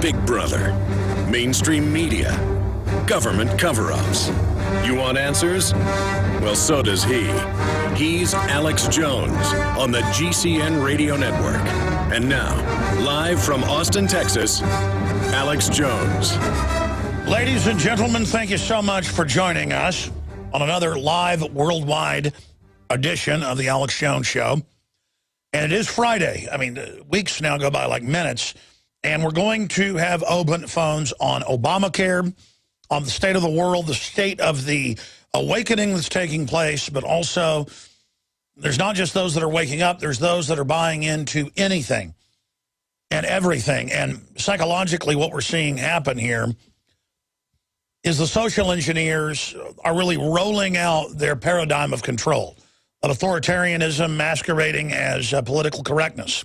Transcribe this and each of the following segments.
Big Brother, mainstream media, government cover-ups. You want answers? Well, so does he. He's Alex Jones on the GCN Radio Network. And now, live from Austin, Texas, Alex Jones. Ladies and gentlemen, thank you so much for joining us on another live worldwide edition of the Alex Jones Show. And it is Friday. I mean, weeks now go by like minutes. And we're going to have open phones on Obamacare, on the state of the world, the state of the awakening that's taking place, but also there's not just those that are waking up, there's those that are buying into anything and everything. And psychologically, what we're seeing happen here is the social engineers are really rolling out their paradigm of control, of authoritarianism masquerading as political correctness.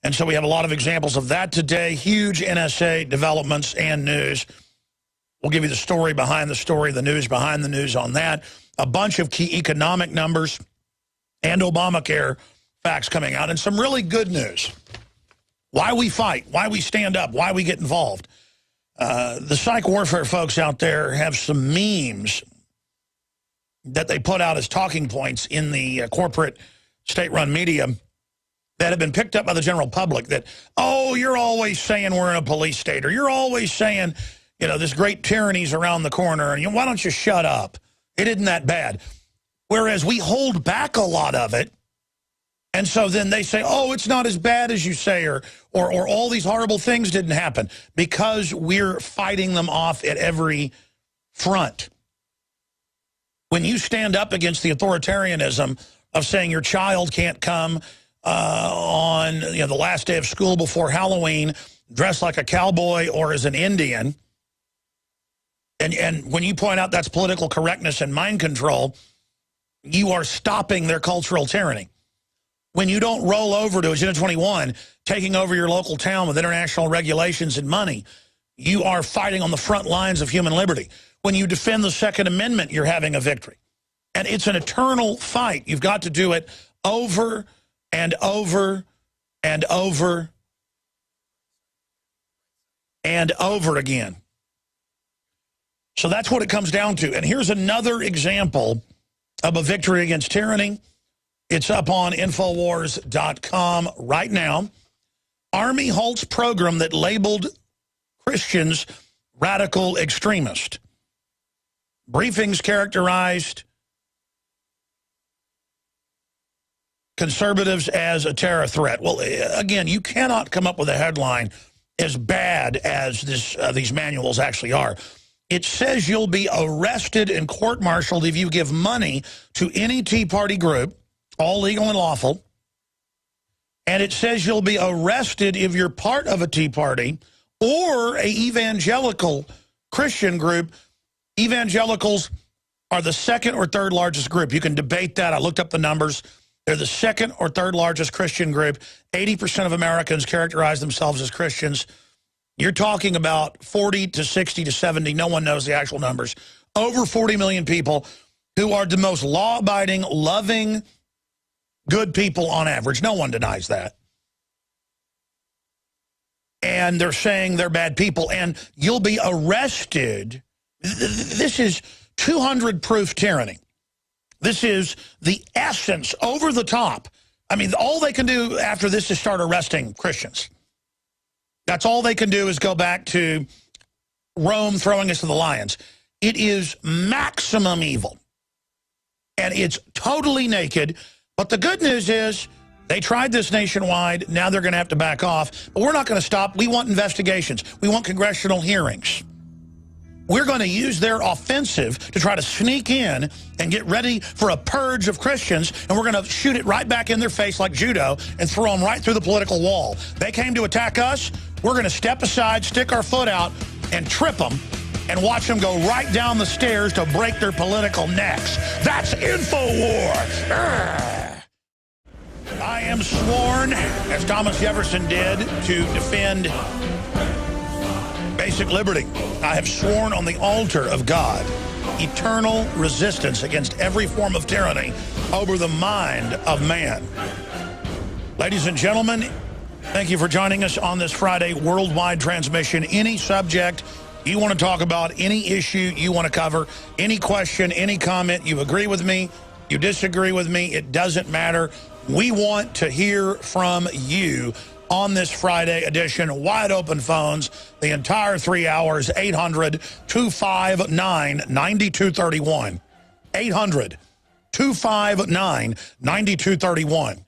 And so we have a lot of examples of that today, huge NSA developments and news. We'll give you the story behind the story, the news behind the news on that, a bunch of key economic numbers and Obamacare facts coming out, and some really good news. Why we fight, why we stand up, why we get involved. The psych warfare folks out there have some memes that they put out as talking points in the corporate state-run media that have been picked up by the general public that, oh, you're always saying we're in a police state, or you're always saying, you know, this great tyranny's around the corner, and why don't you shut up? It isn't that bad. Whereas we hold back a lot of it, and so then they say, oh, it's not as bad as you say, or all these horrible things didn't happen, because we're fighting them off at every front. When you stand up against the authoritarianism of saying your child can't come on the last day of school before Halloween dressed like a cowboy or as an Indian, and when you point out that's political correctness and mind control, you are stopping their cultural tyranny. When you don't roll over to Agenda 21, taking over your local town with international regulations and money, you are fighting on the front lines of human liberty. When you defend the Second Amendment, you're having a victory. And it's an eternal fight. You've got to do it over and over and over and over again. So that's what it comes down to. And here's another example of a victory against tyranny. It's up on Infowars.com right now. Army halts program that labeled Christians radical extremist. Briefings characterized conservatives as a terror threat. Well, again, you cannot come up with a headline as bad as these manuals actually are. It says you'll be arrested and court-martialed if you give money to any Tea Party group, all legal and lawful. And it says you'll be arrested if you're part of a Tea Party or a evangelical Christian group. Evangelicals are the second or third largest group. You can debate that. I looked up the numbers. They're the second or third largest Christian group. 80% of Americans characterize themselves as Christians. You're talking about 40 to 60 to 70, no one knows the actual numbers, over 40 million people who are the most law-abiding, loving, good people on average. No one denies that. And they're saying they're bad people, and you'll be arrested. This is 200-proof tyranny. This is the essence, over the top. I mean, all they can do after this is start arresting Christians. That's all they can do is go back to Rome throwing us to the lions. It is maximum evil. And it's totally naked. But the good news is they tried this nationwide. Now they're going to have to back off. But we're not going to stop. We want investigations. We want congressional hearings. We're going to use their offensive to try to sneak in and get ready for a purge of Christians, and we're going to shoot it right back in their face like judo and throw them right through the political wall. They came to attack us. We're going to step aside, stick our foot out, and trip them, and watch them go right down the stairs to break their political necks. That's InfoWars. I am sworn, as Thomas Jefferson did, to defend basic liberty. I have sworn on the altar of God eternal resistance against every form of tyranny over the mind of man. Ladies and gentlemen, Thank you for joining us on this Friday worldwide transmission. Any subject you want to talk about, any issue you want to cover, any question, any comment, you agree with me, you disagree with me, it doesn't matter. We want to hear from you on this Friday edition. Wide open phones, the entire 3 hours, 800-259-9231. 800-259-9231.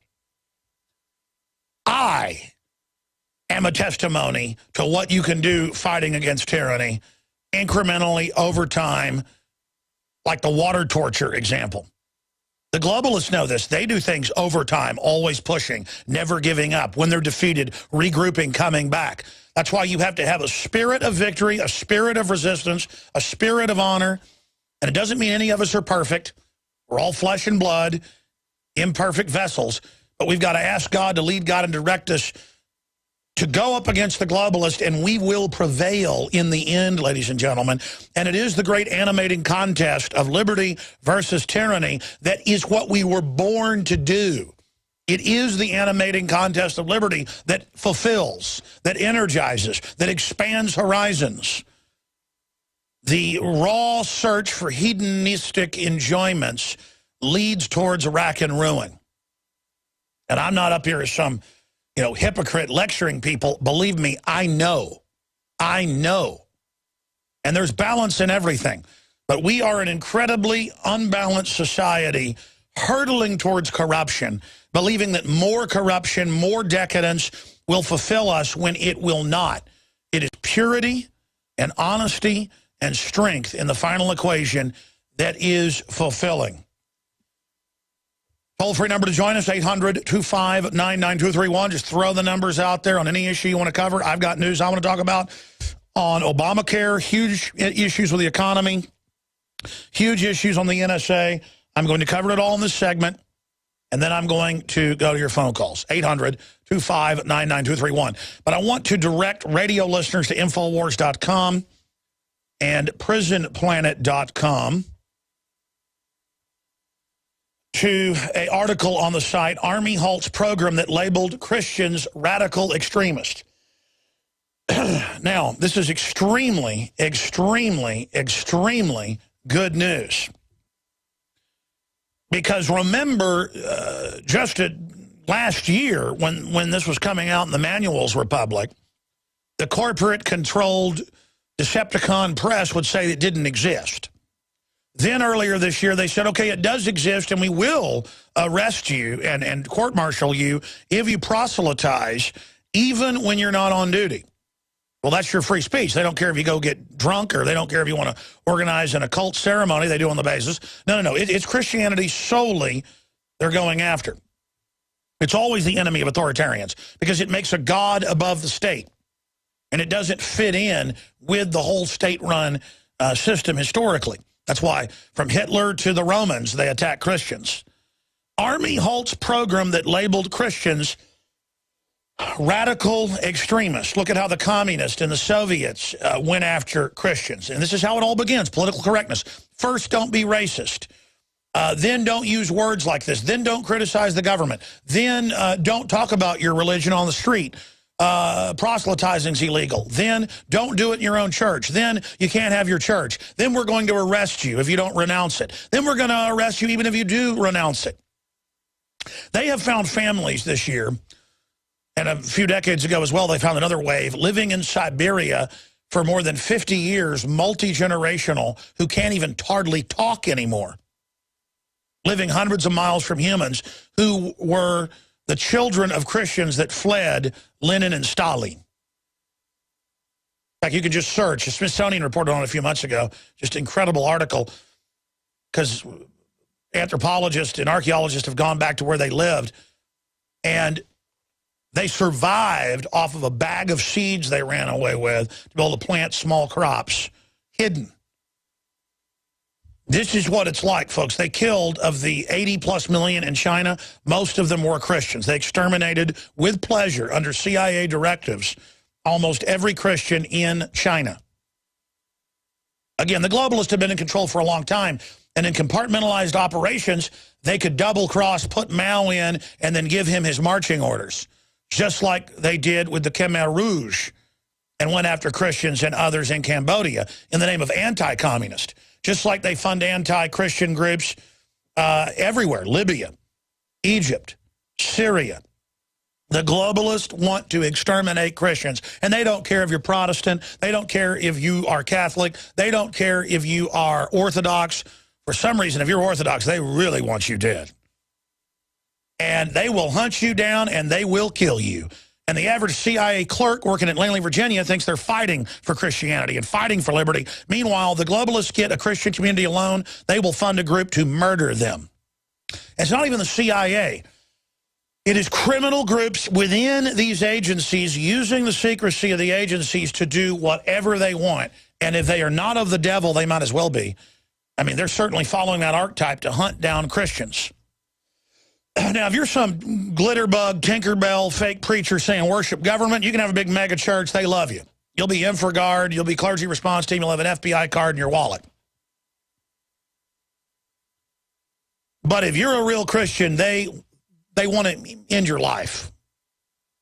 I am a testimony to what you can do fighting against tyranny, incrementally over time, like the water torture example. The globalists know this. They do things over time, always pushing, never giving up. When they're defeated, regrouping, coming back. That's why you have to have a spirit of victory, a spirit of resistance, a spirit of honor. And it doesn't mean any of us are perfect. We're all flesh and blood, imperfect vessels. But we've got to ask God to lead God and direct us to go up against the globalist, and we will prevail in the end, ladies and gentlemen. And it is the great animating contest of liberty versus tyranny that is what we were born to do. It is the animating contest of liberty that fulfills, that energizes, that expands horizons. The raw search for hedonistic enjoyments leads towards rack and ruin. And I'm not up here as some hypocrite lecturing people. Believe me, I know. I know. And there's balance in everything. But we are an incredibly unbalanced society hurtling towards corruption, believing that more corruption, more decadence will fulfill us when it will not. It is purity and honesty and strength in the final equation that is fulfilling. Toll-free number to join us, 800-259-9231. Just throw the numbers out there on any issue you want to cover. I've got news I want to talk about on Obamacare, huge issues with the economy, huge issues on the NSA. I'm going to cover it all in this segment, and then I'm going to go to your phone calls, 800-259-9231. But I want to direct radio listeners to Infowars.com and PrisonPlanet.com. to an article on the site, Army halts program that labeled Christians radical extremists. Now, this is extremely, extremely, extremely good news. Because remember, just last year, when this was coming out and the manuals were public, the corporate-controlled Decepticon press would say it didn't exist. Then earlier this year, they said, okay, it does exist, and we will arrest you and court-martial you if you proselytize, even when you're not on duty. Well, that's your free speech. They don't care if you go get drunk, or they don't care if you want to organize an occult ceremony. They do on the basis. No. It's Christianity solely they're going after. It's always the enemy of authoritarians because it makes a god above the state, and it doesn't fit in with the whole state-run system historically. That's why from Hitler to the Romans, they attack Christians. Army halts program that labeled Christians radical extremists. Look at how the communists and the Soviets went after Christians. And this is how it all begins, political correctness. First, don't be racist. Then don't use words like this. Then don't criticize the government. Then don't talk about your religion on the street. Proselytizing's illegal. Then don't do it in your own church. Then you can't have your church. Then we're going to arrest you if you don't renounce it. Then we're going to arrest you even if you do renounce it. They have found families this year, and a few decades ago as well, they found another wave, living in Siberia for more than 50 years, multi-generational, who can't even hardly talk anymore, living hundreds of miles from humans who were the children of Christians that fled Lenin and Stalin. In fact, you can just search. The Smithsonian reported on it a few months ago. Just incredible article, because anthropologists and archaeologists have gone back to where they lived, and they survived off of a bag of seeds they ran away with to be able to plant small crops, hidden. This is what it's like, folks. They killed, of the 80+ million in China, most of them were Christians. They exterminated with pleasure under CIA directives almost every Christian in China. Again, the globalists have been in control for a long time, and in compartmentalized operations, they could double-cross, put Mao in, and then give him his marching orders. just like they did with the Khmer Rouge and went after Christians and others in Cambodia in the name of anti-communist. Just like they fund anti-Christian groups everywhere, Libya, Egypt, Syria. The globalists want to exterminate Christians, and they don't care if you're Protestant. They don't care if you are Catholic. They don't care if you are Orthodox. For some reason, if you're Orthodox, they really want you dead. And they will hunt you down, and they will kill you. And the average CIA clerk working at Langley, Virginia, thinks they're fighting for Christianity and fighting for liberty. Meanwhile, the globalists get a Christian community alone. They will fund a group to murder them. It's not even the CIA. It is criminal groups within these agencies using the secrecy of the agencies to do whatever they want. And if they are not of the devil, they might as well be. I mean, they're certainly following that archetype to hunt down Christians. Now, if you're some glitterbug, Tinkerbell, fake preacher saying worship government, you can have a big mega church. They love you. You'll be InfraGard. You'll be clergy response team. You'll have an FBI card in your wallet. But if you're a real Christian, they want to end your life.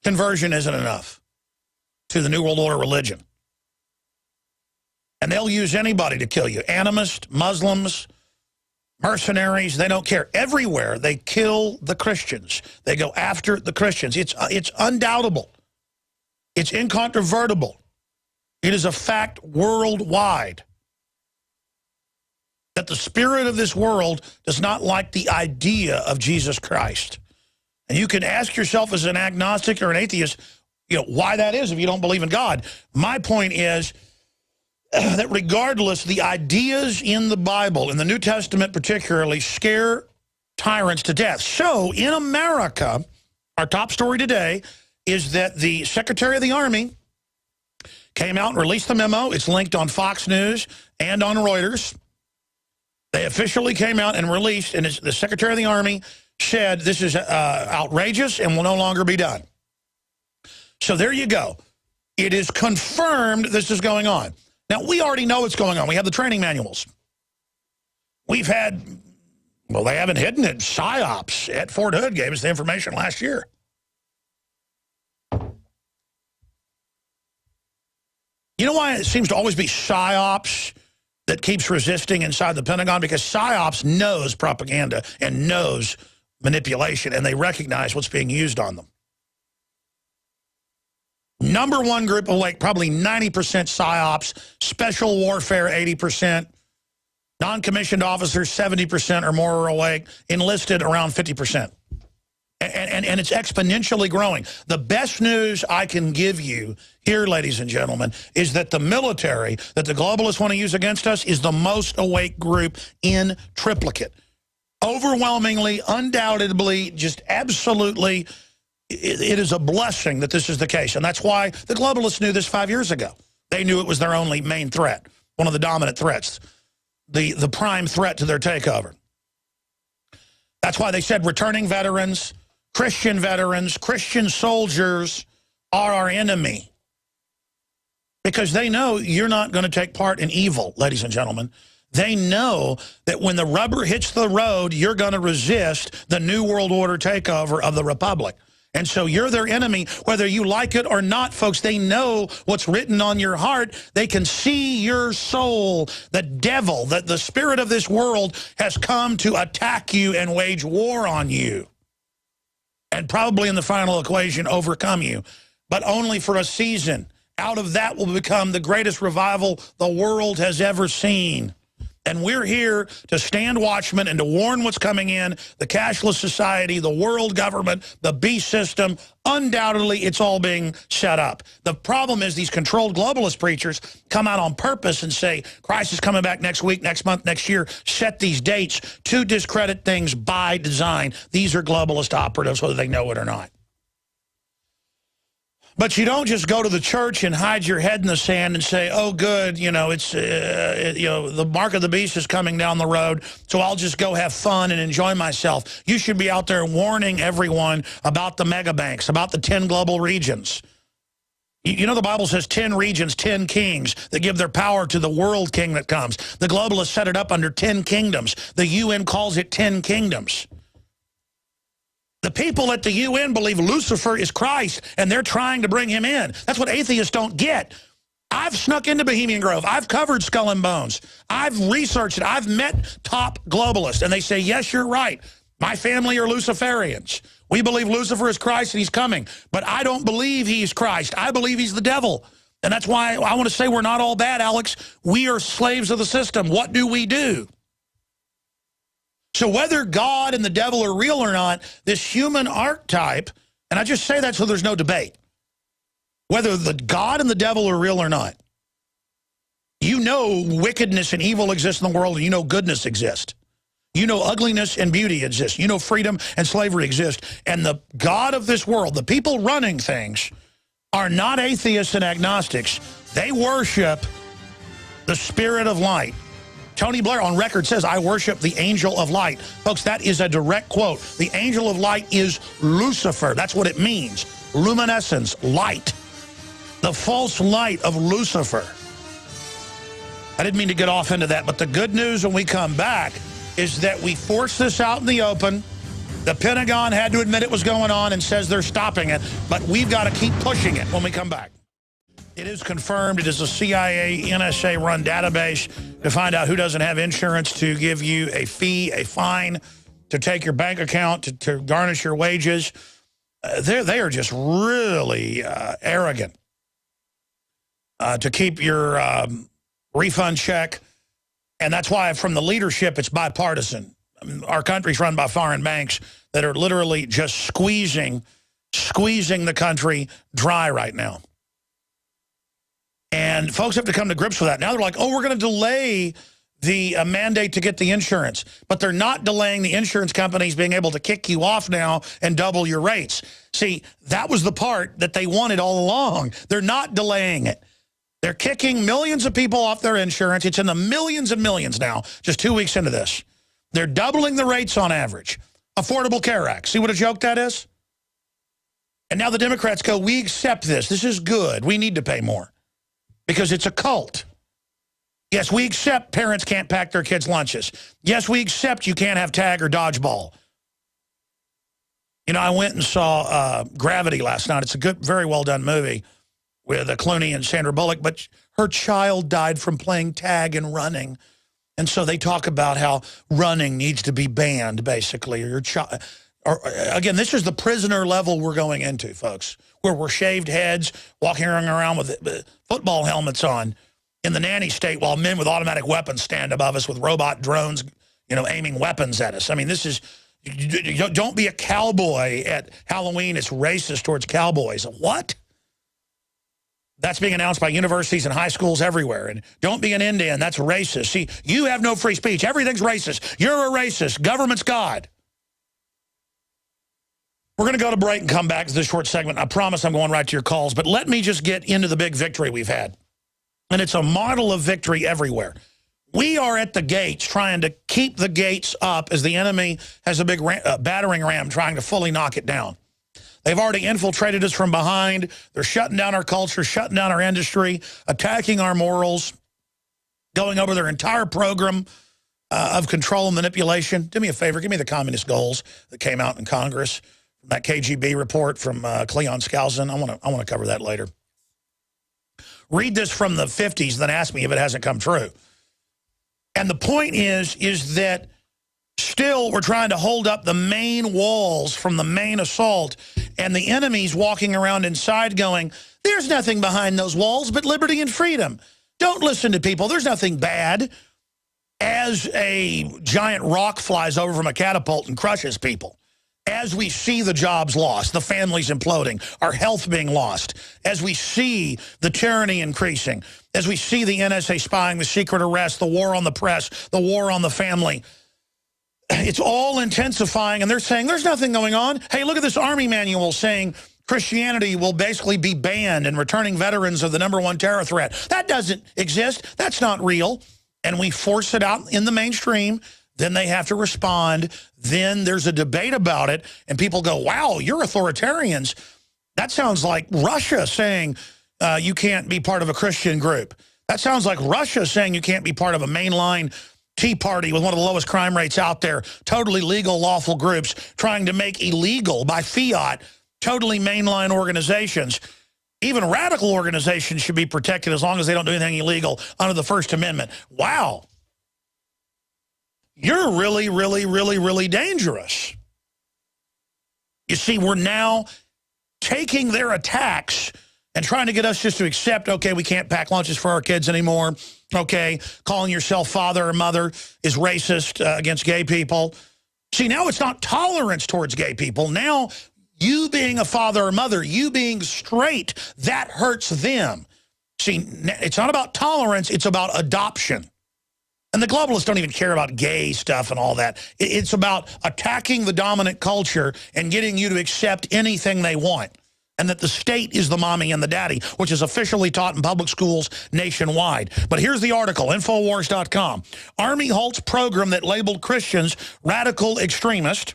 Conversion isn't enough to the New World Order religion. And they'll use anybody to kill you. Animists, Muslims, mercenaries, they don't care. Everywhere they kill the Christians. They go after the Christians. It's undoubtable. It's incontrovertible. It is a fact worldwide that the spirit of this world does not like the idea of Jesus Christ. And you can ask yourself as an agnostic or an atheist, why that is if you don't believe in God. My point is that regardless, the ideas in the Bible, in the New Testament particularly, scare tyrants to death. So in America, our top story today is that the Secretary of the Army came out and released the memo. It's linked on Fox News and on Reuters. They officially came out and released, and the Secretary of the Army said this is outrageous and will no longer be done. So there you go. It is confirmed this is going on. Now, we already know what's going on. We have the training manuals. We've had, well, they haven't hidden it. PSYOPs at Fort Hood gave us the information last year. You know why it seems to always be PSYOPs that keeps resisting inside the Pentagon? Because PSYOPs knows propaganda and knows manipulation, and they recognize what's being used on them. Number one group awake, probably 90% PSYOPs, special warfare 80%, non-commissioned officers 70% or more are awake, enlisted around 50%. And it's exponentially growing. The best news I can give you here, ladies and gentlemen, is that the military that the globalists want to use against us is the most awake group in triplicate. Overwhelmingly, undoubtedly, just absolutely, it is a blessing that this is the case. And that's why the globalists knew this 5 years ago. They knew it was their only main threat, one of the dominant threats, the prime threat to their takeover. That's why they said returning veterans, Christian soldiers are our enemy. Because they know you're not going to take part in evil, ladies and gentlemen. They know that when the rubber hits the road, you're going to resist the New World Order takeover of the Republic. And so you're their enemy, whether you like it or not, folks. They know what's written on your heart. They can see your soul. The devil, the spirit of this world has come to attack you and wage war on you. And probably in the final equation, overcome you. But only for a season. Out of that will become the greatest revival the world has ever seen. And we're here to stand watchmen and to warn what's coming in, the cashless society, the world government, the beast system. Undoubtedly, it's all being set up. The problem is these controlled globalist preachers come out on purpose and say, Christ is coming back next week, next month, next year, set these dates to discredit things by design. These are globalist operatives, whether they know it or not. But you don't just go to the church and hide your head in the sand and say, oh, good, it's, the mark of the beast is coming down the road, so I'll just go have fun and enjoy myself. You should be out there warning everyone about the mega banks, about the 10 global regions. You know the Bible says 10 regions, 10 kings that give their power to the world king that comes. The globalists set it up under 10 kingdoms. The UN calls it 10 kingdoms. The people at the UN believe Lucifer is Christ, and they're trying to bring him in. That's what atheists don't get. I've snuck into Bohemian Grove. I've covered Skull and Bones. I've researched it. I've met top globalists, and they say, yes, you're right. My family are Luciferians. We believe Lucifer is Christ and he's coming. But I don't believe he's Christ. I believe he's the devil. And that's why I want to say we're not all bad, Alex. We are slaves of the system. What do we do? So whether God and the devil are real or not, this human archetype, and I just say that so there's no debate, whether the God and the devil are real or not, you know wickedness and evil exist in the world, and you know goodness exists. You know ugliness and beauty exist. You know freedom and slavery exist. And the God of this world, the people running things, are not atheists and agnostics. They worship the spirit of light. Tony Blair on record says, I worship the angel of light. Folks, that is a direct quote. The angel of light is Lucifer. That's what it means. Luminescence, light. The false light of Lucifer. I didn't mean to get off into that, but the good news when we come back is that we forced this out in the open. The Pentagon had to admit it was going on and says they're stopping it, but we've got to keep pushing it when we come back. It is confirmed it is a CIA, NSA-run database to find out who doesn't have insurance, to give you a fee, a fine, to take your bank account, to garnish your wages. They are just really arrogant to keep your refund check. And that's why from the leadership, it's bipartisan. I mean, our country's run by foreign banks that are literally just squeezing the country dry right now. And folks have to come to grips with that. Now they're like, oh, we're going to delay the mandate to get the insurance. But they're not delaying the insurance companies being able to kick you off now and double your rates. See, that was the part that they wanted all along. They're not delaying it. They're kicking millions of people off their insurance. It's in the millions and millions now, just 2 weeks into this. They're doubling the rates on average. Affordable Care Act. See what a joke that is? And now the Democrats go, we accept this. This is good. We need to pay more because it's a cult. Yes, we accept parents can't pack their kids' lunches. Yes, we accept you can't have tag or dodgeball. You know, I went and saw Gravity last night. It's a good, very well done movie with Clooney and Sandra Bullock, but her child died from playing tag and running. And so they talk about how running needs to be banned, basically. Or your child, again, this is the prisoner level we're going into, folks, where we're shaved heads, walking around with football helmets on in the nanny state while men with automatic weapons stand above us with robot drones, you know, aiming weapons at us. I mean, this is, don't be a cowboy at Halloween. It's racist towards cowboys. What? That's being announced by universities and high schools everywhere. And don't be an Indian. That's racist. See, you have no free speech. Everything's racist. You're a racist. Government's God. We're going to go to break and come back to this short segment. I promise I'm going right to your calls. But let me just get into the big victory we've had. And it's a model of victory everywhere. We are at the gates trying to keep the gates up as the enemy has a big battering ram trying to fully knock it down. They've already infiltrated us from behind. They're shutting down our culture, shutting down our industry, attacking our morals, going over their entire program of control and manipulation. Do me a favor, give me the communist goals that came out in Congress, that KGB report from Cleon Skousen. I want to cover that later. Read this from the 50s, then ask me if it hasn't come true. And the point is that still we're trying to hold up the main walls from the main assault, and the enemy's walking around inside going, there's nothing behind those walls but liberty and freedom. Don't listen to people. There's nothing bad. As a giant rock flies over from a catapult and crushes people. As we see the jobs lost, the families imploding, our health being lost, as we see the tyranny increasing, as we see the NSA spying, the secret arrest, the war on the press, the war on the family, it's all intensifying, and they're saying there's nothing going on. Hey, look at this Army manual saying Christianity will basically be banned and returning veterans of the #1 terror threat. That doesn't exist. That's not real. And we force it out in the mainstream. Then they have to respond. Then there's a debate about it, and people go, wow, you're authoritarians. That sounds like Russia saying you can't be part of a Christian group. That sounds like Russia saying you can't be part of a mainline Tea Party with one of the lowest crime rates out there, totally legal, lawful groups trying to make illegal by fiat, totally mainline organizations. Even radical organizations should be protected as long as they don't do anything illegal under the First Amendment. Wow. You're really, really, really, really dangerous. You see, we're now taking their attacks and trying to get us just to accept, okay, we can't pack lunches for our kids anymore. Okay, calling yourself father or mother is racist against gay people. See, now it's not tolerance towards gay people. Now, you being a father or mother, you being straight, that hurts them. See, it's not about tolerance, it's about adoption. And the globalists don't even care about gay stuff and all that. It's about attacking the dominant culture and getting you to accept anything they want. And that the state is the mommy and the daddy, which is officially taught in public schools nationwide. But here's the article, Infowars.com. Army halts program that labeled Christians radical extremist.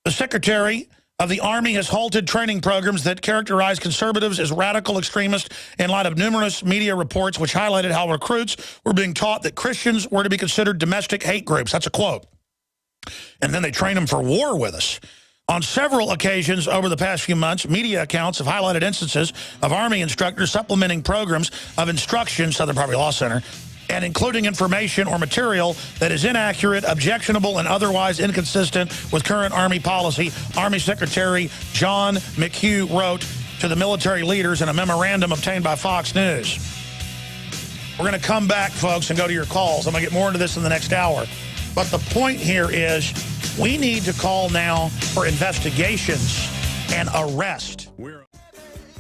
The Secretary of the Army has halted training programs that characterize conservatives as radical extremists in light of numerous media reports which highlighted how recruits were being taught that Christians were to be considered domestic hate groups. That's a quote. And then they train them for war with us. On several occasions over the past few months, media accounts have highlighted instances of Army instructors supplementing programs of instruction, Southern Poverty Law Center, and including information or material that is inaccurate, objectionable, and otherwise inconsistent with current Army policy, Army Secretary John McHugh wrote to the military leaders in a memorandum obtained by Fox News. We're going to come back, folks, and go to your calls. I'm going to get more into this in the next hour. But the point here is we need to call now for investigations and arrest.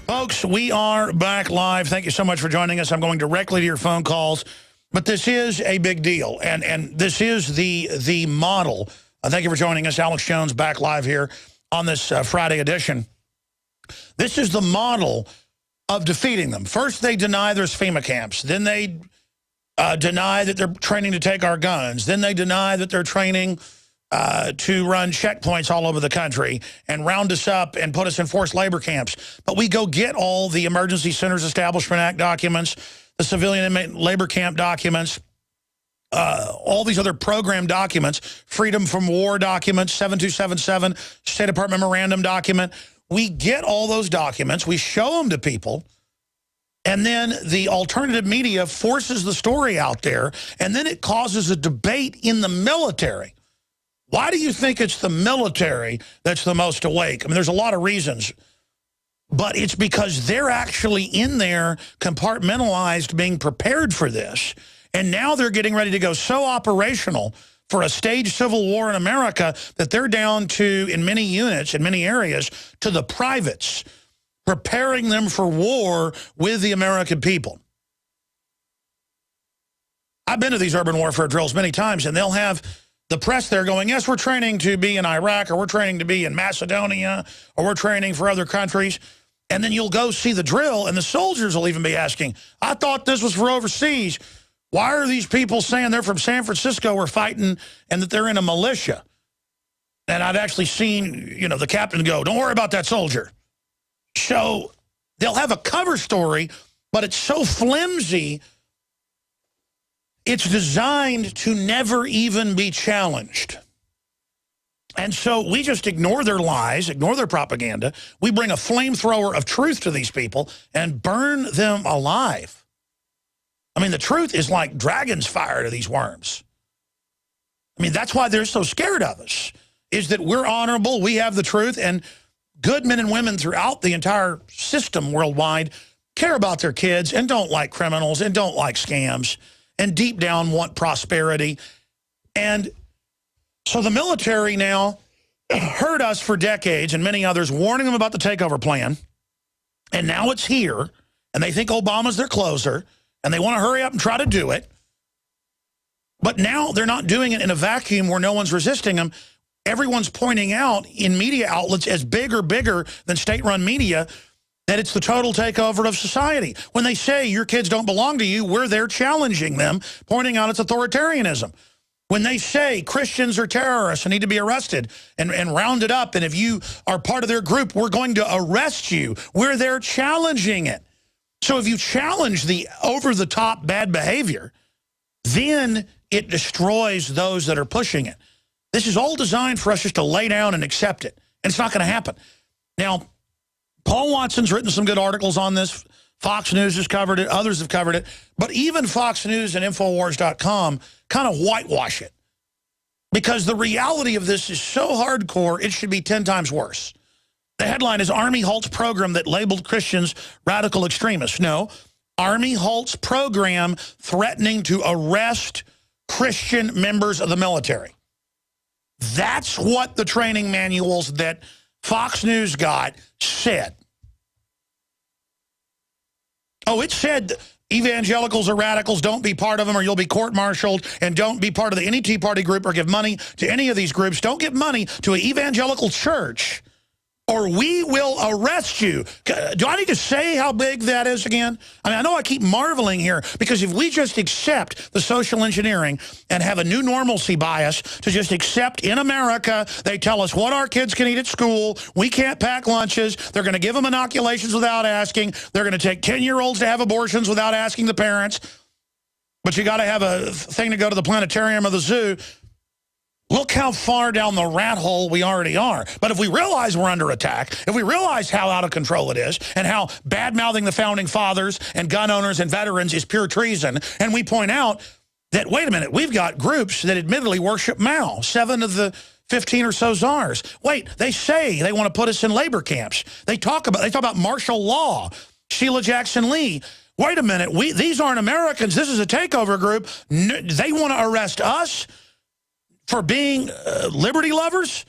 Folks, we are back live. Thank you so much for joining us. I'm going directly to your phone calls. But this is a big deal, and this is the model. Thank you for joining us. Alex Jones back live here on this Friday edition. This is the model of defeating them. First, they deny there's FEMA camps. Then they deny that they're training to take our guns. Then they deny that they're training to run checkpoints all over the country and round us up and put us in forced labor camps. But we go get all the Emergency Centers Establishment Act documents, the Civilian Inmate Labor Camp documents, all these other program documents, Freedom from War documents, 7277, State Department Memorandum document. We get all those documents. We show them to people. And then the alternative media forces the story out there, and then it causes a debate in the military. Why do you think it's the military that's the most awake? I mean, there's a lot of reasons. But it's because they're actually in there compartmentalized, being prepared for this. And now they're getting ready to go so operational for a staged civil war in America that they're down to, in many units, in many areas, to the privates, preparing them for war with the American people. I've been to these urban warfare drills many times, and they'll have the press there going, yes, we're training to be in Iraq, or we're training to be in Macedonia, or we're training for other countries. And then you'll go see the drill, and the soldiers will even be asking, I thought this was for overseas. Why are these people saying they're from San Francisco or fighting and that they're in a militia? And I've actually seen, you know, the captain go, don't worry about that soldier. So they'll have a cover story, but it's so flimsy, it's designed to never even be challenged. And so we just ignore their lies, ignore their propaganda. We bring a flamethrower of truth to these people and burn them alive. I mean, the truth is like dragon's fire to these worms. I mean, that's why they're so scared of us, is that we're honorable, we have the truth, and good men and women throughout the entire system worldwide care about their kids and don't like criminals and don't like scams and deep down want prosperity. And so the military now heard us for decades and many others warning them about the takeover plan. And now it's here, and they think Obama's their closer, and they want to hurry up and try to do it. But now they're not doing it in a vacuum where no one's resisting them. Everyone's pointing out in media outlets as bigger than state-run media that it's the total takeover of society. When they say your kids don't belong to you, we're there challenging them, pointing out it's authoritarianism. When they say Christians are terrorists and need to be arrested and rounded up, and if you are part of their group, we're going to arrest you, we're there challenging it. So if you challenge the over-the-top bad behavior, then it destroys those that are pushing it. This is all designed for us just to lay down and accept it. And it's not going to happen. Now, Paul Watson's written some good articles on this. Fox News has covered it. Others have covered it. But even Fox News and Infowars.com kind of whitewash it. Because the reality of this is so hardcore, it should be 10 times worse. The headline is Army halts program that labeled Christians radical extremists. No, Army halts program threatening to arrest Christian members of the military. That's what the training manuals that Fox News got said. Oh, it said evangelicals or radicals, don't be part of them or you'll be court-martialed, and don't be part of any Tea Party group or give money to any of these groups. Don't give money to an evangelical church or we will arrest you. Do I need to say how big that is again? I mean, I know I keep marveling here, because if we just accept the social engineering and have a new normalcy bias to just accept in America, they tell us what our kids can eat at school, we can't pack lunches, they're going to give them inoculations without asking, they're going to take 10-year-olds to have abortions without asking the parents, but you got to have a thing to go to the planetarium or the zoo. Look how far down the rat hole we already are. But if we realize we're under attack, if we realize how out of control it is, and how bad-mouthing the Founding Fathers and gun owners and veterans is pure treason, and we point out that, wait a minute, we've got groups that admittedly worship Mao, 7 of the 15 or so czars. Wait, they say they want to put us in labor camps. They talk about martial law, Sheila Jackson Lee. Wait a minute, these aren't Americans. This is a takeover group. They want to arrest us for being liberty lovers?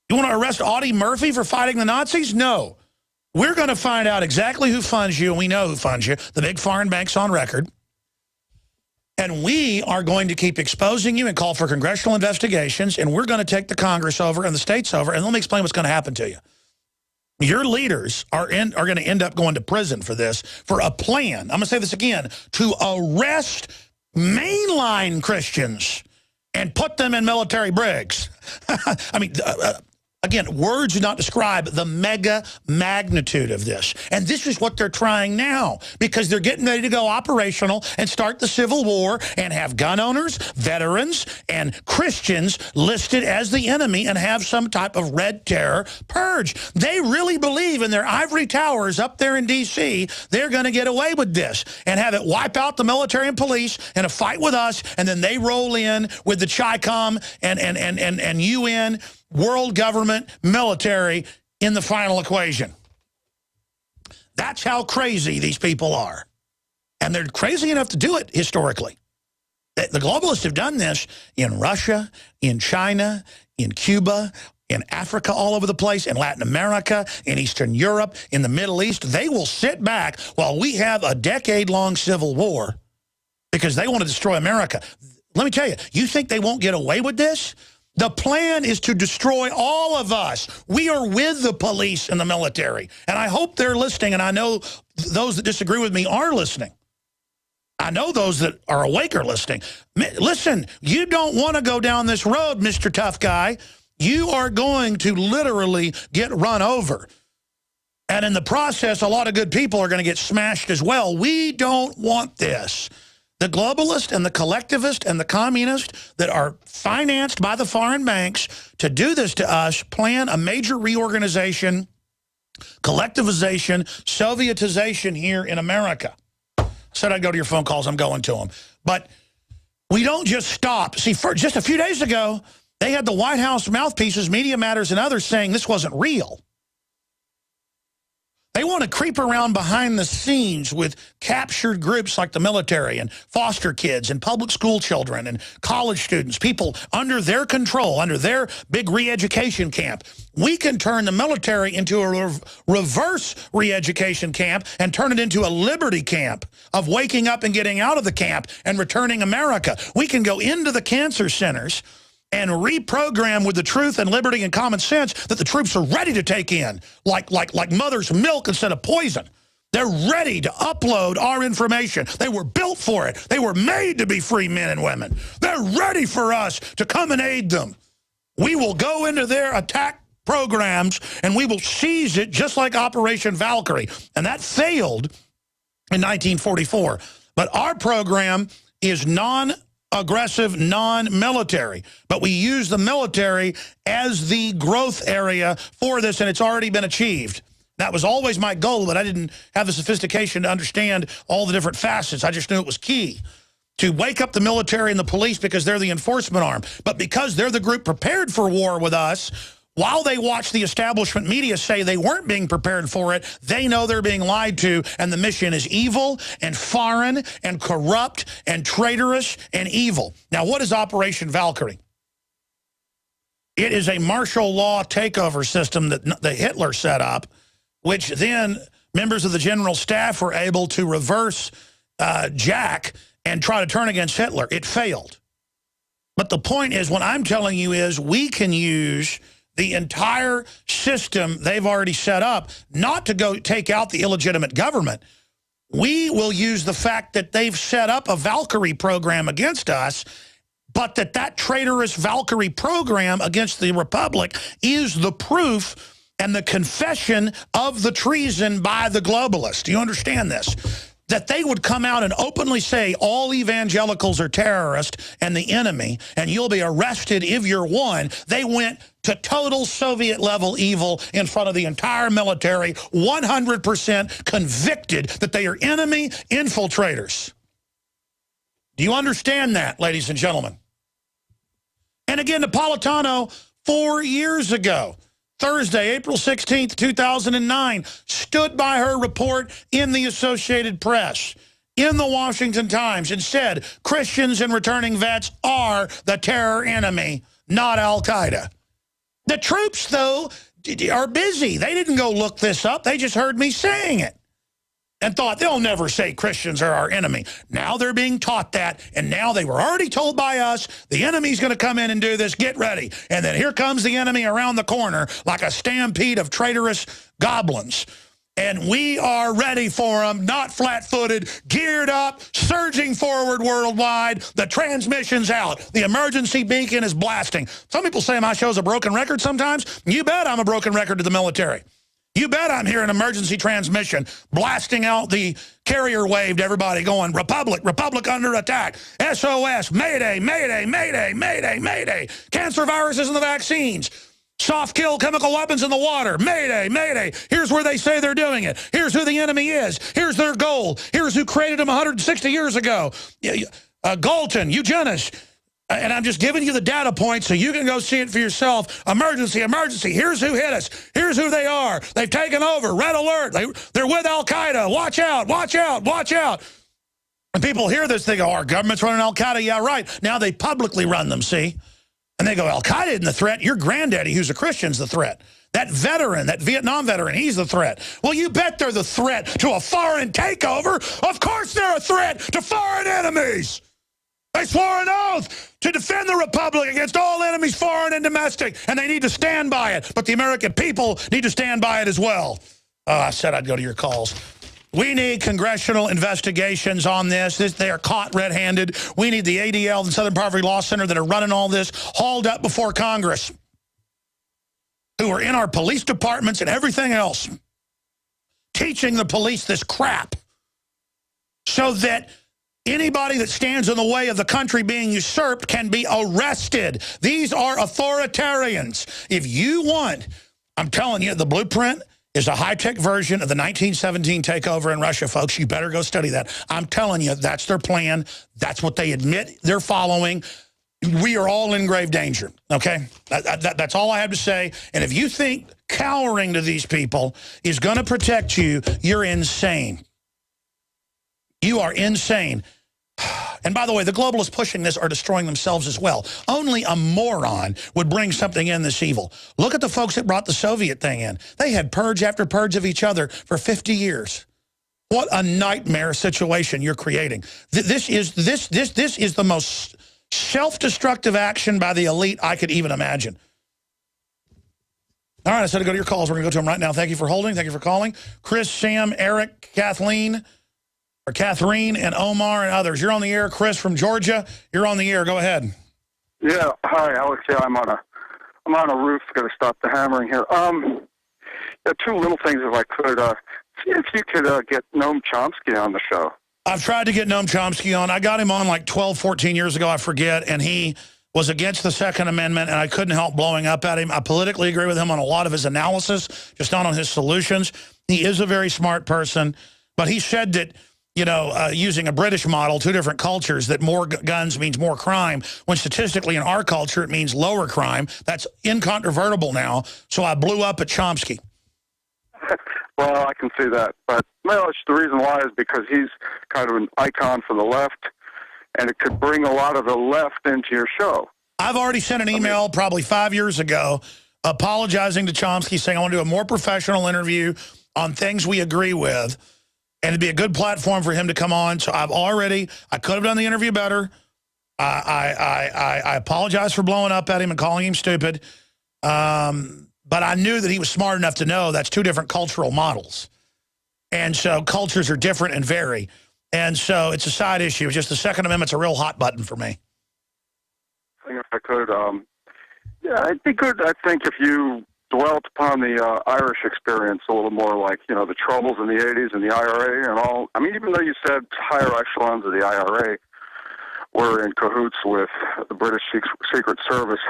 You want to arrest Audie Murphy for fighting the Nazis? No. We're going to find out exactly who funds you, and we know who funds you, the big foreign banks on record. And we are going to keep exposing you and call for congressional investigations, and we're going to take the Congress over and the states over, and let me explain what's going to happen to you. Your leaders are going to end up going to prison for this, for a plan, I'm going to say this again, to arrest mainline Christians and put them in military brigs. I mean, again, words do not describe the mega magnitude of this. And this is what they're trying now, because they're getting ready to go operational and start the Civil War and have gun owners, veterans, and Christians listed as the enemy and have some type of red terror purge. They really believe in their ivory towers up there in D.C. they're going to get away with this and have it wipe out the military and police in a fight with us, and then they roll in with the CHICOM and UN, world government, military in the final equation. That's how crazy these people are. And they're crazy enough to do it historically. The globalists have done this in Russia, in China, in Cuba, in Africa, all over the place, in Latin America, in Eastern Europe, in the Middle East. They will sit back while we have a decade-long civil war because they want to destroy America. Let me tell you, you think they won't get away with this? The plan is to destroy all of us. We are with the police and the military. And I hope they're listening, and I know those that disagree with me are listening. I know those that are awake are listening. Listen, you don't want to go down this road, Mr. Tough Guy. You are going to literally get run over. And in the process, a lot of good people are going to get smashed as well. We don't want this. The globalist and the collectivist and the communist that are financed by the foreign banks to do this to us plan a major reorganization, collectivization, Sovietization here in America. I said I'd go to your phone calls. I'm going to them. But we don't just stop. See, for just a few days ago, they had the White House mouthpieces, Media Matters, and others saying this wasn't real. They want to creep around behind the scenes with captured groups like the military and foster kids and public school children and college students, people under their control, under their big re-education camp. We can turn the military into a reverse re-education camp and turn it into a liberty camp of waking up and getting out of the camp and returning America. We can go into the cancer centers and reprogram with the truth and liberty and common sense that the troops are ready to take in, like mother's milk instead of poison. They're ready to upload our information. They were built for it. They were made to be free men and women. They're ready for us to come and aid them. We will go into their attack programs and we will seize it just like Operation Valkyrie. And that failed in 1944. But our program is aggressive non-military. But we use the military as the growth area for this, and it's already been achieved. That was always my goal, but I didn't have the sophistication to understand all the different facets. I just knew it was key to wake up the military and the police because they're the enforcement arm. But because they're the group prepared for war with us, while they watch the establishment media say they weren't being prepared for it, they know they're being lied to, and the mission is evil and foreign and corrupt and traitorous and evil. Now, what is Operation Valkyrie? It is a martial law takeover system that Hitler set up, which then members of the general staff were able to reverse jack and try to turn against Hitler. It failed. But the point is, what I'm telling you is we can use the entire system they've already set up not to go take out the illegitimate government. We will use the fact that they've set up a Valkyrie program against us, but that traitorous Valkyrie program against the Republic is the proof and the confession of the treason by the globalists. Do you understand this? That they would come out and openly say all evangelicals are terrorists and the enemy, and you'll be arrested if you're one. They went to total Soviet-level evil in front of the entire military, 100% convicted that they are enemy infiltrators. Do you understand that, ladies and gentlemen? And again, Napolitano, 4 years ago, Thursday, April 16th, 2009, stood by her report in the Associated Press, in the Washington Times, and said Christians and returning vets are the terror enemy, not al-Qaeda. The troops, though, are busy. They didn't go look this up. They just heard me saying it and thought they'll never say Christians are our enemy. Now they're being taught that, and now they were already told by us, the enemy's going to come in and do this, get ready. And then here comes the enemy around the corner like a stampede of traitorous goblins. And we are ready for them, not flat-footed, geared up, surging forward worldwide. The transmission's out. The emergency beacon is blasting. Some people say my show's a broken record sometimes. You bet I'm a broken record to the military. You bet I'm hearing emergency transmission, blasting out the carrier wave to everybody going, Republic, Republic under attack, SOS, Mayday, Mayday, Mayday, Mayday, Mayday, cancer viruses and the vaccines, soft kill chemical weapons in the water, Mayday, Mayday, here's where they say they're doing it, here's who the enemy is, here's their goal, here's who created them 160 years ago, Galton, eugenics. And I'm just giving you the data points so you can go see it for yourself. Emergency, emergency. Here's who hit us. Here's who they are. They've taken over. Red alert. They're with al-Qaeda. Watch out, watch out, watch out. And people hear this, they go, our government's running al-Qaeda. Yeah, right. Now they publicly run them, see? And they go, al-Qaeda isn't the threat. Your granddaddy, who's a Christian's the threat. That veteran, that Vietnam veteran, he's the threat. Well, you bet they're the threat to a foreign takeover. Of course they're a threat to foreign enemies. They swore an oath to defend the Republic against all enemies, foreign and domestic, and they need to stand by it. But the American people need to stand by it as well. I said I'd go to your calls. We need congressional investigations on this. They are caught red-handed. We need the ADL, the Southern Poverty Law Center that are running all this, hauled up before Congress, who are in our police departments and everything else, teaching the police this crap so that anybody that stands in the way of the country being usurped can be arrested. These are authoritarians. If you want, I'm telling you, the blueprint is a high-tech version of the 1917 takeover in Russia, folks. You better go study that. I'm telling you, that's their plan. That's what they admit they're following. We are all in grave danger, okay? That's all I have to say. And if you think cowering to these people is going to protect you, you're insane. You are insane. And by the way, the globalists pushing this are destroying themselves as well. Only a moron would bring something in this evil. Look at the folks that brought the Soviet thing in. They had purge after purge of each other for 50 years. What a nightmare situation you're creating. This is the most self-destructive action by the elite I could even imagine. All right, I said to go to your calls. We're going to go to them right now. Thank you for holding. Thank you for calling. Chris, Sam, Eric, Kathleen, or Catherine, and Omar, and others. You're on the air. Chris from Georgia, you're on the air. Go ahead. Yeah. Hi, Alex. Yeah, I'm on a roof. Got to stop the hammering here. Two little things, if I could. See if you could get Noam Chomsky on the show. I've tried to get Noam Chomsky on. I got him on like 12, 14 years ago, I forget, and he was against the Second Amendment, and I couldn't help blowing up at him. I politically agree with him on a lot of his analysis, just not on his solutions. He is a very smart person, but he said that, you know, using a British model, two different cultures, that more guns means more crime, when statistically in our culture it means lower crime. That's incontrovertible now, so I blew up at Chomsky. Well, I can see that. But, well, the reason why is because he's kind of an icon for the left, and it could bring a lot of the left into your show. I've already sent an email probably 5 years ago apologizing to Chomsky, saying I want to do a more professional interview on things we agree with, and it'd be a good platform for him to come on. So I could have done the interview better. I apologize for blowing up at him and calling him stupid. But I knew that he was smart enough to know that's two different cultural models. And so cultures are different and vary. And so it's a side issue. It's just the Second Amendment's a real hot button for me. If I could, yeah, it'd be good, I think, if you dwelt upon the Irish experience a little more, like, you know, the troubles in the 80s and the IRA and all. I mean, even though you said higher echelons of the IRA were in cahoots with the British Secret Service,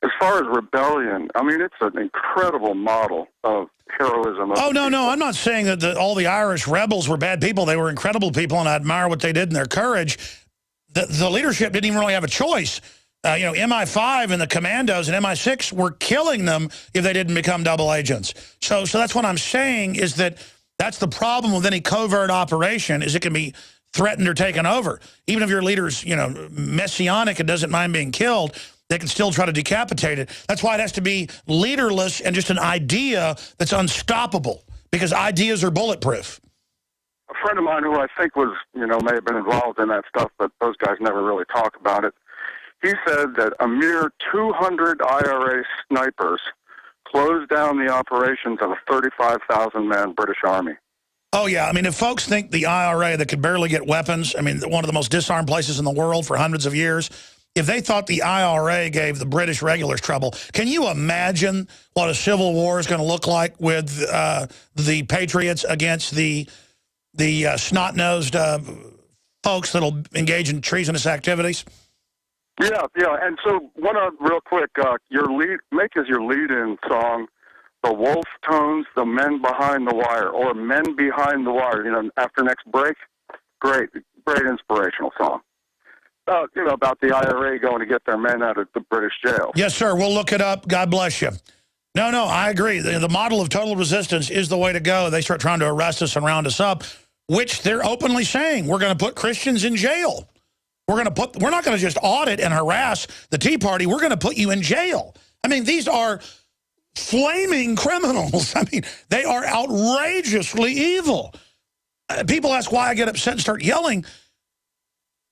as far as rebellion, I mean, it's an incredible model of heroism. Oh, no, I'm not saying that all the Irish rebels were bad people. They were incredible people, and I admire what they did and their courage. The leadership didn't even really have a choice. You know, MI5 and the commandos and MI6 were killing them if they didn't become double agents. So that's what I'm saying, is that's the problem with any covert operation, is it can be threatened or taken over. Even if your leader's, you know, messianic and doesn't mind being killed, they can still try to decapitate it. That's why it has to be leaderless and just an idea that's unstoppable, because ideas are bulletproof. A friend of mine who I think was, you know, may have been involved in that stuff, but those guys never really talk about it. He said that a mere 200 IRA snipers closed down the operations of a 35,000-man British Army. Oh, yeah. I mean, if folks think the IRA that could barely get weapons, I mean, one of the most disarmed places in the world for hundreds of years, if they thought the IRA gave the British regulars trouble, can you imagine what a civil war is going to look like with the Patriots against the snot-nosed folks that'll engage in treasonous activities? Yeah, and so real quick, make as your lead-in song the Wolf Tones, the Men Behind the Wire, or Men Behind the Wire, you know, after next break. Great inspirational song. You know, about the IRA going to get their men out of the British jail. Yes, sir. We'll look it up. God bless you. No, I agree. The model of total resistance is the way to go. They start trying to arrest us and round us up, which they're openly saying. We're going to put Christians in jail. We're not going to just audit and harass the Tea Party. We're going to put you in jail. I mean, these are flaming criminals. I mean, they are outrageously evil. People ask why I get upset and start yelling.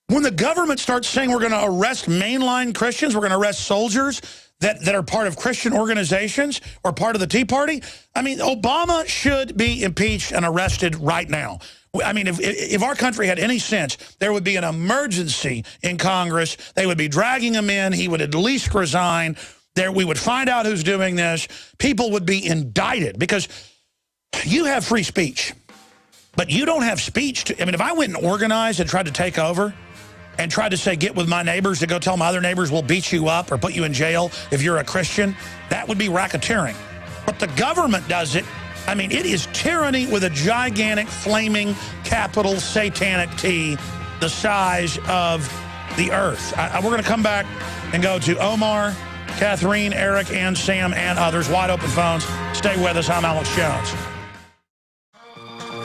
When the government starts saying we're going to arrest mainline Christians, we're going to arrest soldiers that are part of Christian organizations or part of the Tea Party, I mean, Obama should be impeached and arrested right now. I mean, if our country had any sense, there would be an emergency in Congress. They would be dragging him in. He would at least resign. We would find out who's doing this. People would be indicted, because you have free speech, but you don't have speech. I mean, if I went and organized and tried to take over and tried to say, get with my neighbors to go tell my other neighbors we'll beat you up or put you in jail if you're a Christian, that would be racketeering. But the government does it. I mean, it is tyranny with a gigantic, flaming, capital, satanic T, the size of the earth. We're going to come back and go to Omar, Catherine, Eric, and Sam, and others. Wide open phones. Stay with us. I'm Alex Jones.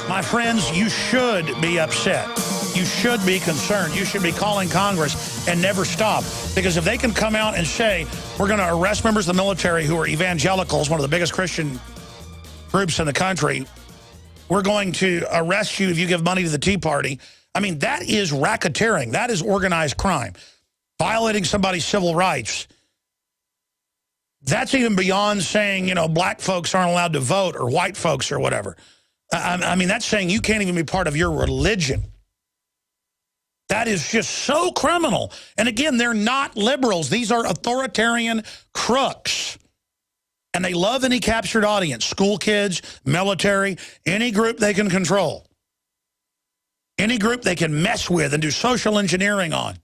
My friends, you should be upset. You should be concerned. You should be calling Congress and never stop. Because if they can come out and say, we're going to arrest members of the military who are evangelicals, one of the biggest Christian groups in the country, we're going to arrest you if you give money to the Tea Party. I mean, that is racketeering. That is organized crime. Violating somebody's civil rights. That's even beyond saying, you know, black folks aren't allowed to vote or white folks or whatever. I mean, that's saying you can't even be part of your religion. That is just so criminal. And again, they're not liberals. These are authoritarian crooks. And they love any captured audience, school kids, military, any group they can control. Any group they can mess with and do social engineering on.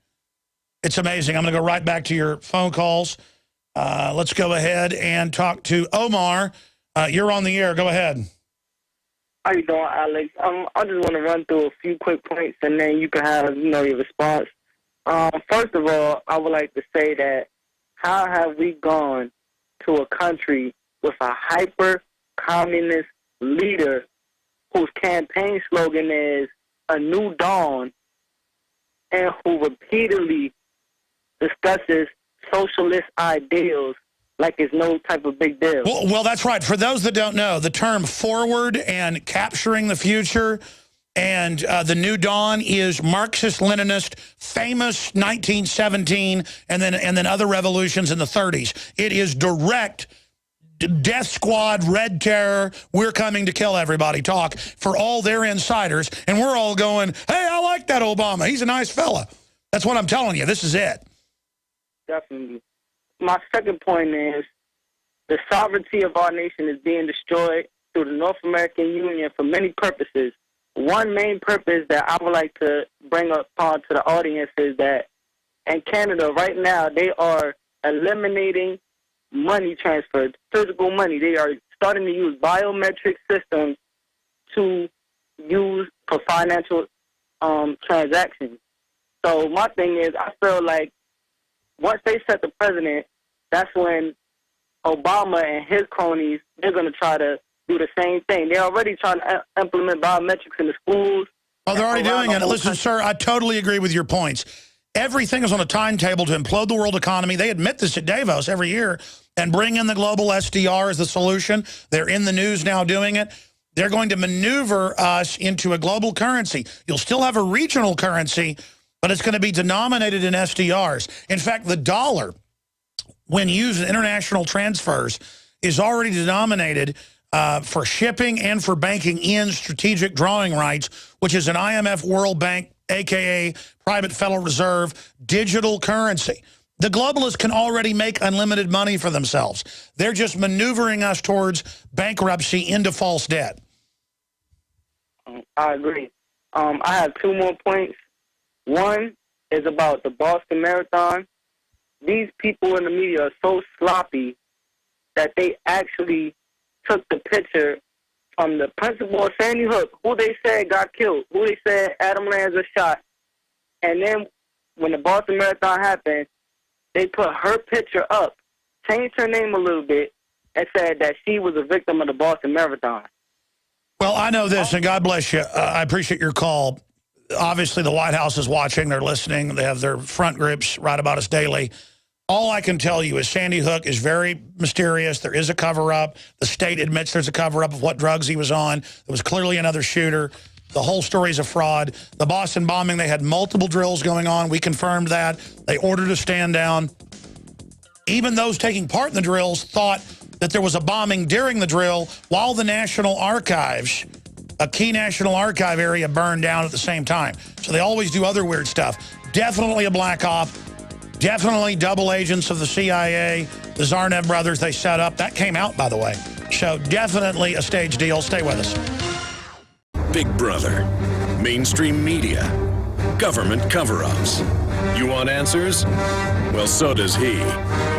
It's amazing. I'm going to go right back to your phone calls. Let's go ahead and talk to Omar. You're on the air. Go ahead. How you doing, Alex? I just want to run through a few quick points, and then you can have, your response. First of all, I would like to say that how have we gone to a country with a hyper-communist leader whose campaign slogan is "A New Dawn," and who repeatedly discusses socialist ideals like it's no type of big deal. Well, that's right. For those that don't know, the term forward and capturing the future and the New Dawn is Marxist-Leninist, famous 1917, and then other revolutions in the 30s. It is direct death squad, red terror, we're coming to kill everybody talk for all their insiders. And we're all going, hey, I like that Obama. He's a nice fella. That's what I'm telling you. This is it. Definitely. My second point is the sovereignty of our nation is being destroyed through the North American Union for many purposes. One main purpose that I would like to bring upon to the audience is that in Canada right now, they are eliminating money transfer, physical money. They are starting to use biometric systems to use for financial transactions. So my thing is, I feel like once they set the president, that's when Obama and his cronies, they're going to try to do the same thing. They're already trying to implement biometrics in the schools. Oh, they're already doing it. Listen, sir, I totally agree with your points. Everything is on a timetable to implode the world economy. They admit this at Davos every year and bring in the global SDR as the solution. They're in the news now doing it. They're going to maneuver us into a global currency. You'll still have a regional currency, but it's going to be denominated in SDRs. In fact, the dollar, when used in international transfers, is already denominated for shipping and for banking in strategic drawing rights, which is an IMF World Bank, a.k.a. private Federal Reserve, digital currency. The globalists can already make unlimited money for themselves. They're just maneuvering us towards bankruptcy into false debt. I agree. I have two more points. One is about the Boston Marathon. These people in the media are so sloppy that they actually took the picture from the principal of Sandy Hook, who they said got killed, who they said Adam Lanza shot. And then when the Boston Marathon happened, they put her picture up, changed her name a little bit, and said that she was a victim of the Boston Marathon. Well, I know this, and God bless you. I appreciate your call. Obviously, the White House is watching. They're listening. They have their front groups write about us daily. All I can tell you is Sandy Hook is very mysterious. There is a cover-up. The state admits there's a cover-up of what drugs he was on. There was clearly another shooter. The whole story is a fraud. The Boston bombing, they had multiple drills going on. We confirmed that. They ordered a stand down. Even those taking part in the drills thought that there was a bombing during the drill while the National Archives, a key National Archive area, burned down at the same time. So they always do other weird stuff. Definitely a black op. Definitely double agents of the CIA, the Zarnev brothers they set up. That came out, by the way. So definitely a stage deal. Stay with us. Big Brother, mainstream media, government cover-ups. You want answers? Well, so does he.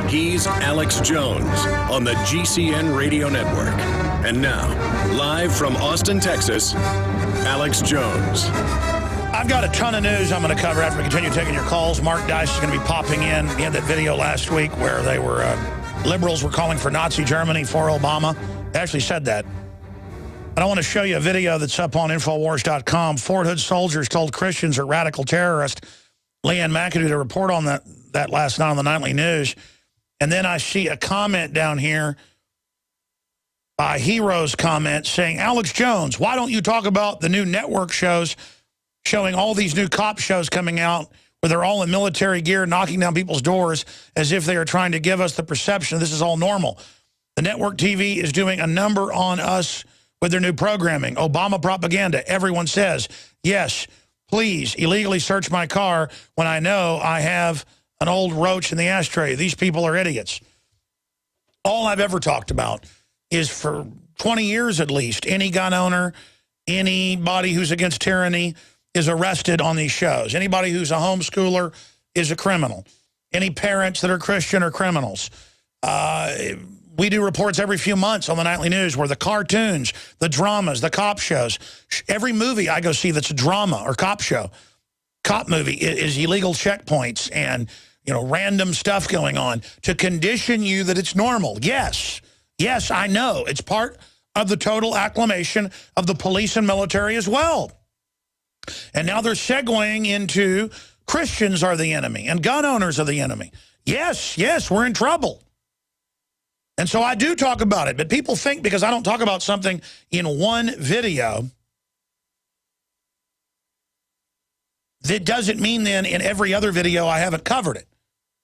He's Alex Jones on the GCN Radio Network. And now, live from Austin, Texas, Alex Jones. I've got a ton of news I'm going to cover after we continue taking your calls. Mark Dice is going to be popping in. He had that video last week where they were, liberals were calling for Nazi Germany for Obama. They actually said that. And I want to show you a video that's up on Infowars.com. Fort Hood soldiers told Christians are radical terrorists. Leanne McAdoo to report on that last night on the Nightly News. And then I see a comment down here by Hero's comment saying, Alex Jones, why don't you talk about the new network shows showing all these new cop shows coming out where they're all in military gear knocking down people's doors as if they are trying to give us the perception this is all normal. The network TV is doing a number on us with their new programming. Obama propaganda. Everyone says, yes, please illegally search my car when I know I have an old roach in the ashtray. These people are idiots. All I've ever talked about is for 20 years at least, any gun owner, anybody who's against tyranny, is arrested on these shows. Anybody who's a homeschooler is a criminal. Any parents that are Christian are criminals. We do reports every few months on the nightly news where the cartoons, the dramas, the cop shows, every movie I go see that's a drama or cop show, cop movie is illegal checkpoints and, you know, random stuff going on to condition you that it's normal. Yes, I know. It's part of the total acclimation of the police and military as well. And now they're segueing into Christians are the enemy and gun owners are the enemy. Yes, we're in trouble. And so I do talk about it, but people think because I don't talk about something in one video, that doesn't mean then in every other video I haven't covered it.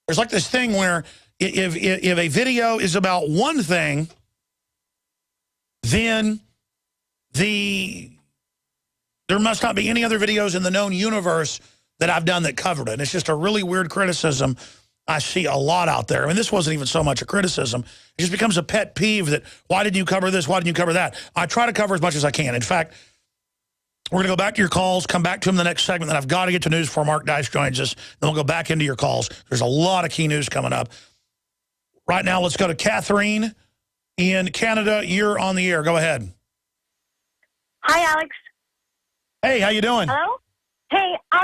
There's like this thing where if a video is about one thing, then there must not be any other videos in the known universe that I've done that covered it. And it's just a really weird criticism I see a lot out there. I mean, this wasn't even so much a criticism. It just becomes a pet peeve that, why didn't you cover this? Why didn't you cover that? I try to cover as much as I can. In fact, we're going to go back to your calls, come back to them in the next segment. Then I've got to get to news before Mark Dice joins us. Then we'll go back into your calls. There's a lot of key news coming up. Right now, let's go to Catherine in Canada. You're on the air. Go ahead. Hi, Alex. Hey, how you doing? Hello? Hey, I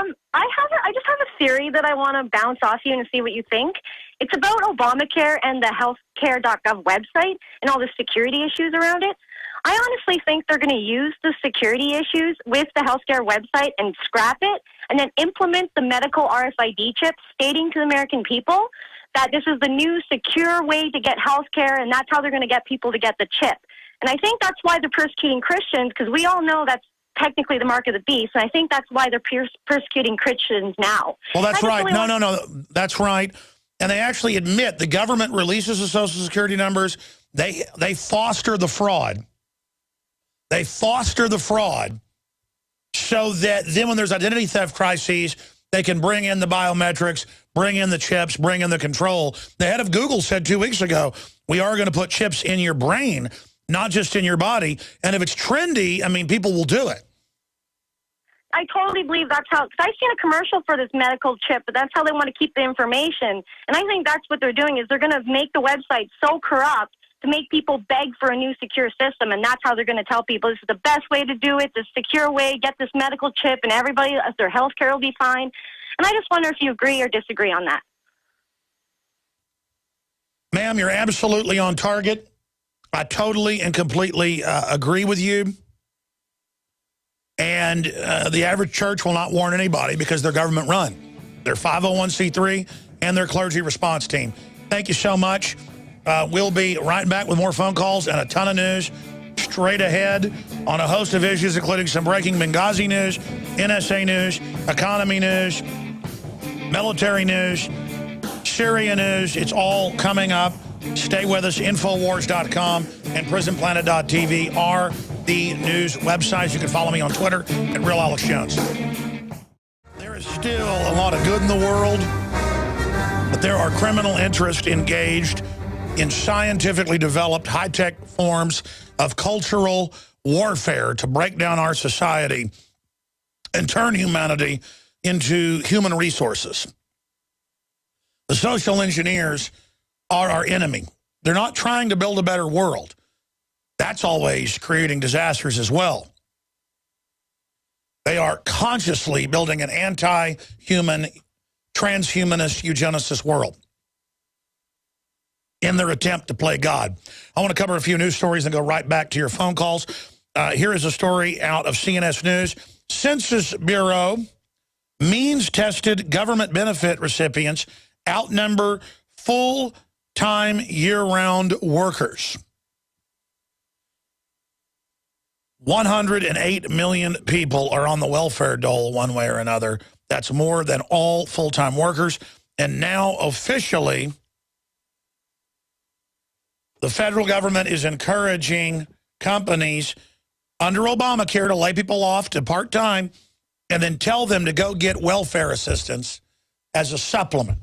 just have a theory that I want to bounce off you and see what you think. It's about Obamacare and the healthcare.gov website and all the security issues around it. I honestly think they're going to use the security issues with the healthcare website and scrap it and then implement the medical RFID chip stating to the American people that this is the new secure way to get healthcare and that's how they're going to get people to get the chip. And I think that's why they're persecuting Christians, because we all know that's technically the mark of the beast, and I think that's why they're persecuting Christians now. Well, that's right. No, that's right. And they actually admit the government releases the Social Security numbers. They foster the fraud. They foster the fraud so that then when there's identity theft crises, they can bring in the biometrics, bring in the chips, bring in the control. The head of Google said 2 weeks ago, we are going to put chips in your brain, not just in your body. And if it's trendy, I mean, people will do it. I totally believe that's how, because I've seen a commercial for this medical chip, but that's how they want to keep the information. And I think that's what they're doing, is they're going to make the website so corrupt to make people beg for a new secure system. And that's how they're going to tell people this is the best way to do it, the secure way, get this medical chip, and everybody, their health care will be fine. And I just wonder if you agree or disagree on that. Ma'am, you're absolutely on target. I totally and completely agree with you. And the average church will not warn anybody because they're government run. They're 501c3 and their clergy response team. Thank you so much. We'll be right back with more phone calls and a ton of news straight ahead on a host of issues, including some breaking Benghazi news, NSA news, economy news, military news, Syria news. It's all coming up. Stay with us. Infowars.com and PrisonPlanet.tv are the news websites. You can follow me on Twitter at Real Alex Jones. There is still a lot of good in the world, but there are criminal interests engaged in scientifically developed high-tech forms of cultural warfare to break down our society and turn humanity into human resources. The social engineers are our enemy. They're not trying to build a better world. That's always creating disasters as well. They are consciously building an anti-human, transhumanist, eugenicist world in their attempt to play God. I want to cover a few news stories and go right back to your phone calls. Here is a story out of CNS News. Census Bureau, means-tested government benefit recipients outnumber full-time year-round workers. 108 million people are on the welfare dole one way or another. That's more than all full-time workers. And now officially, the federal government is encouraging companies under Obamacare to lay people off to part-time and then tell them to go get welfare assistance as a supplement.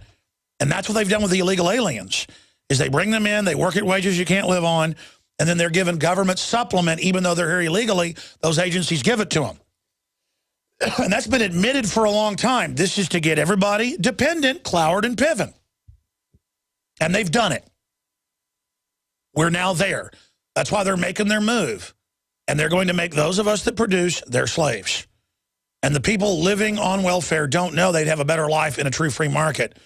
And that's what they've done with the illegal aliens, is they bring them in, they work at wages you can't live on, and then they're given government supplement, even though they're here illegally, those agencies give it to them. And that's been admitted for a long time. This is to get everybody dependent, Cloward and Piven. And they've done it. We're now there. That's why they're making their move. And they're going to make those of us that produce their slaves. And the people living on welfare don't know they'd have a better life in a true free market.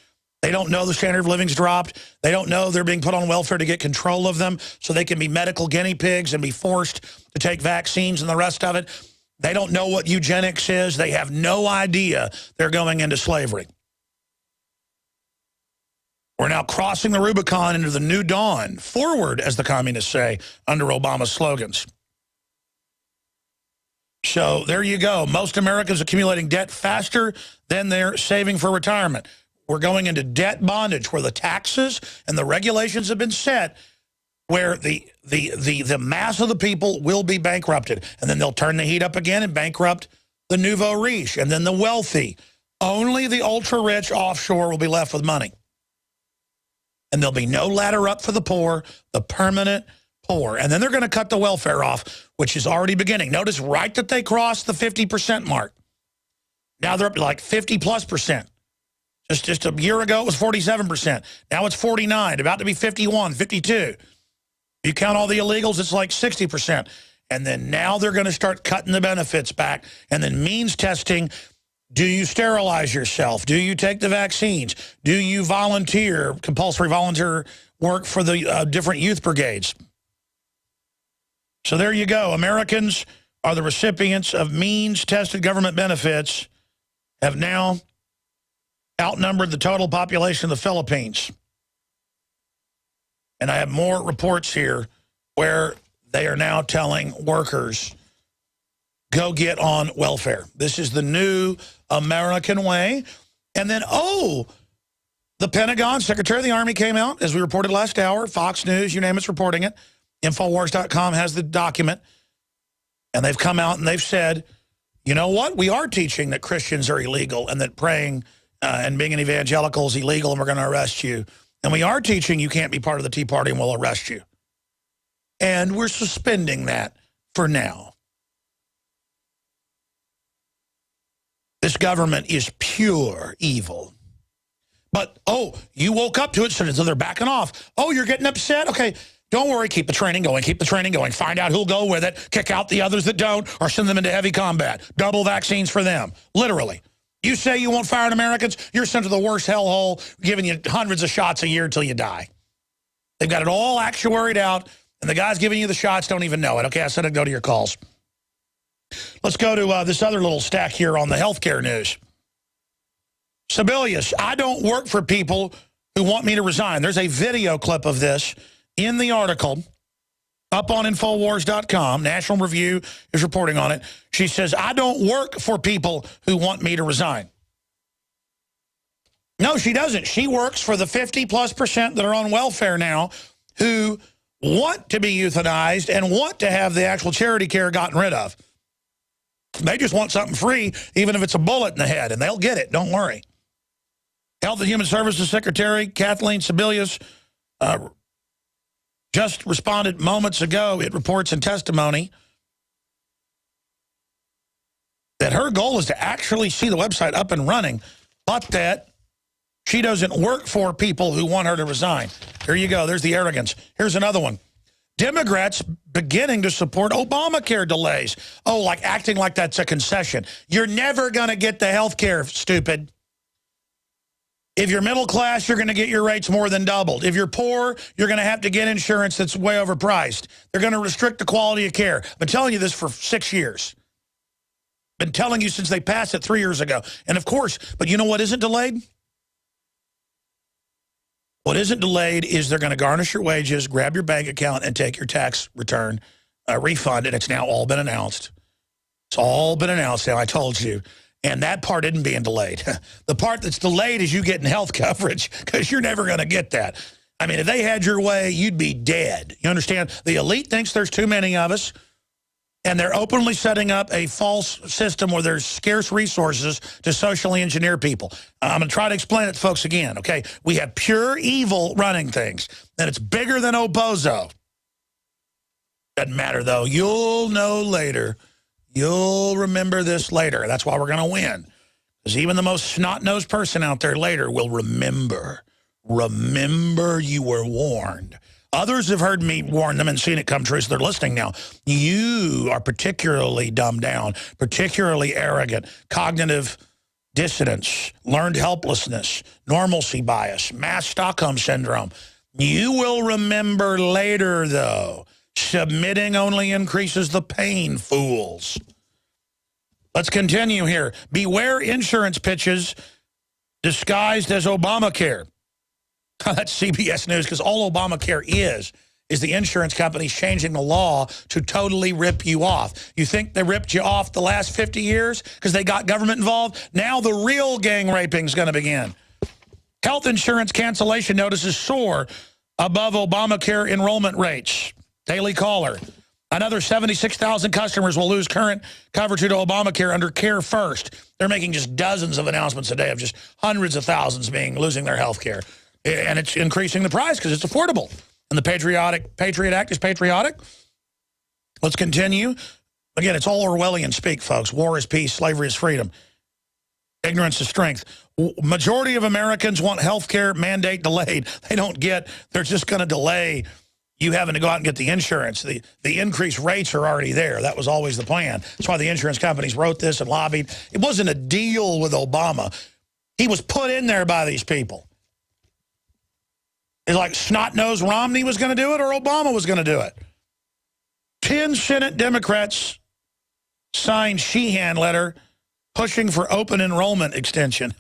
They don't know the standard of living's dropped. They don't know they're being put on welfare to get control of them so they can be medical guinea pigs and be forced to take vaccines and the rest of it. They don't know what eugenics is. They have no idea they're going into slavery. We're now crossing the Rubicon into the new dawn, forward, as the communists say, under Obama's slogans. So there you go. Most Americans accumulating debt faster than they're saving for retirement. We're going into debt bondage where the taxes and the regulations have been set where the mass of the people will be bankrupted. And then they'll turn the heat up again and bankrupt the nouveau riche and then the wealthy. Only the ultra-rich offshore will be left with money. And there'll be no ladder up for the poor, the permanent poor. And then they're going to cut the welfare off, which is already beginning. Notice right that they crossed the 50% mark. Now they're up to like 50+%. Just a year ago, it was 47%. Now it's 49, about to be 51, 52. You count all the illegals, it's like 60%. And then now they're going to start cutting the benefits back. And then means testing. Do you sterilize yourself? Do you take the vaccines? Do you volunteer, compulsory volunteer work for the different youth brigades? So there you go. Americans are the recipients of means-tested government benefits, have now outnumbered the total population of the Philippines. And I have more reports here where they are now telling workers, go get on welfare. This is the new American way. And then, the Pentagon, Secretary of the Army came out, as we reported last hour, Fox News, you name it's reporting it. Infowars.com has the document. And they've come out and they've said, you know what? We are teaching that Christians are illegal and that praying and being an evangelical is illegal and we're going to arrest you. And we are teaching you can't be part of the Tea Party and we'll arrest you. And we're suspending that for now. This government is pure evil. But, you woke up to it, so they're backing off. Oh, you're getting upset? Okay, don't worry. Keep the training going. Keep the training going. Find out who'll go with it. Kick out the others that don't or send them into heavy combat. Double vaccines for them. Literally. You say you won't fire on Americans, you're sent to the worst hellhole, giving you hundreds of shots a year until you die. They've got it all actuaried out, and the guys giving you the shots don't even know it. Okay, I said I'd go to your calls. Let's go to this other little stack here on the healthcare news. Sebelius, I don't work for people who want me to resign. There's a video clip of this in the article up on Infowars.com. National Review is reporting on it. She says, I don't work for people who want me to resign. No, she doesn't. She works for the 50+% that are on welfare now who want to be euthanized and want to have the actual charity care gotten rid of. They just want something free, even if it's a bullet in the head, and they'll get it. Don't worry. Health and Human Services Secretary Kathleen Sebelius just responded moments ago, it reports in testimony, that her goal is to actually see the website up and running, but that she doesn't work for people who want her to resign. Here you go. There's the arrogance. Here's another one. Democrats beginning to support Obamacare delays. Oh, like acting like that's a concession. You're never going to get the health care, stupid. If you're middle class, you're going to get your rates more than doubled. If you're poor, you're going to have to get insurance that's way overpriced. They're going to restrict the quality of care. I've been telling you this for 6 years. Been telling you since they passed it 3 years ago. And of course, but you know what isn't delayed? What isn't delayed is they're going to garnish your wages, grab your bank account, and take your tax return refund. And it's now all been announced. It's all been announced now, I told you. And that part isn't being delayed. The part that's delayed is you getting health coverage because you're never going to get that. I mean, if they had your way, you'd be dead. You understand? The elite thinks there's too many of us, and they're openly setting up a false system where there's scarce resources to socially engineer people. I'm going to try to explain it to folks again, okay? We have pure evil running things, and it's bigger than Obozo. Doesn't matter, though. You'll know later. You'll remember this later. That's why we're going to win. Because even the most snot-nosed person out there later will remember. Remember you were warned. Others have heard me warn them and seen it come true, so they're listening now. You are particularly dumbed down, particularly arrogant, cognitive dissonance, learned helplessness, normalcy bias, mass Stockholm syndrome. You will remember later, though. Submitting only increases the pain, fools. Let's continue here. Beware insurance pitches disguised as Obamacare. That's CBS News, because all Obamacare is the insurance companies changing the law to totally rip you off. You think they ripped you off the last 50 years because they got government involved? Now the real gang raping is going to begin. Health insurance cancellation notices soar above Obamacare enrollment rates. Daily Caller. Another 76,000 customers will lose current coverage due to Obamacare under Care First. They're making just dozens of announcements a day of just hundreds of thousands losing their health care. And it's increasing the price because it's affordable. And the Patriot Act is patriotic. Let's continue. Again, it's all Orwellian speak, folks. War is peace, slavery is freedom. Ignorance is strength. Majority of Americans want health care mandate delayed. They're just going to delay you having to go out and get the insurance. The increased rates are already there. That was always the plan. That's why the insurance companies wrote this and lobbied. It wasn't a deal with Obama. He was put in there by these people. It's like snot-nosed Romney was going to do it or Obama was going to do it. 10 Senate Democrats signed Sheehan letter pushing for open enrollment extension.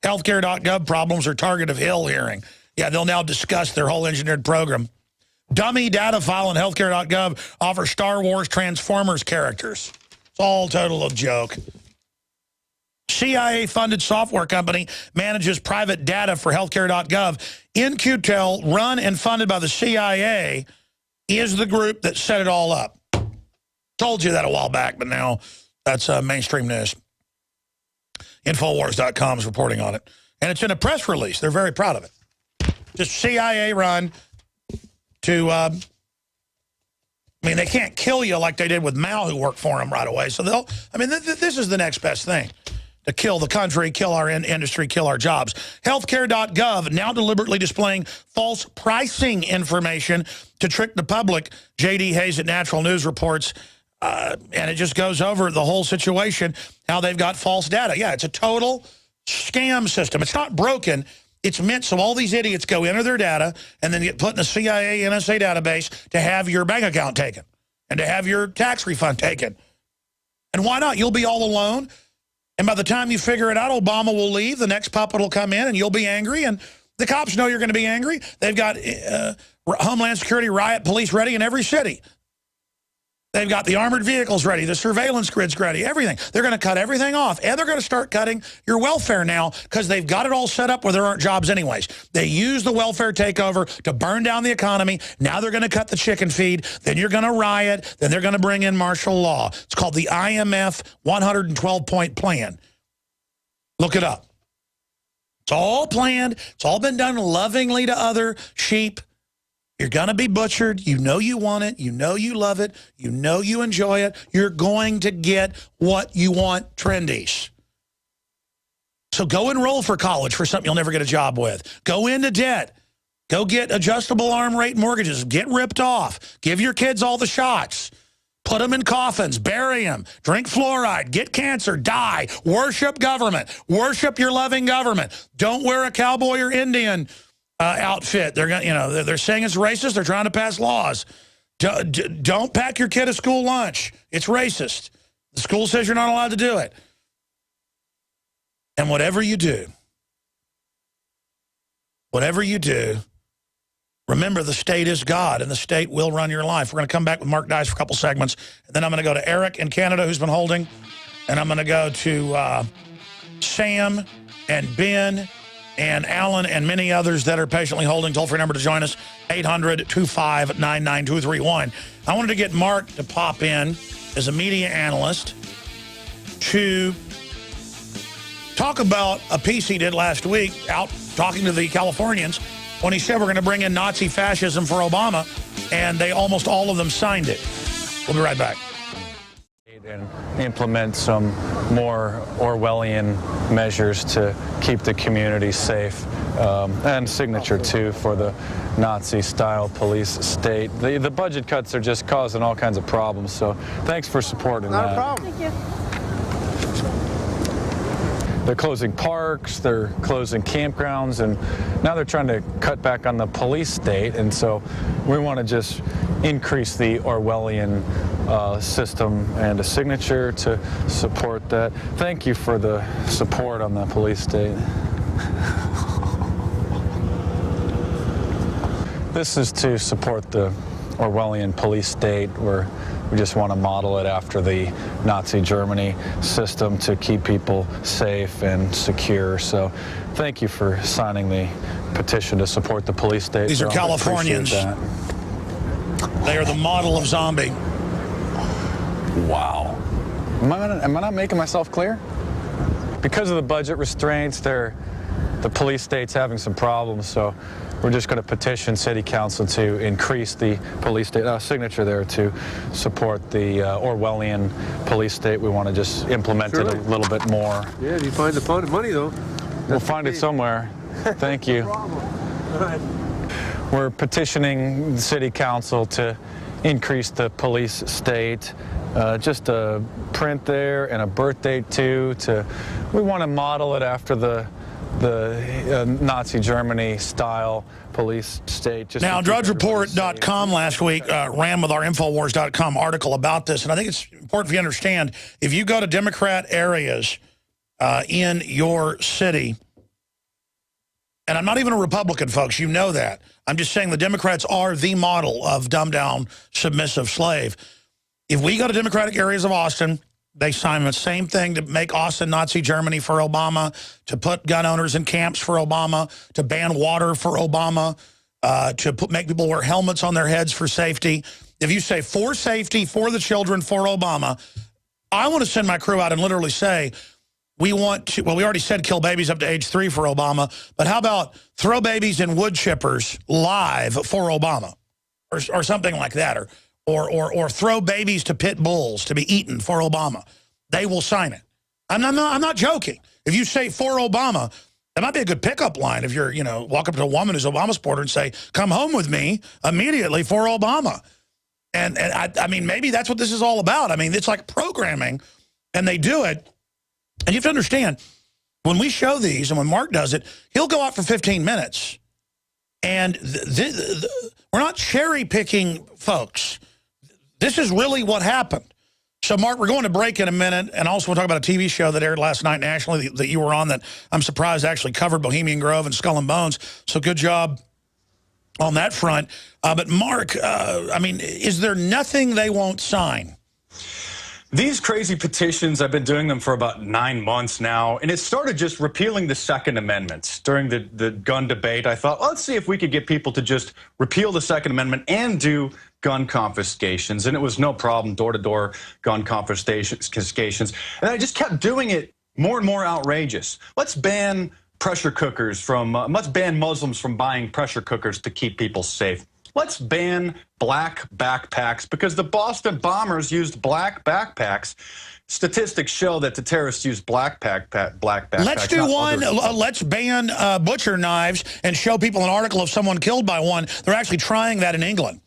Healthcare.gov problems are target of Hill hearing. Yeah, they'll now discuss their whole engineered program. Dummy data file on healthcare.gov offers Star Wars Transformers characters. It's all total of joke. CIA-funded software company manages private data for healthcare.gov. In-Q-Tel, run and funded by the CIA, is the group that set it all up. Told you that a while back, but now that's mainstream news. Infowars.com is reporting on it. And it's in a press release. They're very proud of it. Just CIA run to, they can't kill you like they did with Mao, who worked for them right away. So this is the next best thing. To kill the country, kill our industry, kill our jobs. Healthcare.gov now deliberately displaying false pricing information to trick the public. J.D. Hayes at Natural News reports, and it just goes over the whole situation, how they've got false data. Yeah, it's a total scam system. It's not broken. It's meant so all these idiots go enter their data and then get put in a CIA, NSA database to have your bank account taken and to have your tax refund taken. And why not? You'll be all alone. And by the time you figure it out, Obama will leave. The next puppet will come in, and you'll be angry. And the cops know you're going to be angry. They've got Homeland Security riot police ready in every city. They've got the armored vehicles ready, the surveillance grids ready, everything. They're going to cut everything off, and they're going to start cutting your welfare now because they've got it all set up where there aren't jobs anyways. They use the welfare takeover to burn down the economy. Now they're going to cut the chicken feed. Then you're going to riot. Then they're going to bring in martial law. It's called the IMF 112-point plan. Look it up. It's all planned. It's all been done lovingly to other sheep. You're going to be butchered. You know you want it. You know you love it. You know you enjoy it. You're going to get what you want, trendies. So go enroll for college for something you'll never get a job with. Go into debt. Go get adjustable arm rate mortgages. Get ripped off. Give your kids all the shots. Put them in coffins. Bury them. Drink fluoride. Get cancer. Die. Worship government. Worship your loving government. Don't wear a cowboy or Indian outfit. They're going, they're saying it's racist. They're trying to pass laws. Don't pack your kid a school lunch. It's racist. The school says you're not allowed to do it. And whatever you do, remember the state is God, and the state will run your life. We're going to come back with Mark Dice for a couple segments, and then I'm going to go to Eric in Canada, who's been holding, and I'm going to go to Sam and Ben and Alan and many others that are patiently holding. Toll-free number to join us, 800-259-9231. I wanted to get Mark to pop in as a media analyst to talk about a piece he did last week out talking to the Californians when he said we're going to bring in Nazi fascism for Obama, and they almost all of them signed it. We'll be right back. and implement some more Orwellian measures to keep the community safe, and signature too for the Nazi-style police state. The budget cuts are just causing all kinds of problems, so thanks for supporting that. Not a problem. Thank you. They're closing parks, they're closing campgrounds, and now they're trying to cut back on the police state, and so we want to just increase the Orwellian system and a signature to support that. Thank you for the support on the police state. This is to support the Orwellian police state, where we just want to model it after the Nazi Germany system to keep people safe and secure. So thank you for signing the petition to support the police state. These are Californians. They are the model of zombie. Wow. Am I not making myself clear? Because of the budget restraints, the police state's having some problems, so we're just going to petition City Council to increase the police state signature there to support the Orwellian police state. We want to just implement it a little bit more. Yeah, if you find the money, though. We'll find it somewhere. Thank you. We're petitioning the City Council to increase the police state. Just a print there and a birth date too. We want to model it after the Nazi Germany style police state. Just now, DrudgeReport.com last week ran with our Infowars.com article about this, and I think it's important for you to understand, if you go to Democrat areas in your city, and I'm not even a Republican, folks, you know that. I'm just saying the Democrats are the model of dumbed-down, submissive slave. If we go to Democratic areas of Austin, they sign the same thing to make Austin Nazi Germany for Obama, to put gun owners in camps for Obama, to ban water for Obama, to make people wear helmets on their heads for safety. If you say for safety, for the children, for Obama, I want to send my crew out and literally say, we want to, well, we already said kill babies up to age 3 for Obama, but how about throw babies in wood chippers live for Obama, or something like that, or throw babies to pit bulls to be eaten for Obama. They will sign it. I'm not joking. If you say for Obama, that might be a good pickup line if you're, walk up to a woman who's an Obama supporter and say, come home with me immediately for Obama. And I mean, maybe that's what this is all about. I mean, it's like programming, and they do it. And you have to understand, when we show these and when Mark does it, he'll go out for 15 minutes. And we're not cherry picking, folks. This is really what happened. So, Mark, we're going to break in a minute, and also we'll talk about a TV show that aired last night nationally that you were on that I'm surprised actually covered Bohemian Grove and Skull and Bones. So good job on that front. But, Mark, I mean, is there nothing they won't sign? These crazy petitions, I've been doing them for about 9 months now, and it started just repealing the Second Amendment. During the gun debate, I thought, well, let's see if we could get people to just repeal the Second Amendment and do gun confiscations, and it was no problem, door-to-door gun confiscations. And I just kept doing it more and more outrageous. Let's ban pressure cookers from, let's ban Muslims from buying pressure cookers to keep people safe. Let's ban black backpacks because the Boston bombers used black backpacks. Statistics show that the terrorists use black backpacks. Let's do one. Let's ban butcher knives and show people an article of someone killed by one. They're actually trying that in England.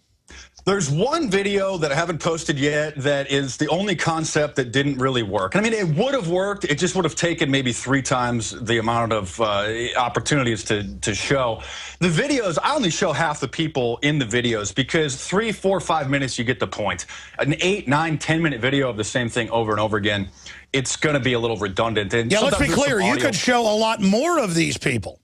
There's one video that I haven't posted yet that is the only concept that didn't really work. I mean, it would have worked. It just would have taken maybe 3 times the amount of opportunities to show. The videos, I only show half the people in the videos because 3, 4, 5 minutes, you get the point. An 8, 9, 10-minute video of the same thing over and over again, it's going to be a little redundant. And yeah, let's be clear. You could show a lot more of these people.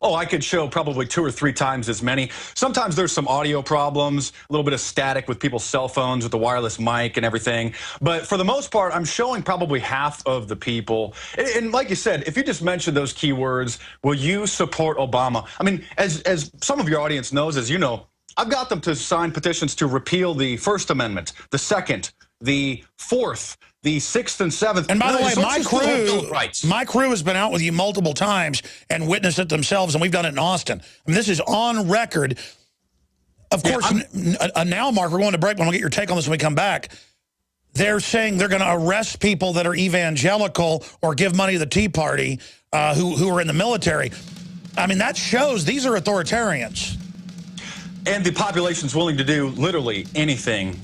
Oh, I could show probably 2 or 3 times as many. Sometimes there's some audio problems, a little bit of static with people's cell phones with the wireless mic and everything. But for the most part, I'm showing probably half of the people. And like you said, if you just mention those keywords, will you support Obama? I mean, as some of your audience knows, as you know, I've got them to sign petitions to repeal the First Amendment, the Second, the Fourth, the 6th and 7th. And by the way, my crew has been out with you multiple times and witnessed it themselves, and we've done it in Austin. I mean, this is on record. Of course, now, Mark, we're going to break, but I'll get your take on this when we come back. they're saying they're going to arrest people that are evangelical or give money to the Tea Party who are in the military. I mean, that shows these are authoritarians. And the population's willing to do literally anything,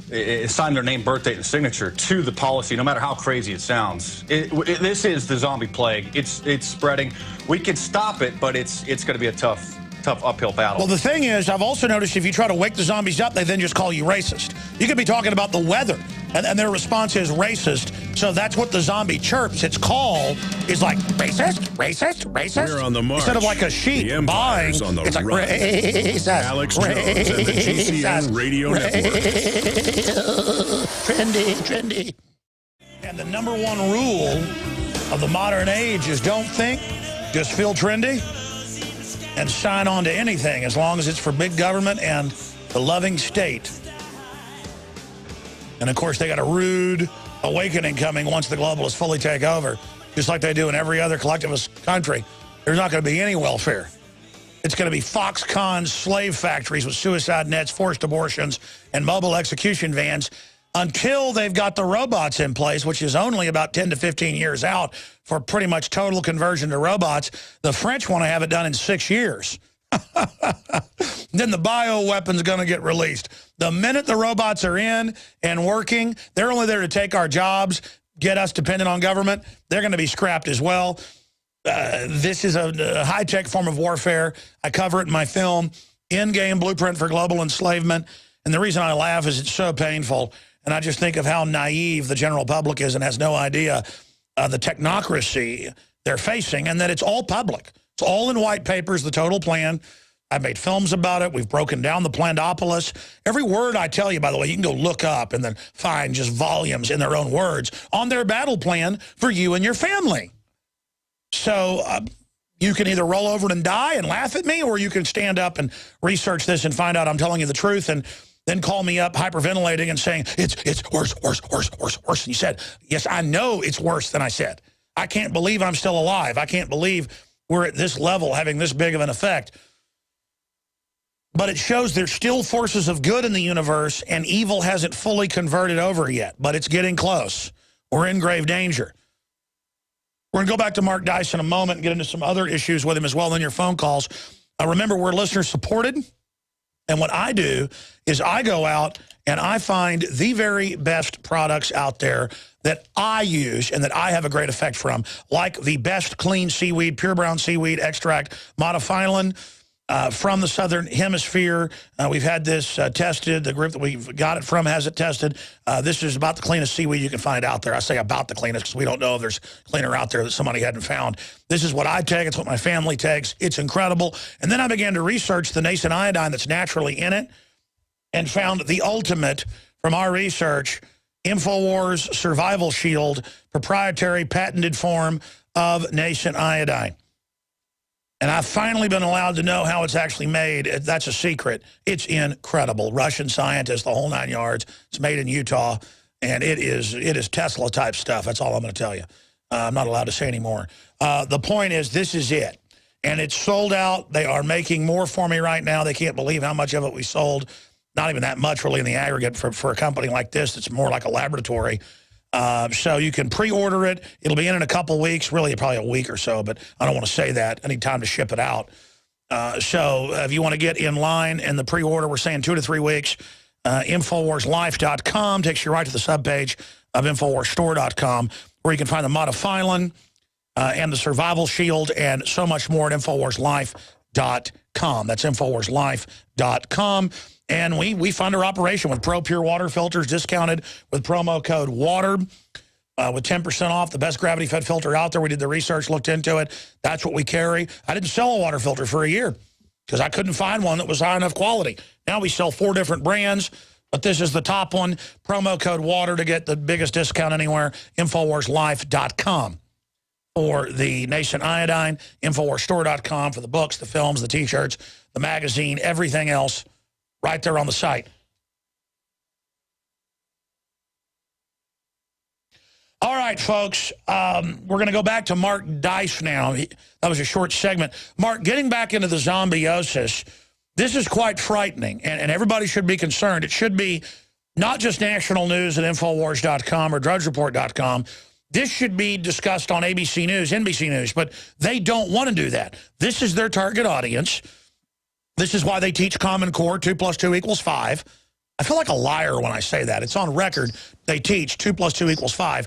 sign their name, birth date, and signature to the policy, no matter how crazy it sounds. This is the zombie plague. It's spreading. We can stop it, but it's going to be a tough uphill battle. Well, the thing is, I've also noticed if you try to wake the zombies up, they then just call you racist. You could be talking about the weather, and their response is racist. So that's what the zombie chirps. Its call is like racist, racist, racist. We're on the march. Instead of like a sheep buying, on the it's like run. racist. Alex Jones and the GCN Radio Network. Trendy. And the number one rule of the modern age is don't think, just feel trendy. And sign on to anything as long as it's for big government and the loving state. And, of course, they got a rude awakening coming once the globalists fully take over, just like they do in every other collectivist country. There's not going to be any welfare. It's going to be Foxconn slave factories with suicide nets, forced abortions, and mobile execution vans until they've got the robots in place, which is only about 10 to 15 years out for pretty much total conversion to robots. The French want to have it done in 6 years. Then the bioweapon's going to get released. The minute the robots are in and working, they're only there to take our jobs, get us dependent on government. They're going to be scrapped as well. This is a high-tech form of warfare. I cover it in my film, Endgame Blueprint for Global Enslavement. And the reason I laugh is it's so painful. And I just think of how naive the general public is and has no idea the technocracy they're facing, and that it's all public. It's all in white papers, the total plan. I've made films about it. We've broken down the Plandopolis. Every word I tell you, by the way, you can go look up and then find just volumes in their own words on their battle plan for you and your family. So you can either roll over and die and laugh at me, or you can stand up and research this and find out I'm telling you the truth, and then call me up hyperventilating and saying, it's worse. And you said, yes, I know it's worse than I said. I can't believe I'm still alive. I can't believe we're at this level having this big of an effect. But it shows there's still forces of good in the universe, and evil hasn't fully converted over yet, but it's getting close. We're in grave danger. We're going to go back to Mark Dice in a moment and get into some other issues with him as well than your phone calls. Remember, we're listener-supported. And what I do is I go out and I find the very best products out there that I use and that I have a great effect from, like the best clean seaweed, pure brown seaweed extract, monophyllin from the Southern Hemisphere. We've had this tested. The group that we've got it from has it tested. This is about the cleanest seaweed you can find out there. I say about the cleanest because we don't know if there's cleaner out there that somebody hadn't found. This is what I take. It's what my family takes. It's incredible. And then I began to research the nascent iodine that's naturally in it and found the ultimate from our research, InfoWars Survival Shield, proprietary patented form of nascent iodine. And I've finally been allowed to know how it's actually made. That's a secret. It's incredible. Russian scientists, the whole 9 yards. It's made in Utah, and it is Tesla-type stuff. That's all I'm going to tell you. I'm not allowed to say anymore. The point is, this is it. And it's sold out. They are making more for me right now. They can't believe how much of it we sold. Not even that much, really, in the aggregate for a company like this. It's more like a laboratory. So you can pre-order it. It'll be in a couple weeks, really probably a week or so, but I don't want to say that. I need time to ship it out. So if you want to get in line and the pre-order, we're saying 2 to 3 weeks. InfoWarsLife.com takes you right to the subpage of InfoWarsStore.com, where you can find the monophyllin and the survival shield and so much more at InfoWarsLife.com. That's InfoWarsLife.com. And we fund our operation with Pro Pure water filters, discounted with promo code WATER, with 10% off, the best gravity-fed filter out there. We did the research, looked into it. That's what we carry. I didn't sell a water filter for a year because I couldn't find one that was high enough quality. Now we sell 4 different brands, but this is the top one. Promo code WATER to get the biggest discount anywhere, InfoWarsLife.com. For the nascent iodine, InfoWarsStore.com for the books, the films, the T-shirts, the magazine, everything else. Right there on the site. All right, folks. We're going to go back to Mark Dice now. That was a short segment. Mark, getting back into the zombiosis, this is quite frightening, and everybody should be concerned. It should be not just national news at Infowars.com or DrudgeReport.com. This should be discussed on ABC News, NBC News, but they don't want to do that. This is their target audience. This is why they teach Common Core, 2 + 2 = 5. I feel like a liar when I say that. It's on record. They teach 2 + 2 = 5.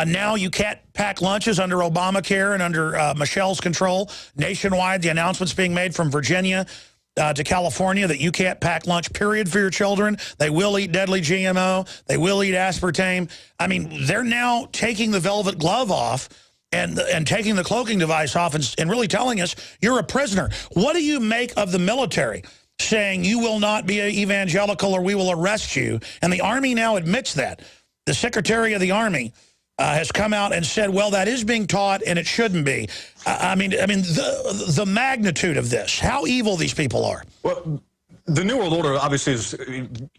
Now you can't pack lunches under Obamacare and under Michelle's control. Nationwide, the announcement's being made from Virginia to California that you can't pack lunch, period, for your children. They will eat deadly GMO. They will eat aspartame. I mean, they're now taking the velvet glove off and taking the cloaking device off and really telling us you're a prisoner. What do you make of the military saying you will not be an evangelical or we will arrest you? And the Army now admits that. The Secretary of the Army has come out and said, well, that is being taught and it shouldn't be. I mean, the magnitude of this, how evil these people are. Well, the New World Order obviously is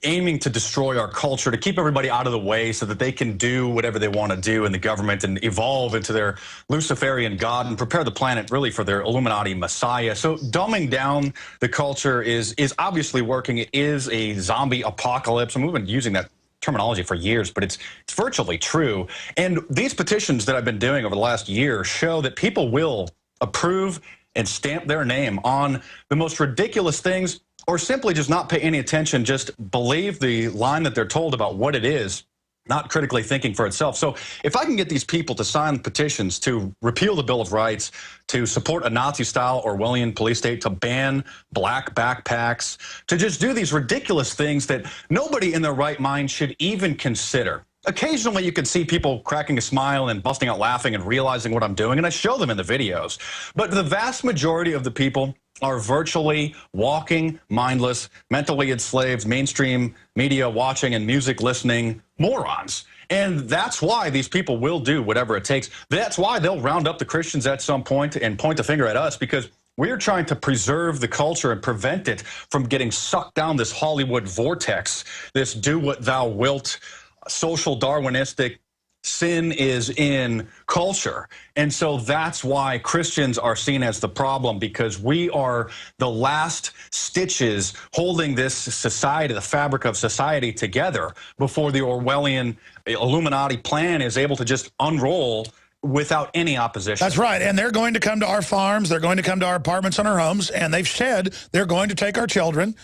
aiming to destroy our culture, to keep everybody out of the way so that they can do whatever they want to do in the government and evolve into their Luciferian God and prepare the planet really for their Illuminati Messiah. So dumbing down the culture is obviously working. It is a zombie apocalypse, and we've been using that terminology for years, but it's virtually true. And these petitions that I've been doing over the last year show that people will approve and stamp their name on the most ridiculous things, or simply just not pay any attention, just believe the line that they're told about what it is, not critically thinking for itself. So if I can get these people to sign petitions to repeal the Bill of Rights, to support a Nazi-style Orwellian police state, to ban black backpacks, to just do these ridiculous things that nobody in their right mind should even consider. Occasionally you can see people cracking a smile and busting out laughing and realizing what I'm doing, and I show them in the videos. But the vast majority of the people are virtually walking, mindless, mentally enslaved, mainstream media watching and music listening morons. And that's why these people will do whatever it takes. That's why they'll round up the Christians at some point and point the finger at us, because we're trying to preserve the culture and prevent it from getting sucked down this Hollywood vortex, this do what thou wilt, social Darwinistic sin is in culture. And so that's why Christians are seen as the problem, because we are the last stitches holding this society, the fabric of society, together before the Orwellian Illuminati plan is able to just unroll without any opposition. That's right. And they're going to come to our farms. They're going to come to our apartments and our homes. And they've said they're going to take our children.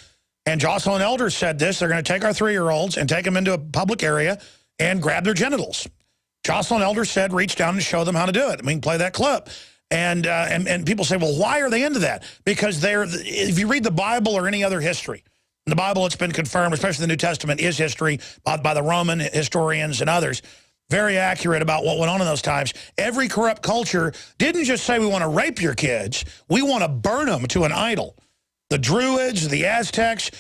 And Jocelyn Elders said this. They're going to take our 3-year-olds and take them into a public area and grab their genitals. Jocelyn Elders said, reach down and show them how to do it. I mean, play that clip. And people say, well, why are they into that? Because if you read the Bible or any other history, in the Bible it's been confirmed, especially the New Testament is history by the Roman historians and others, very accurate about what went on in those times. Every corrupt culture didn't just say we want to rape your kids, we want to burn them to an idol. The Druids, the Aztecs,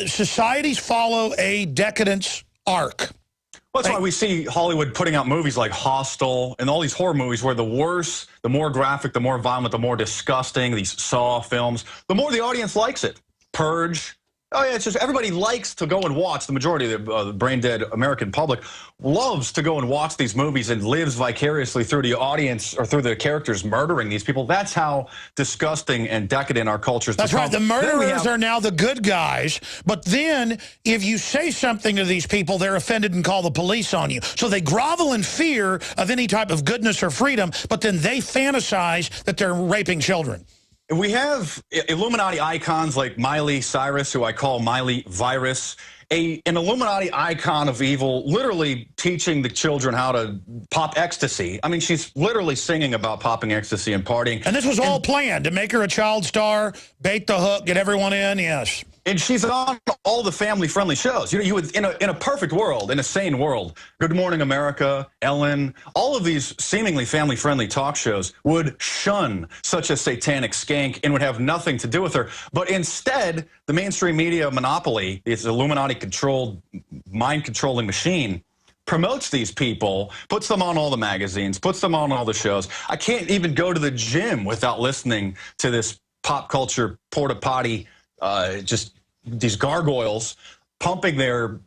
societies follow a decadence arc. Well, that's why we see Hollywood putting out movies like Hostel and all these horror movies where the worse, the more graphic, the more violent, the more disgusting, these Saw films, the more the audience likes it. Purge. Oh, yeah, it's just everybody likes to go and watch. The majority of the brain-dead American public loves to go and watch these movies and lives vicariously through the audience or through the characters murdering these people. That's how disgusting and decadent our culture's become. That's right. The murderers are now the good guys. But then if you say something to these people, they're offended and call the police on you. So they grovel in fear of any type of goodness or freedom, but then they fantasize that they're raping children. We have Illuminati icons like Miley Cyrus, who I call Miley Virus, an Illuminati icon of evil, literally teaching the children how to pop ecstasy. I mean, she's literally singing about popping ecstasy and partying. And this was all planned to make her a child star, bait the hook, get everyone in, yes. And she's on all the family-friendly shows. You know, you would in a perfect world, in a sane world, Good Morning America, Ellen, all of these seemingly family-friendly talk shows would shun such a satanic skank and would have nothing to do with her. But instead, the mainstream media monopoly, this Illuminati-controlled, mind-controlling machine, promotes these people, puts them on all the magazines, puts them on all the shows. I can't even go to the gym without listening to this pop culture porta-potty, just these gargoyles pumping their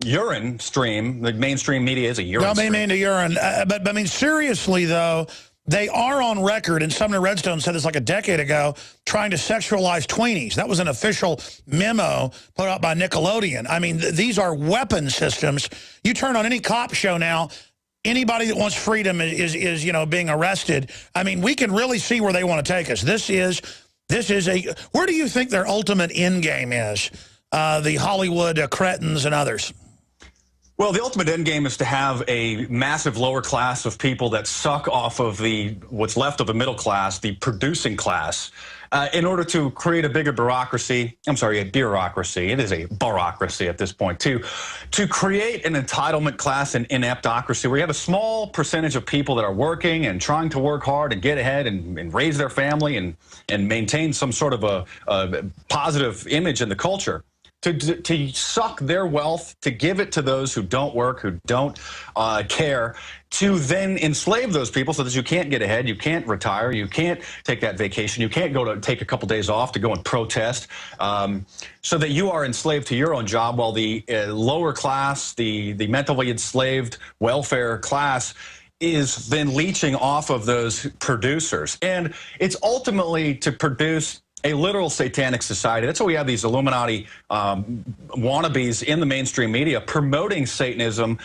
urine stream. The mainstream media is a urine stream. Don't mean to urine. But I mean, seriously, though, they are on record, and Sumner Redstone said this like a decade ago, trying to sexualize tweenies. That was an official memo put out by Nickelodeon. I mean, these are weapon systems. You turn on any cop show now, anybody that wants freedom is you know, being arrested. I mean, we can really see where they want to take us. This is a, where do you think their ultimate end game is? The Hollywood cretins and others. Well, the ultimate end game is to have a massive lower class of people that suck off of what's left of the middle class, the producing class, in order to create a bigger bureaucracy. I'm sorry, a bureaucracy. It is a bureaucracy at this point, too. To create an entitlement class and ineptocracy where you have a small percentage of people that are working and trying to work hard and get ahead and raise their family and maintain some sort of a positive image in the culture. To suck their wealth, to give it to those who don't work, who don't care, to then enslave those people so that you can't get ahead, you can't retire, you can't take that vacation, you can't go to take a couple days off to go and protest, so that you are enslaved to your own job while the lower class, the mentally enslaved welfare class, is then leeching off of those producers. And it's ultimately to produce a literal satanic society. That's why we have these Illuminati wannabes in the mainstream media promoting Satanism,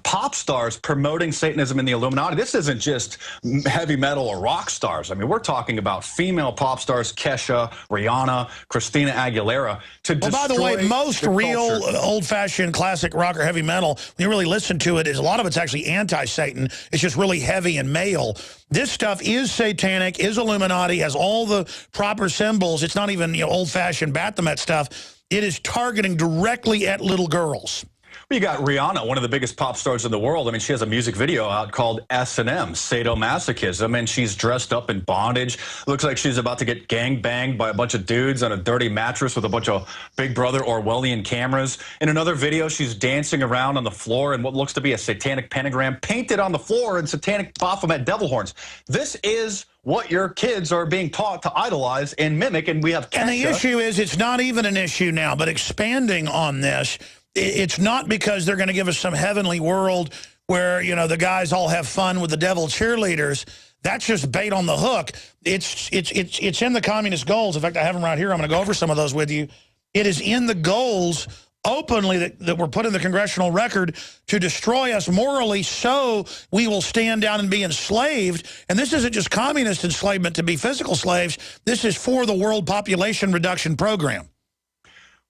pop stars promoting Satanism in the Illuminati. This isn't just heavy metal or rock stars. I mean, we're talking about female pop stars, Kesha, Rihanna, Christina Aguilera. Well, by the way, most real old-fashioned classic rock or heavy metal, when you really listen to it, a lot of it's actually anti-Satan. It's just really heavy and male. This stuff is satanic, is Illuminati, has all the proper symbols. It's not even, you know, old-fashioned Baphomet stuff. It is targeting directly at little girls. You got Rihanna, one of the biggest pop stars in the world. I mean, she has a music video out called S&M, Sadomasochism, and she's dressed up in bondage. Looks like she's about to get gang banged by a bunch of dudes on a dirty mattress with a bunch of Big Brother Orwellian cameras. In another video, she's dancing around on the floor in what looks to be a satanic pentagram painted on the floor in satanic Baphomet devil horns. This is what your kids are being taught to idolize and mimic, and we have Kesha. And the issue is, it's not even an issue now, but expanding on this, it's not because they're going to give us some heavenly world where, you know, the guys all have fun with the devil cheerleaders. That's just bait on the hook. It's in the communist goals. In fact, I have them right here. I'm going to go over some of those with you. It is in the goals openly that were put in the congressional record to destroy us morally, so we will stand down and be enslaved. And this isn't just communist enslavement to be physical slaves. This is for the world population reduction program.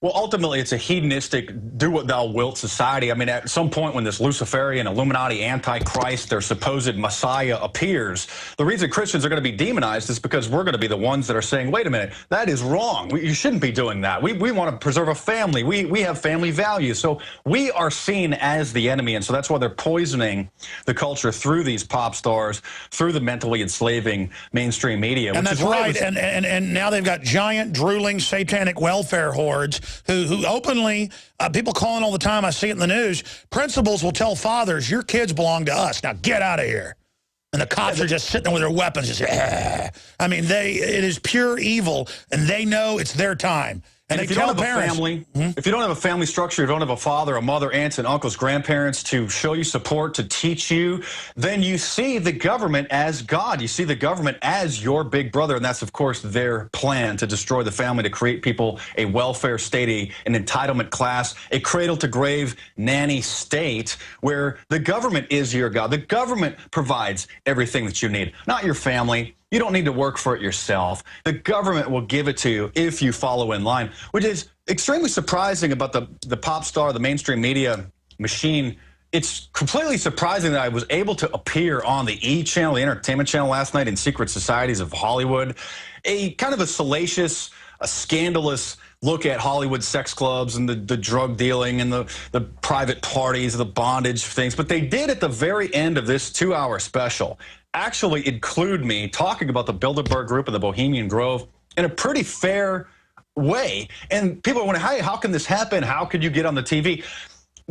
Well, ultimately, it's a hedonistic, do-what-thou-wilt society. I mean, at some point when this Luciferian, Illuminati, Antichrist, their supposed Messiah appears, the reason Christians are going to be demonized is because we're going to be the ones that are saying, wait a minute, that is wrong. You shouldn't be doing that. We want to preserve a family. We have family values. So we are seen as the enemy, and so that's why they're poisoning the culture through these pop stars, through the mentally enslaving mainstream media. And that's right. And now they've got giant, drooling, satanic welfare hordes who openly, people calling all the time, I see it in the news, principals will tell fathers, your kids belong to us, now get out of here. And the cops are just sitting there with their weapons, just, I mean, it is pure evil, and they know it's their time. And if you don't have a family, if you don't have a family structure, you don't have a father, a mother, aunts and uncles, grandparents to show you support, to teach you, then you see the government as God. You see the government as your big brother, and that's, of course, their plan to destroy the family, to create people a welfare state, an entitlement class, a cradle-to-grave nanny state where the government is your God. The government provides everything that you need, not your family. You don't need to work for it yourself. The government will give it to you if you follow in line, which is extremely surprising about the pop star, the mainstream media machine. It's completely surprising that I was able to appear on the E! channel, the entertainment channel last night in Secret Societies of Hollywood. A kind of a salacious, a scandalous look at Hollywood sex clubs and the drug dealing and the private parties, the bondage things. But they did at the very end of this 2-hour special actually include me talking about the Bilderberg Group and the Bohemian Grove in a pretty fair way. And people are wondering, hey, how can this happen? How could you get on the TV?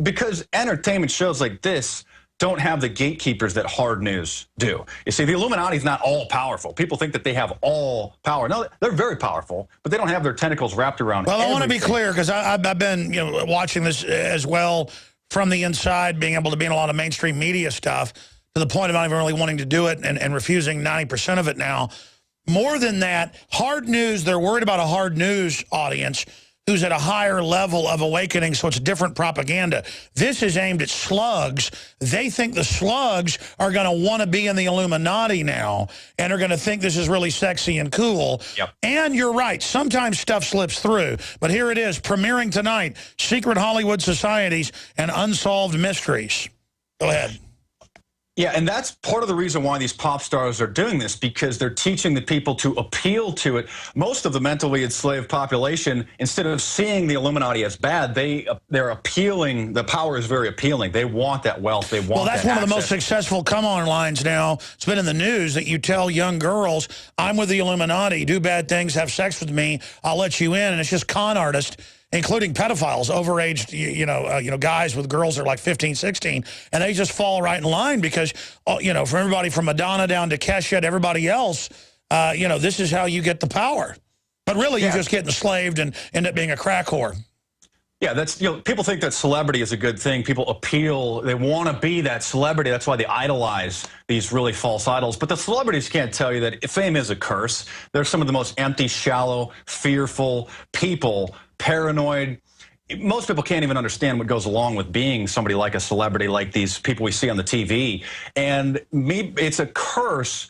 Because entertainment shows like this don't have the gatekeepers that hard news do. You see, the Illuminati is not all powerful. People think that they have all power. No, they're very powerful, but they don't have their tentacles wrapped around everything. I want to be clear, because I've been, watching this as well from the inside, being able to be in a lot of mainstream media stuff. to the point of not even really wanting to do it and refusing 90% of it now. More than that, hard news, they're worried about a hard news audience who's at a higher level of awakening, so it's different propaganda. This is aimed at slugs. They think the slugs are going to want to be in the Illuminati now and are going to think this is really sexy and cool. Yep. And you're right, sometimes stuff slips through. But here it is, premiering tonight, Secret Hollywood Societies and Unsolved Mysteries. Go ahead. Yeah, and that's part of the reason why these pop stars are doing this, because they're teaching the people to appeal to it. Most of the mentally enslaved population, instead of seeing the Illuminati as bad, they're appealing. The power is very appealing. They want that wealth. They want that. Well, that's one access. of the most successful come-on lines now. It's been in the news that you tell young girls, I'm with the Illuminati, do bad things, have sex with me, I'll let you in. And it's just con artists, including pedophiles, overaged, guys with girls that are like 15, 16, and they just fall right in line because, for everybody from Madonna down to Kesha to everybody else, this is how you get the power. But really, you just get enslaved and end up being a crack whore. Yeah, that's, people think that celebrity is a good thing. People appeal. They want to be that celebrity. That's why they idolize these really false idols. But the celebrities can't tell you that fame is a curse. They're some of the most empty, shallow, fearful people, paranoid. Most people can't even understand what goes along with being somebody like a celebrity, like these people we see on the TV. And it's a curse.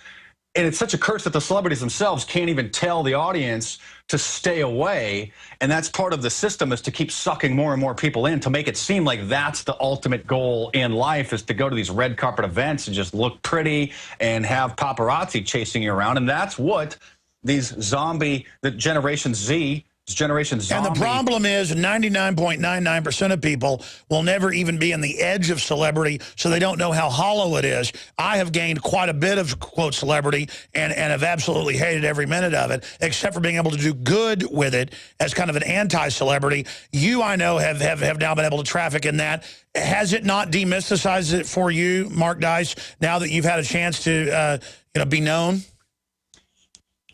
And it's such a curse that the celebrities themselves can't even tell the audience to stay away. And that's part of the system, is to keep sucking more and more people in, to make it seem like that's the ultimate goal in life, is to go to these red carpet events and just look pretty and have paparazzi chasing you around. And that's what these the Generation Z, Generation Zombie. And the problem is 99.99% of people will never even be on the edge of celebrity, so they don't know how hollow it is. I have gained quite a bit of, quote, celebrity and have absolutely hated every minute of it, except for being able to do good with it as kind of an anti-celebrity. You, I know, have now been able to traffic in that. Has it not demysticized it for you, Mark Dice, now that you've had a chance to be known?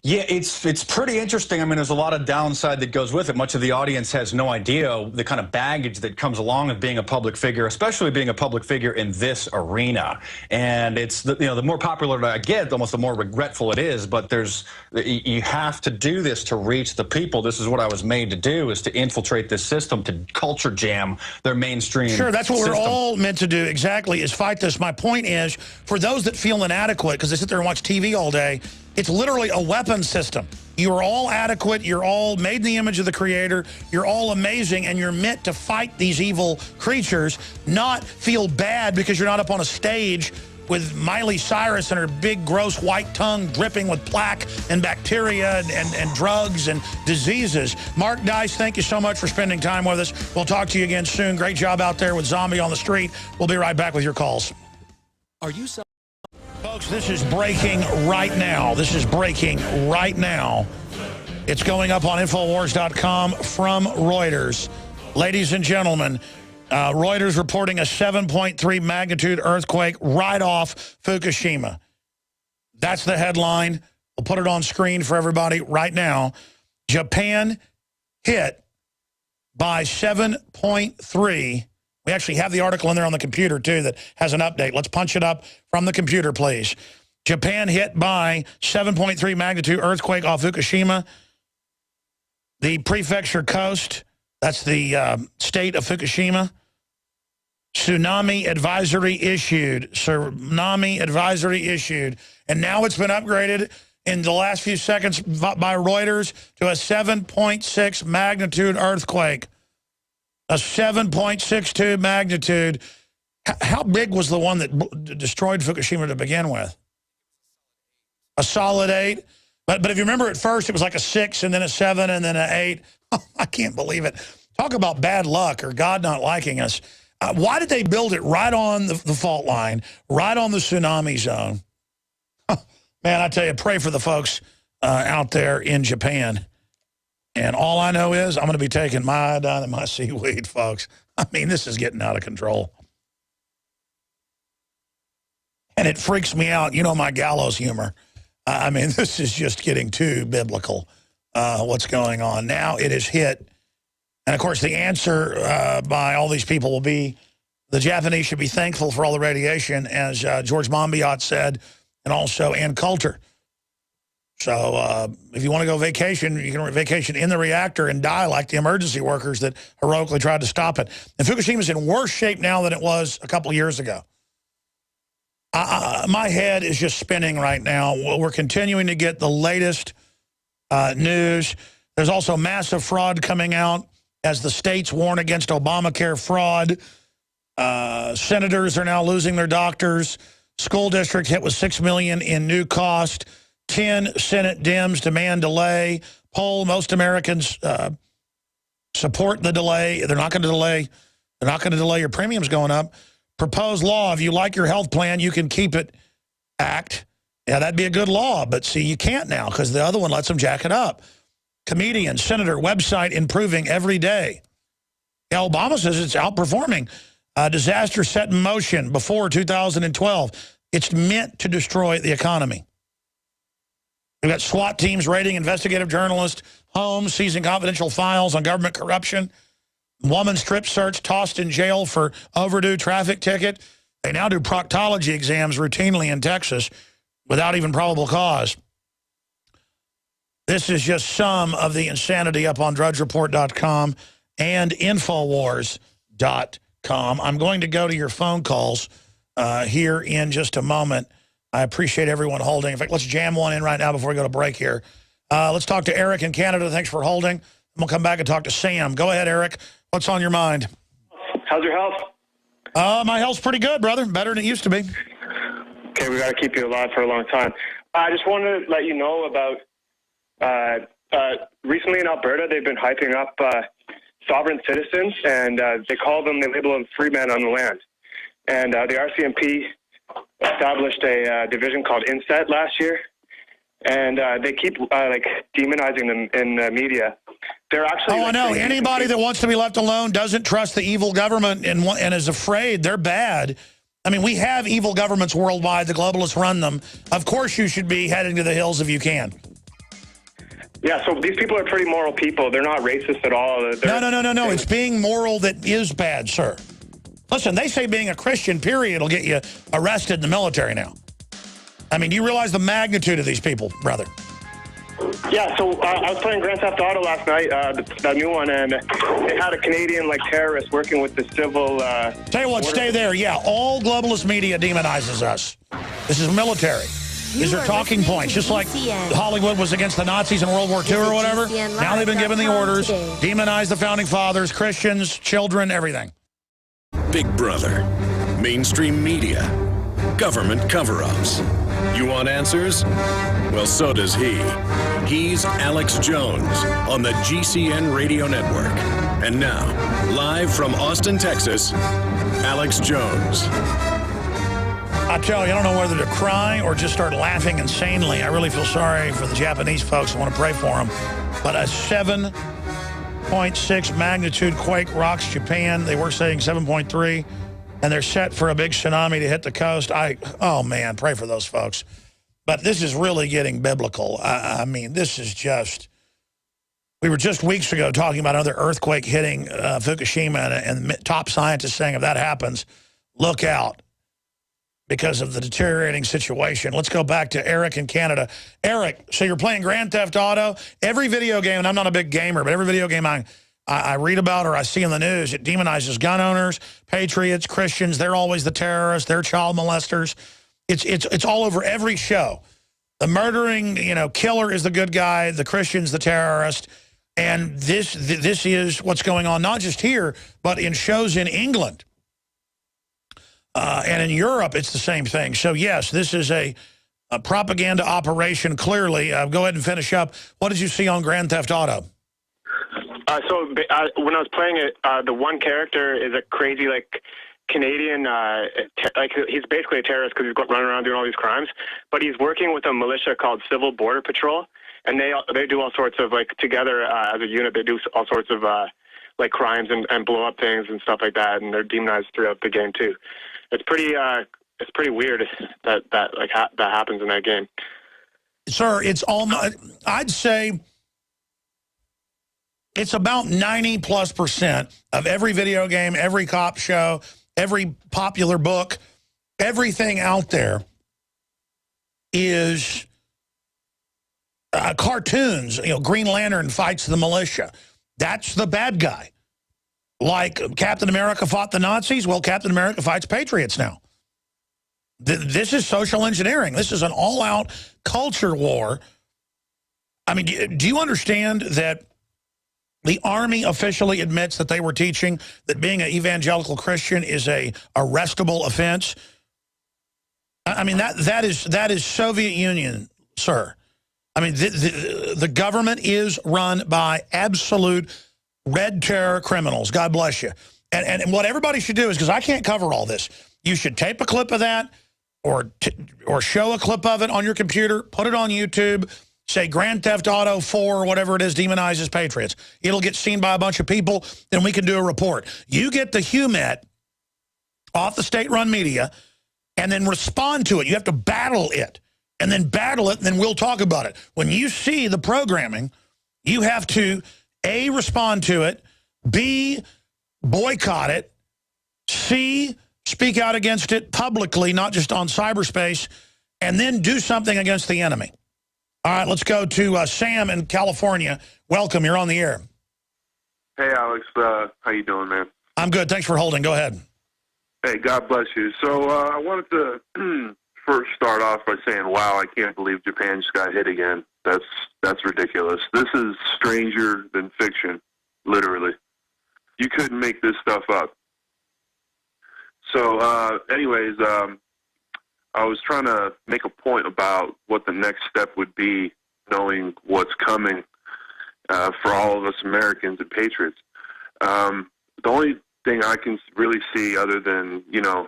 Yeah, it's pretty interesting. I mean, there's a lot of downside that goes with it. Much of the audience has no idea the kind of baggage that comes along with being a public figure, especially being a public figure in this arena. And it's the more popular I get, almost the more regretful it is. But you have to do this to reach the people. This is what I was made to do, is to infiltrate this system, to culture jam their mainstream. Sure, that's what we're all meant to do. Exactly, is fight this. My point is, for those that feel inadequate because they sit there and watch TV all day, it's literally a weapon system. You are all adequate. You're all made in the image of the Creator. You're all amazing, and you're meant to fight these evil creatures, not feel bad because you're not up on a stage with Miley Cyrus and her big, gross white tongue dripping with plaque and bacteria and drugs and diseases. Mark Dice, thank you so much for spending time with us. We'll talk to you again soon. Great job out there with Zombie on the Street. We'll be right back with your calls. Are you... Folks, this is breaking right now. This is breaking right now. It's going up on Infowars.com from Reuters. Ladies and gentlemen, Reuters reporting a 7.3 magnitude earthquake right off Fukushima. That's the headline. We'll put it on screen for everybody right now. Japan hit by 7.3. We actually have the article in there on the computer, too, that has an update. Let's punch it up from the computer, please. Japan hit by 7.3 magnitude earthquake off Fukushima. The prefecture coast, that's the state of Fukushima. Tsunami advisory issued. Tsunami advisory issued. And now it's been upgraded in the last few seconds by Reuters to a 7.6 magnitude earthquake. A 7.62 magnitude. How big was the one that destroyed Fukushima to begin with? A solid 8. But if you remember at first, it was like a 6 and then a 7 and then an 8. Oh, I can't believe it. Talk about bad luck or God not liking us. Why did they build it right on the fault line, right on the tsunami zone? Man, I tell you, pray for the folks out there in Japan. And all I know is I'm going to be taking my iodine and my seaweed, folks. I mean, this is getting out of control. And it freaks me out. You know my gallows humor. I mean, this is just getting too biblical, what's going on. Now it is hit. And, of course, the answer by all these people will be the Japanese should be thankful for all the radiation, as George Monbiot said, and also Ann Coulter. So if you want to go vacation, you can vacation in the reactor and die like the emergency workers that heroically tried to stop it. And Fukushima's in worse shape now than it was a couple of years ago. My head is just spinning right now. We're continuing to get the latest news. There's also massive fraud coming out as the states warn against Obamacare fraud. Senators are now losing their doctors. School district hit with $6 million in new cost. 10 Senate Dems demand delay. Poll, most Americans support the delay. They're not going to delay. They're not going to delay your premiums going up. Proposed law, if you like your health plan, you can keep it act. Yeah, that'd be a good law, but see, you can't now because the other one lets them jack it up. Comedian, senator, website improving every day. Yeah, Obama says it's outperforming. Disaster set in motion before 2012. It's meant to destroy the economy. We've got SWAT teams raiding investigative journalists, homes, seizing confidential files on government corruption. Woman strip search tossed in jail for overdue traffic ticket. They now do proctology exams routinely in Texas without even probable cause. This is just some of the insanity up on drudgereport.com and Infowars.com. I'm going to go to your phone calls here in just a moment. I appreciate everyone holding. In fact, let's jam one in right now before we go to break here. Let's talk to Eric in Canada. Thanks for holding. I'm going to come back and talk to Sam. Go ahead, Eric. What's on your mind? How's your health? My health's pretty good, brother. Better than it used to be. Okay, we got to keep you alive for a long time. I just wanted to let you know about recently in Alberta, they've been hyping up sovereign citizens, and they label them free men on the land. And the RCMP established a division called INSET last year, and they keep demonizing them in the media. They're actually. Oh, I know. Anybody that wants to be left alone doesn't trust the evil government and is afraid they're bad. I mean, we have evil governments worldwide. The globalists run them. Of course, you should be heading to the hills if you can. Yeah, so these people are pretty moral people. They're not racist at all. No. It's being moral that is bad, sir. Listen, they say being a Christian, period, will get you arrested in the military now. I mean, do you realize the magnitude of these people, brother? Yeah, so I was playing Grand Theft Auto last night, the new one, and they had a Canadian terrorist working with the civil. Tell you what, stay there. Yeah, all globalist media demonizes us. This is military. These are talking points, just like Hollywood was against the Nazis in World War II or whatever. Now they've been given the orders, demonize the founding fathers, Christians, children, everything. Big Brother, mainstream media, government cover-ups. You want answers? Well, so does he. He's Alex Jones on the GCN Radio Network. And now, live from Austin, Texas, Alex Jones. I tell you, I don't know whether to cry or just start laughing insanely. I really feel sorry for the Japanese folks. I want to pray for them. But a 7.6 magnitude quake rocks Japan. They were saying 7.3. And they're set for a big tsunami to hit the coast. Oh, man, pray for those folks. But this is really getting biblical. I mean, this is just... We were just weeks ago talking about another earthquake hitting Fukushima, and top scientists saying if that happens, look out because of the deteriorating situation. Let's go back to Eric in Canada. Eric, so you're playing Grand Theft Auto. Every video game, and I'm not a big gamer, but every video game I read about or I see in the news, it demonizes gun owners, patriots, Christians. They're always the terrorists. They're child molesters. It's all over every show. The murdering, killer is the good guy. The Christian's the terrorist. And this is what's going on, not just here, but in shows in England. And in Europe, it's the same thing. So, yes, this is a propaganda operation, clearly. Go ahead and finish up. What did you see on Grand Theft Auto? So when I was playing it, the one character is a crazy, Canadian, he's basically a terrorist because he's running around doing all these crimes. But he's working with a militia called Civil Border Patrol, and they do all sorts of, together as a unit, they do all sorts of, crimes and blow up things and stuff like that, and they're demonized throughout the game, too. It's pretty weird that happens in that game. Sir, it's almost, I'd say it's about 90+% of every video game, every cop show, every popular book, everything out there is cartoons. You know, Green Lantern fights the militia. That's the bad guy. Like Captain America fought the Nazis. Well, Captain America fights patriots now. This is social engineering. This is an all-out culture war. I mean, do you understand that the Army officially admits that they were teaching that being an evangelical Christian is a arrestable offense? I mean, that is Soviet Union, sir. I mean, the government is run by absolute red terror criminals. God bless you. And what everybody should do is, because I can't cover all this, you should tape a clip of that or show a clip of it on your computer, put it on YouTube, say Grand Theft Auto 4 or whatever it is demonizes patriots. It'll get seen by a bunch of people, then we can do a report. You get the HUMET off the state-run media and then respond to it. You have to battle it, and then battle it, and then we'll talk about it. When you see the programming, you have to, A, respond to it, B, boycott it, C, speak out against it publicly, not just on cyberspace, and then do something against the enemy. All right, let's go to Sam in California. Welcome, you're on the air. Hey, Alex. How you doing, man? I'm good. Thanks for holding. Go ahead. Hey, God bless you. So I wanted to first start off by saying, wow, I can't believe Japan just got hit again. That's ridiculous. This is stranger than fiction, literally. You couldn't make this stuff up. So anyways, I was trying to make a point about what the next step would be, knowing what's coming for all of us Americans and patriots. The only thing I can really see, other than, you know,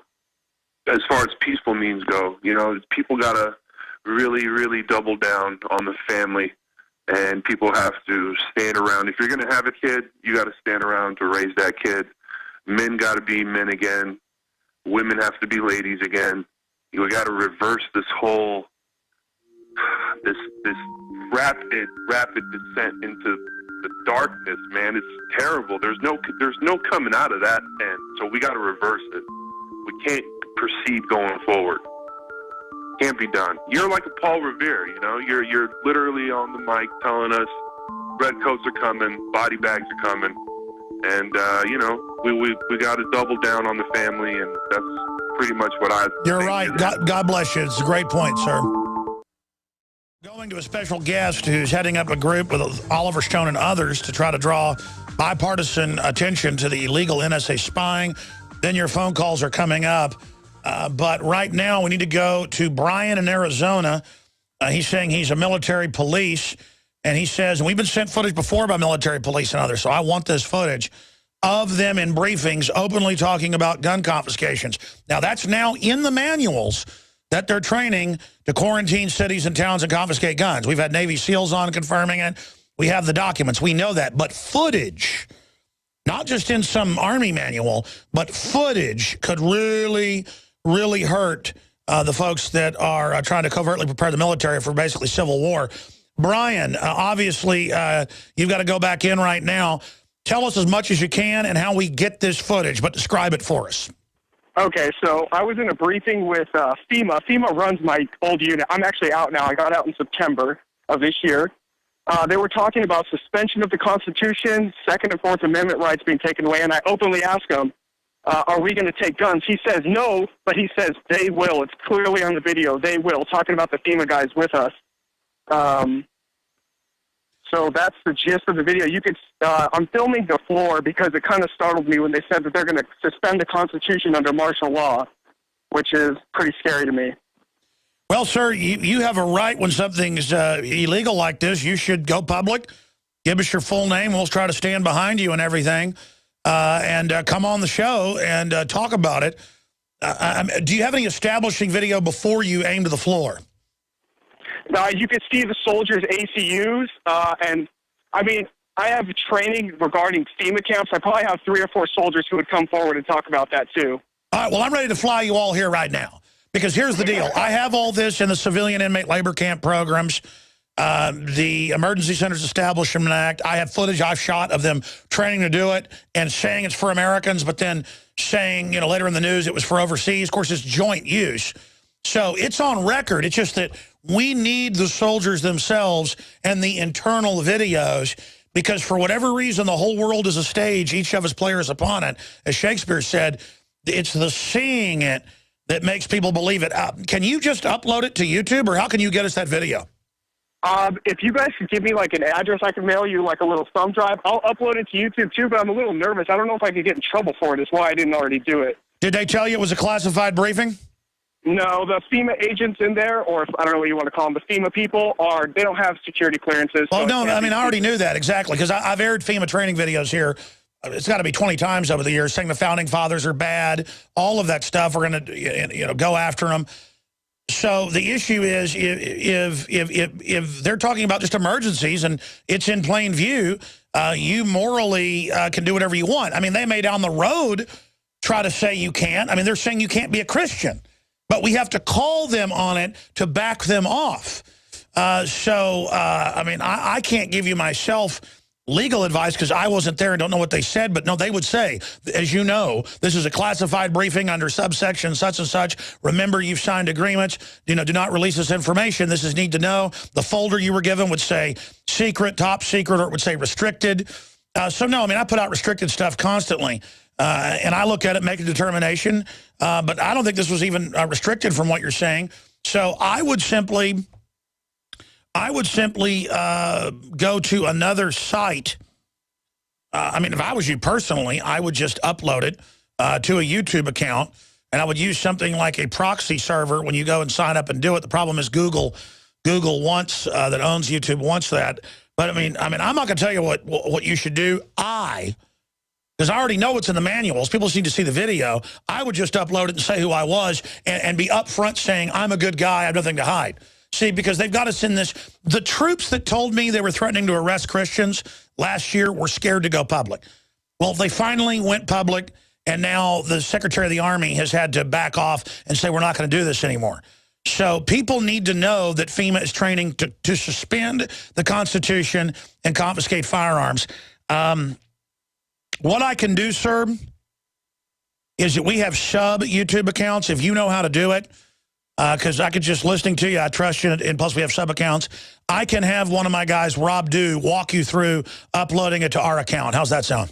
as far as peaceful means go, you know, people got to really, really double down on the family, and people have to stand around. If you're going to have a kid, you got to stand around to raise that kid. Men got to be men again. Women have to be ladies again. You got to reverse this whole, this rapid descent into the darkness, man. It's terrible. There's no coming out of that end. So we got to reverse it. We can't proceed going forward. Can't be done. You're like a Paul Revere, you know. You're literally on the mic telling us redcoats are coming, body bags are coming, and you know, we got to double down on the family, and that's pretty much what I. You're right. God bless you. It's a great point, sir. Going to a special guest who's heading up a group with Oliver Stone and others to try to draw bipartisan attention to the illegal NSA spying. Then your phone calls are coming up. But right now we need to go to Brian in Arizona. He's saying he's a military police. And he says, and we've been sent footage before by military police and others, so I want this footage of them in briefings openly talking about gun confiscations. Now, that's now in the manuals that they're training to quarantine cities and towns and confiscate guns. We've had Navy SEALs on confirming it. We have the documents. We know that. But footage, not just in some Army manual, but footage could really, really hurt the folks that are trying to covertly prepare the military for basically civil war. Brian, obviously, you've got to go back in right now. Tell us as much as you can and how we get this footage, but describe it for us. Okay, so I was in a briefing with FEMA. FEMA runs my old unit. I'm actually out now. I got out in September of this year. They were talking about suspension of the Constitution, Second and Fourth Amendment rights being taken away, and I openly asked him, are we going to take guns? He says no, but he says they will. It's clearly on the video. They will, talking about the FEMA guys with us. So that's the gist of the video. You could, I'm filming the floor because it kind of startled me when they said that they're going to suspend the Constitution under martial law, which is pretty scary to me. Well, sir, you have a right when something's illegal like this. You should go public, give us your full name. We'll try to stand behind you and everything, and come on the show and talk about it. Do you have any establishing video before you aim to the floor? You can see the soldiers' ACUs, and, I mean, I have training regarding FEMA camps. I probably have 3 or 4 soldiers who would come forward and talk about that, too. All right, well, I'm ready to fly you all here right now, because here's the deal. I have all this in the civilian inmate labor camp programs. the Emergency Centers Establishment Act. I have footage I've shot of them training to do it and saying it's for Americans, but then saying, later in the news it was for overseas. Of course, it's joint use. So it's on record. It's just that we need the soldiers themselves and the internal videos, because for whatever reason, the whole world is a stage. Each of us players upon it. As Shakespeare said, it's the seeing it that makes people believe it. Can you just upload it to YouTube, or how can you get us that video? If you guys could give me like an address, I can mail you like a little thumb drive. I'll upload it to YouTube too, but I'm a little nervous. I don't know if I could get in trouble for it. That's why I didn't already do it. Did they tell you it was a classified briefing? No, the FEMA agents in there, or I don't know what you want to call them, the FEMA people, they don't have security clearances. Well, so no, I mean, I already knew that, exactly, because I've aired FEMA training videos here. It's got to be 20 times over the years, saying the Founding Fathers are bad, all of that stuff. We're going to go after them. So the issue is, if they're talking about just emergencies and it's in plain view, you morally can do whatever you want. I mean, they may down the road try to say you can't. I mean, they're saying you can't be a Christian. But we have to call them on it to back them off. I mean, I can't give you myself legal advice because I wasn't there and don't know what they said. But no, they would say, as you know, this is a classified briefing under subsection such and such. Remember, you've signed agreements. Do not release this information. This is need to know. The folder you were given would say secret, top secret, or it would say restricted. So no, I mean, I put out restricted stuff constantly. And I look at it, make a determination, but I don't think this was even restricted from what you're saying. So I would simply go to another site. I mean, if I was you personally, I would just upload it to a YouTube account, and I would use something like a proxy server when you go and sign up and do it. The problem is Google wants that owns YouTube wants that. But I mean, I'm not going to tell you what you should do. Because I already know what's in the manuals. People just need to see the video. I would just upload it and say who I was and be upfront saying, I'm a good guy, I have nothing to hide. See, because they've got us in this. The troops that told me they were threatening to arrest Christians last year were scared to go public. Well, they finally went public, and now the Secretary of the Army has had to back off and say, we're not going to do this anymore. So people need to know that FEMA is training to suspend the Constitution and confiscate firearms. What I can do, sir, is that we have sub-YouTube accounts, if you know how to do it, because I could just listening to you, I trust you, and plus we have sub-accounts. I can have one of my guys, Rob Dew, walk you through uploading it to our account. How's that sound?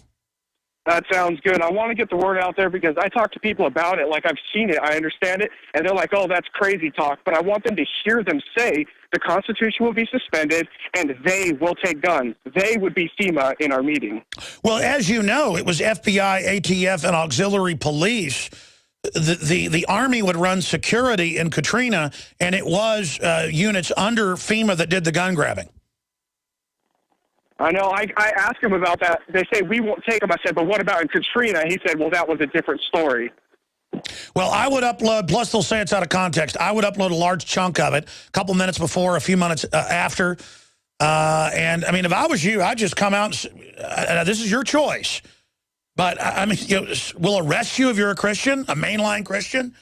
That sounds good. I want to get the word out there because I talk to people about it. Like, I've seen it, I understand it, and they're like, oh, that's crazy talk. But I want them to hear them say the Constitution will be suspended and they will take guns. They would be FEMA in our meeting. Well, as you know, it was FBI, ATF, and auxiliary police. The Army would run security in Katrina, and it was units under FEMA that did the gun grabbing. I know. I asked him about that. They say, we won't take them. I said, but what about in Katrina? He said, well, that was a different story. Well, I would upload, plus they'll say it's out of context, I would upload a large chunk of it, a couple minutes before, a few minutes after. And, I mean, if I was you, I'd just come out and this is your choice. But, I mean, we'll arrest you if you're a Christian, a mainline Christian.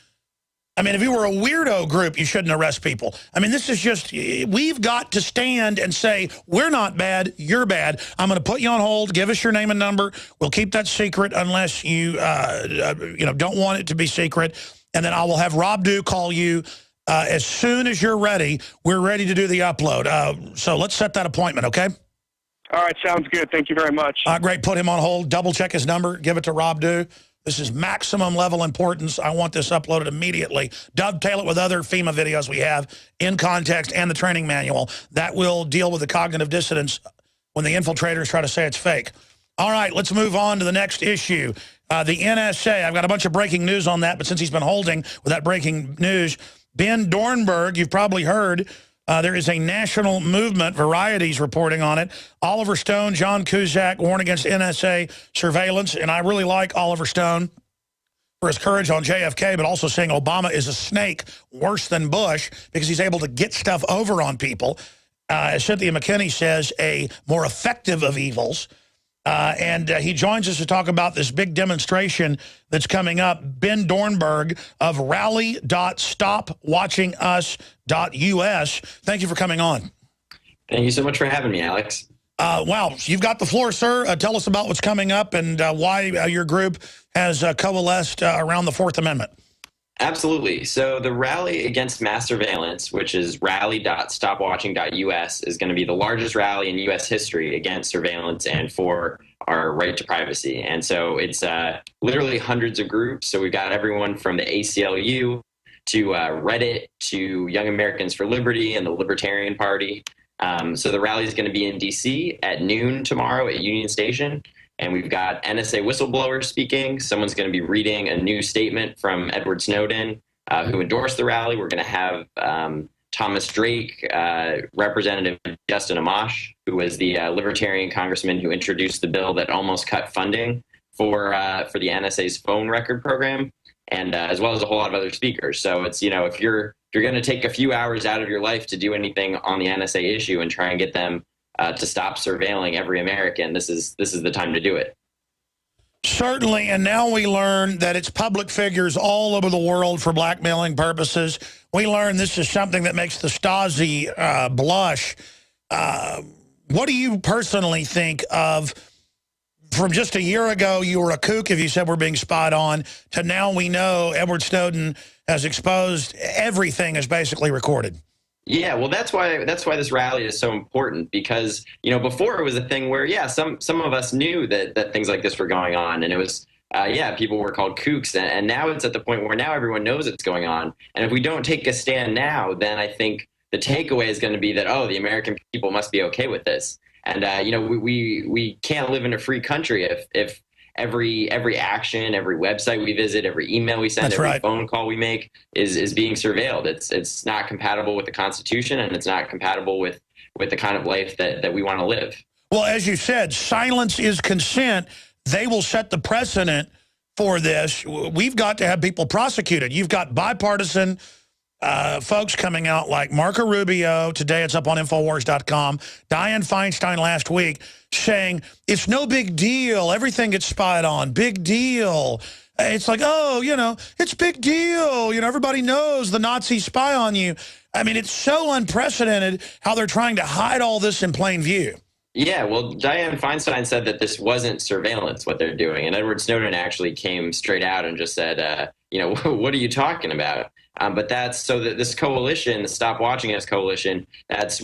I mean, if you were a weirdo group, you shouldn't arrest people. I mean, this is just, we've got to stand and say, we're not bad, you're bad. I'm going to put you on hold, give us your name and number. We'll keep that secret unless you, don't want it to be secret. And then I will have Rob Dew call you as soon as you're ready. We're ready to do the upload. So let's set that appointment, okay? All right, sounds good. Thank you very much. Great. Put him on hold. Double check his number. Give it to Rob Dew. This is maximum level importance. I want this uploaded immediately. Dovetail it with other FEMA videos we have in context and the training manual. That will deal with the cognitive dissonance when the infiltrators try to say it's fake. All right, let's move on to the next issue. The NSA, I've got a bunch of breaking news on that, but since he's been holding with that breaking news, Ben Dornberg, you've probably heard, there is a national movement, Variety's reporting on it. Oliver Stone, John Cusack warn against NSA surveillance, and I really like Oliver Stone for his courage on JFK, but also saying Obama is a snake worse than Bush because he's able to get stuff over on people. As Cynthia McKinney says, a more effective of evils. And he joins us to talk about this big demonstration that's coming up. Ben Dornberg of rally.stopwatchingus.us. Thank you for coming on. Thank you so much for having me, Alex. Wow, you've got the floor, sir. Tell us about what's coming up and why your group has coalesced around the Fourth Amendment. Absolutely. So the Rally Against Mass Surveillance, which is rally.stopwatching.us, is going to be the largest rally in U.S. history against surveillance and for our right to privacy. And so it's literally hundreds of groups. So we've got everyone from the ACLU to Reddit to Young Americans for Liberty and the Libertarian Party. So the rally is going to be in D.C. at noon tomorrow at Union Station. And we've got NSA whistleblowers speaking. Someone's going to be reading a new statement from Edward Snowden, who endorsed the rally. We're going to have Thomas Drake, Representative Justin Amash, who was the Libertarian congressman who introduced the bill that almost cut funding for the NSA's phone record program, and as well as a whole lot of other speakers. So it's, you know, if you're going to take a few hours out of your life to do anything on the NSA issue and try and get them to stop surveilling every American, this is the time to do it. Certainly, and now we learn that it's public figures all over the world for blackmailing purposes. We learn this is something that makes the Stasi blush. What do you personally think of, from just a year ago, you were a kook if you said we're being spied on, to now we know Edward Snowden has exposed everything is basically recorded? Yeah, well, that's why this rally is so important, because, you know, before it was a thing where, yeah, some of us knew that things like this were going on, and it was, yeah, people were called kooks, and now it's at the point where now everyone knows it's going on. And if we don't take a stand now, then I think the takeaway is going to be that, oh, the American people must be okay with this. And, you know, we can't live in a free country if every action, every website we visit, every email we send, every phone call we make is being surveilled. It's not compatible with the Constitution, and it's not compatible with the kind of life that we want to live. Well, as you said, silence is consent. They will set the precedent for this. We've got to have people prosecuted. You've got bipartisan folks coming out like Marco Rubio. Today it's up on Infowars.com. Dianne Feinstein last week saying it's no big deal. Everything gets spied on. Big deal. It's like, oh, you know, it's big deal. You know, everybody knows the Nazis spy on you. I mean, it's so unprecedented how they're trying to hide all this in plain view. Yeah, well, Dianne Feinstein said that this wasn't surveillance, what they're doing. And Edward Snowden actually came straight out and just said, you know, what are you talking about? But that's so that this coalition, the Stop Watching Us coalition,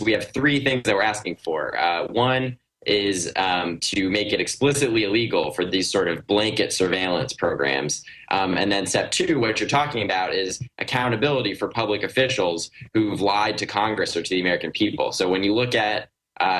we have three things that we're asking for. One is to make it explicitly illegal for these sort of blanket surveillance programs. And then step two, what you're talking about, is accountability for public officials who've lied to Congress or to the American people. So when you look at,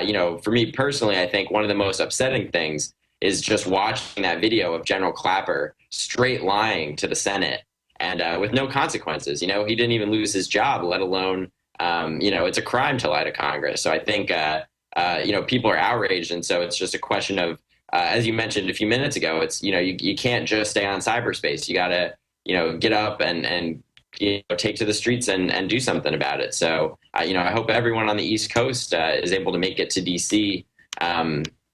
you know, for me personally, I think one of the most upsetting things is just watching that video of General Clapper straight lying to the Senate, and with no consequences. You know, he didn't even lose his job, let alone, you know, it's a crime to lie to Congress. So I think, you know, people are outraged. And so it's just a question of, as you mentioned a few minutes ago, it's, you know, you can't just stay on cyberspace. You got to, you know, get up and you know, take to the streets and do something about it. So, you know, I hope everyone on the East Coast is able to make it to D.C.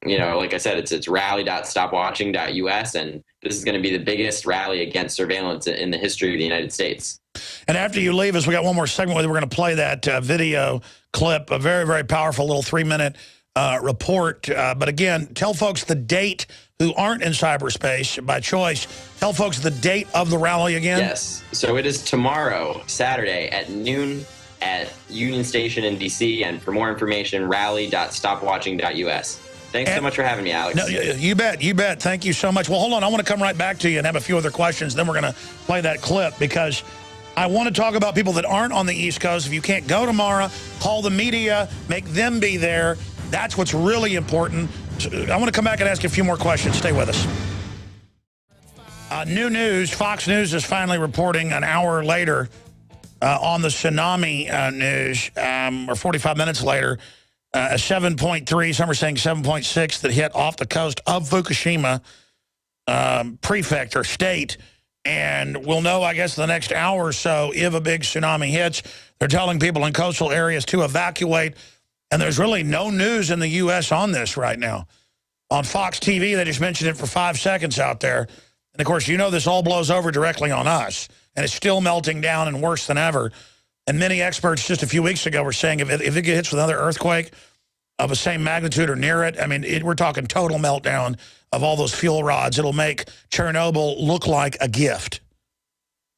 You know, like I said, it's rally.stopwatching.us, and this is going to be the biggest rally against surveillance in the history of the United States. And after you leave us, we got one more segment where we're going to play that video clip, a very, very powerful little 3-minute report. But again, tell folks the date who aren't in cyberspace by choice. Tell folks the date of the rally again. Yes. So it is tomorrow, Saturday at noon at Union Station in D.C. And for more information, rally.stopwatching.us. Thanks so much for having me, Alex. No, you bet. You bet. Thank you so much. Well, hold on. I want to come right back to you and have a few other questions. Then we're going to play that clip, because I want to talk about people that aren't on the East Coast. If you can't go tomorrow, call the media, make them be there. That's what's really important. I want to come back and ask you a few more questions. Stay with us. New news. Fox News is finally reporting an hour later on the tsunami news, or 45 minutes later, a 7.3, some are saying 7.6, that hit off the coast of Fukushima prefect or state. And we'll know, I guess, the next hour or so if a big tsunami hits. They're telling people in coastal areas to evacuate. And there's really no news in the U.S. on this right now. On Fox TV, they just mentioned it for 5 seconds out there. And, of course, you know this all blows over directly on us. And it's still melting down and worse than ever. And many experts just a few weeks ago were saying if it hits with another earthquake, of the same magnitude or near it. I mean, we're talking total meltdown of all those fuel rods. It'll make Chernobyl look like a gift.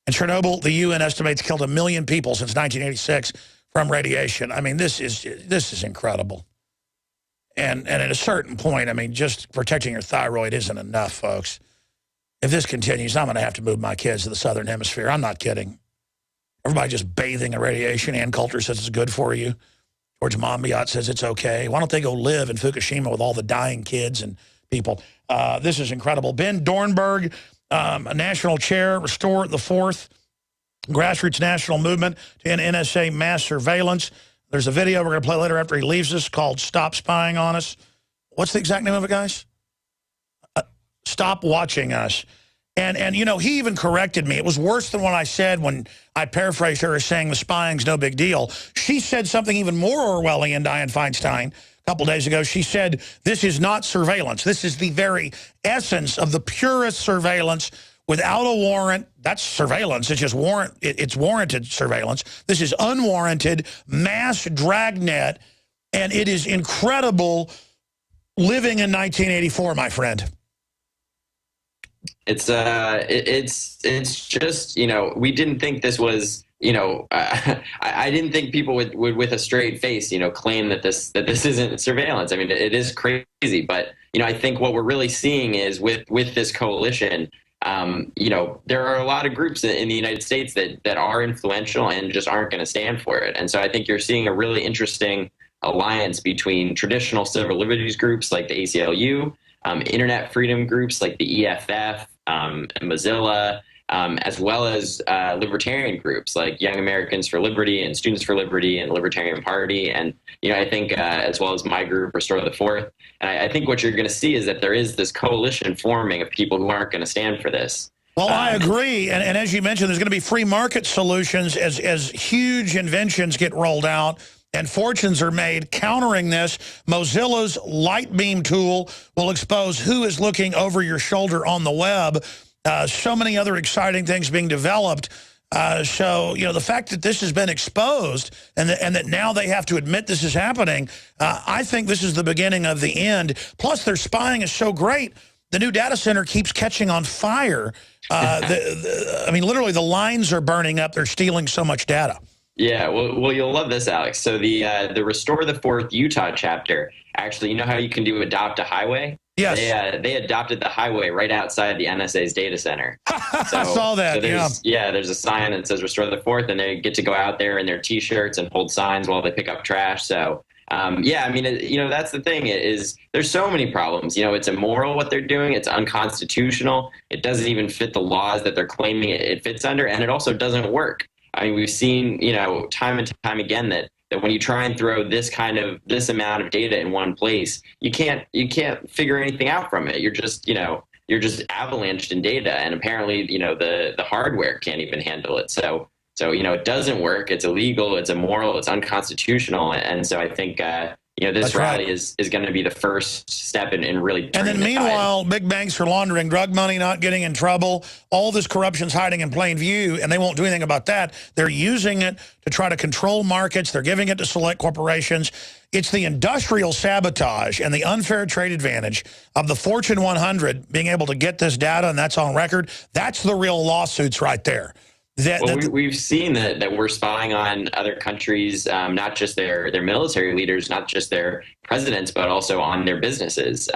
And Chernobyl, the UN estimates, killed 1 million people since 1986 from radiation. I mean, this is incredible. And at a certain point, I mean, just protecting your thyroid isn't enough, folks. If this continues, I'm going to have to move my kids to the southern hemisphere. I'm not kidding. Everybody just bathing in radiation. Ann Coulter says it's good for you. George Monbiot says it's okay. Why don't they go live in Fukushima with all the dying kids and people? This is incredible. Ben Dornberg, a national chair, Restore the Fourth, grassroots national movement to end NSA mass surveillance. There's a video we're going to play later after he leaves us called Stop Spying on Us. What's the exact name of it, guys? Stop Watching Us. And you know, he even corrected me. It was worse than what I said when I paraphrased her as saying the spying's no big deal. She said something even more Orwellian, Dianne Feinstein, a couple days ago. She said, this is not surveillance. This is the very essence of the purest surveillance without a warrant. That's surveillance. It's just it's warranted surveillance. This is unwarranted mass dragnet, and it is incredible living in 1984, my friend. It's just, you know, we didn't think this was, you know, I didn't think people would with a straight face, you know, claim that this isn't surveillance. I mean, it is crazy, but, you know, I think what we're really seeing is with this coalition, you know, there are a lot of groups in the United States that are influential and just aren't going to stand for it. And so I think you're seeing a really interesting alliance between traditional civil liberties groups like the ACLU, internet freedom groups like the EFF, Mozilla, as well as libertarian groups like Young Americans for Liberty and Students for Liberty and Libertarian Party. And, you know, I think as well as my group, Restore the Fourth. And I think what you're going to see is that there is this coalition forming of people who aren't going to stand for this. Well, I agree. And as you mentioned, there's going to be free market solutions as huge inventions get rolled out and fortunes are made countering this. Mozilla's Lightbeam tool will expose who is looking over your shoulder on the web. So many other exciting things being developed. So, you know, the fact that this has been exposed and that now they have to admit this is happening, I think this is the beginning of the end. Plus, their spying is so great. The new data center keeps catching on fire. I mean, literally, the lines are burning up. They're stealing so much data. Yeah, well, you'll love this, Alex. So the Restore the Fourth Utah chapter, actually, you know how you can do adopt a highway? Yes. They adopted the highway right outside the NSA's data center. So, I saw that, there's a sign that says Restore the Fourth, and they get to go out there in their T-shirts and hold signs while they pick up trash. So, yeah, I mean, you know, that's the thing is there's so many problems. You know, it's immoral what they're doing. It's unconstitutional. It doesn't even fit the laws that they're claiming it fits under, and it also doesn't work. I mean, we've seen, you know, time and time again that when you try and throw this amount of data in one place, you can't figure anything out from it. You're just avalanched in data, and apparently, you know, the hardware can't even handle it. So you know, it doesn't work. It's illegal. It's immoral. It's unconstitutional. And so I think you know, this rally is going to be the first step in really turning. And then meanwhile, big banks are laundering drug money, not getting in trouble. All this corruption's hiding in plain view, and they won't do anything about that. They're using it to try to control markets. They're giving it to select corporations. It's the industrial sabotage and the unfair trade advantage of the Fortune 100 being able to get this data, and that's on record. That's the real lawsuits right there. We've seen that we're spying on other countries, not just their military leaders, not just their presidents, but also on their businesses,